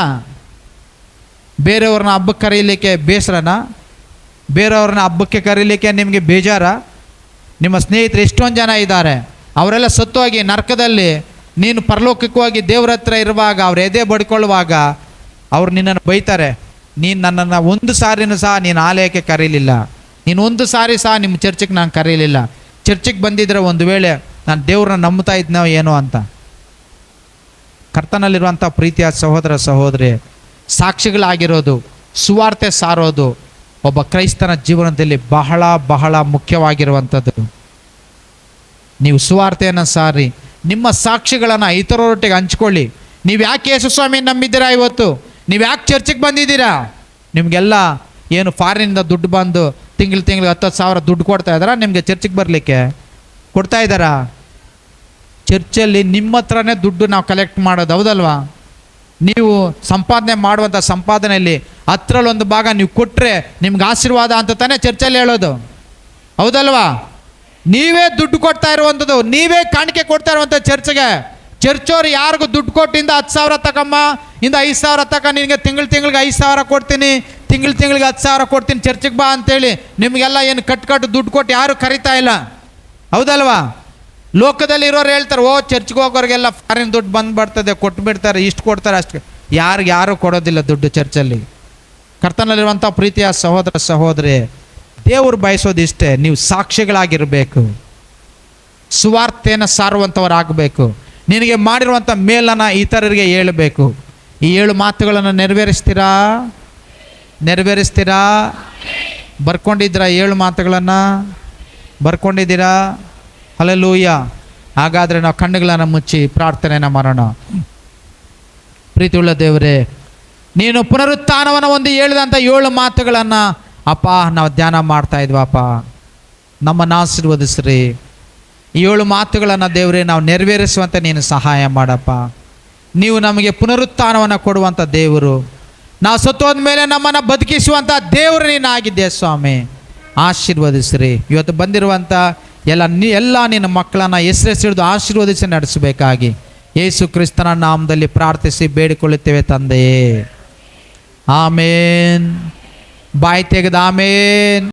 ಬೇರೆಯವ್ರನ್ನ ಹಬ್ಬಕ್ಕೆ ಕರೀಲಿಕ್ಕೆ ಬೇಸರನ? ಬೇರೆಯವ್ರನ್ನ ಹಬ್ಬಕ್ಕೆ ಕರೀಲಿಕ್ಕೆ ನಿಮಗೆ ಬೇಜಾರ? ನಿಮ್ಮ ಸ್ನೇಹಿತರು ಎಷ್ಟೊಂದು ಜನ ಇದ್ದಾರೆ, ಅವರೆಲ್ಲ ಸತ್ತೋಗಿ ನರಕದಲ್ಲಿ ನೀನು ಪರಲೋಕಕ್ಕೆ ಹೋಗಿ ದೇವ್ರ ಹತ್ರ ಇರುವಾಗ ಅವ್ರು ಎದೆ ಬಡ್ಕೊಳ್ಳುವಾಗ ಅವ್ರು ನಿನ್ನನ್ನು ಬೈತಾರೆ. ನೀನು ನನ್ನನ್ನು ಒಂದು ಸಾರಿನೂ ಸಹ ನೀನು ಆಲಯಕ್ಕೆ ಕರೀಲಿಲ್ಲ, ನೀನು ಒಂದು ಸಾರಿ ಸಹ ನಿಮ್ಮ ಚರ್ಚಿಗೆ ನಾನು ಕರೀಲಿಲ್ಲ. ಚರ್ಚಿಗೆ ಬಂದಿದ್ರೆ ಒಂದು ವೇಳೆ ನಾನು ದೇವ್ರನ್ನ ನಂಬ್ತಾ ಇದ್ನೋ ಏನೋ ಅಂತ. ಕರ್ತನಲ್ಲಿರುವಂಥ ಪ್ರೀತಿಯ ಸಹೋದರ ಸಹೋದರಿ, ಸಾಕ್ಷಿಗಳಾಗಿರೋದು, ಸುವಾರ್ತೆ ಸಾರೋದು ಒಬ್ಬ ಕ್ರೈಸ್ತನ ಜೀವನದಲ್ಲಿ ಬಹಳ ಬಹಳ ಮುಖ್ಯವಾಗಿರುವಂಥದ್ದು. ನೀವು ಸುವಾರ್ತೆಯನ್ನು ಸಾರಿ ನಿಮ್ಮ ಸಾಕ್ಷಿಗಳನ್ನು ಇತರರೊಟ್ಟಿಗೆ ಹಂಚ್ಕೊಳ್ಳಿ. ನೀವು ಯಾಕೆ ಯೇಸು ಸ್ವಾಮಿ ನಂಬಿದ್ದೀರಾ? ಇವತ್ತು ನೀವು ಯಾಕೆ ಚರ್ಚಿಗೆ ಬಂದಿದ್ದೀರಾ? ನಿಮಗೆಲ್ಲ ಏನು ಫಾರಿನಿಂದ ದುಡ್ಡು ಬಂದು ತಿಂಗಳಿಗೆ 10,000 ದುಡ್ಡು ಕೊಡ್ತಾ ಇದ್ದಾರಾ? ನಿಮಗೆ ಚರ್ಚಿಗೆ ಬರಲಿಕ್ಕೆ ಕೊಡ್ತಾ ಇದ್ದಾರಾ? ಚರ್ಚಲ್ಲಿ ನಿಮ್ಮ ಹತ್ರನೇ ದುಡ್ಡು ನಾವು ಕಲೆಕ್ಟ್ ಮಾಡೋದು, ಹೌದಲ್ವಾ? ನೀವು ಸಂಪಾದನೆ ಮಾಡುವಂಥ ಸಂಪಾದನೆಯಲ್ಲಿ 10% ಭಾಗ ನೀವು ಕೊಟ್ಟರೆ ನಿಮ್ಗೆ ಆಶೀರ್ವಾದ ಅಂತ ತಾನೇ ಚರ್ಚಲ್ಲಿ ಹೇಳೋದು, ಹೌದಲ್ವಾ? ನೀವೇ ದುಡ್ಡು ಕೊಡ್ತಾ ಇರುವಂಥದ್ದು, ನೀವೇ ಕಾಣಿಕೆ ಕೊಡ್ತಾ ಇರುವಂಥ ಚರ್ಚ್ಗೆ. ಚರ್ಚವ್ರು ಯಾರಿಗೂ ದುಡ್ಡು ಕೊಟ್ಟಿಂದ 10,000 ತಗೊಮ್ಮ, ಇಂದ 5,000 ತಕ, ನಿನಗೆ ತಿಂಗಳಿಗೆ 5,000 ಕೊಡ್ತೀನಿ, ತಿಂಗಳಿಗೆ 10,000 ಕೊಡ್ತೀನಿ ಚರ್ಚಿಗೆ ಬಾ ಅಂತೇಳಿ ನಿಮಗೆಲ್ಲ ಏನು ಕಟ್ಟು ದುಡ್ಡು ಕೊಟ್ಟು ಯಾರು ಕರಿತಾ ಇಲ್ಲ, ಹೌದಲ್ವಾ? ಲೋಕದಲ್ಲಿ ಇರೋರು ಹೇಳ್ತಾರೆ, ಓ ಚರ್ಚ್ಗೆ ಹೋಗೋರಿಗೆಲ್ಲ ಫಾರಿನ್ ದುಡ್ಡು ಬಂದುಬಿಡ್ತದೆ, ಕೊಟ್ಬಿಡ್ತಾರೆ, ಇಷ್ಟು ಕೊಡ್ತಾರೆ, ಅಷ್ಟು. ಯಾರು ಕೊಡೋದಿಲ್ಲ ದುಡ್ಡು ಚರ್ಚಲ್ಲಿ. ಕರ್ತನಲ್ಲಿರುವಂಥ ಪ್ರೀತಿಯ ಸಹೋದರ ಸಹೋದರಿ, ದೇವರು ಬಯಸೋದು ಇಷ್ಟೇ, ನೀವು ಸಾಕ್ಷಿಗಳಾಗಿರಬೇಕು, ಸುವಾರ್ತೆಯನ್ನು ಸಾರುವಂಥವರಾಗಬೇಕು, ನಿನಗೆ ಮಾಡಿರುವಂಥ ಮೇಲನ್ನು ಇತರರಿಗೆ ಹೇಳಬೇಕು. ಈ 7 ಮಾತುಗಳನ್ನು ನೆರವೇರಿಸ್ತೀರಾ? ಬರ್ಕೊಂಡಿದ್ದೀರಾ? 7 ಮಾತುಗಳನ್ನು ಬರ್ಕೊಂಡಿದ್ದೀರಾ? ಹಲ್ಲೆಲೂಯ. ಹಾಗಾದರೆ ನಾವು ಕಣ್ಣುಗಳನ್ನು ಮುಚ್ಚಿ ಪ್ರಾರ್ಥನೆಯನ್ನು ಮಾಡೋಣ. ಪ್ರೀತಿಯುಳ್ಳ ದೇವರೇ, ನೀನು ಪುನರುತ್ಥಾನವನ್ನು ಒಂದು ಹೇಳಿದಂಥ 7 ಮಾತುಗಳನ್ನು ಅಪ್ಪ ನಾವು ಧ್ಯಾನ ಮಾಡ್ತಾ ಇದ್ವಪ್ಪ, ನಮ್ಮನ್ನು ಆಶೀರ್ವದಿಸ್ರಿ. ಈ 7 ಮಾತುಗಳನ್ನು ದೇವರೇ ನಾವು ನೆರವೇರಿಸುವಂತೆ ನೀನು ಸಹಾಯ ಮಾಡಪ್ಪ. ನೀವು ನಮಗೆ ಪುನರುತ್ಥಾನವನ್ನು ಕೊಡುವಂಥ ದೇವರು, ನಾವು ಸತ್ತೋದ ಮೇಲೆ ನಮ್ಮನ್ನು ಬದುಕಿಸುವಂಥ ದೇವರು ನೀನಾಗಿದ್ದೆ ಸ್ವಾಮಿ. ಆಶೀರ್ವದಿಸ್ರಿ. ಇವತ್ತು ಬಂದಿರುವಂಥ ಎಲ್ಲ ನಿನ್ನ ಮಕ್ಕಳನ್ನು ಹೆಸರಿಸಿಡಿದು ಆಶೀರ್ವದಿಸಿ ನಡೆಸಬೇಕಾಗಿ ಯೇಸು ಕ್ರಿಸ್ತನ ನಾಮದಲ್ಲಿ ಪ್ರಾರ್ಥಿಸಿ ಬೇಡಿಕೊಳ್ಳುತ್ತೇವೆ ತಂದೆಯೇ. ಆಮೇನ್. ಬಾಯಿ ತೆಗೆದು ಆಮೇನ್.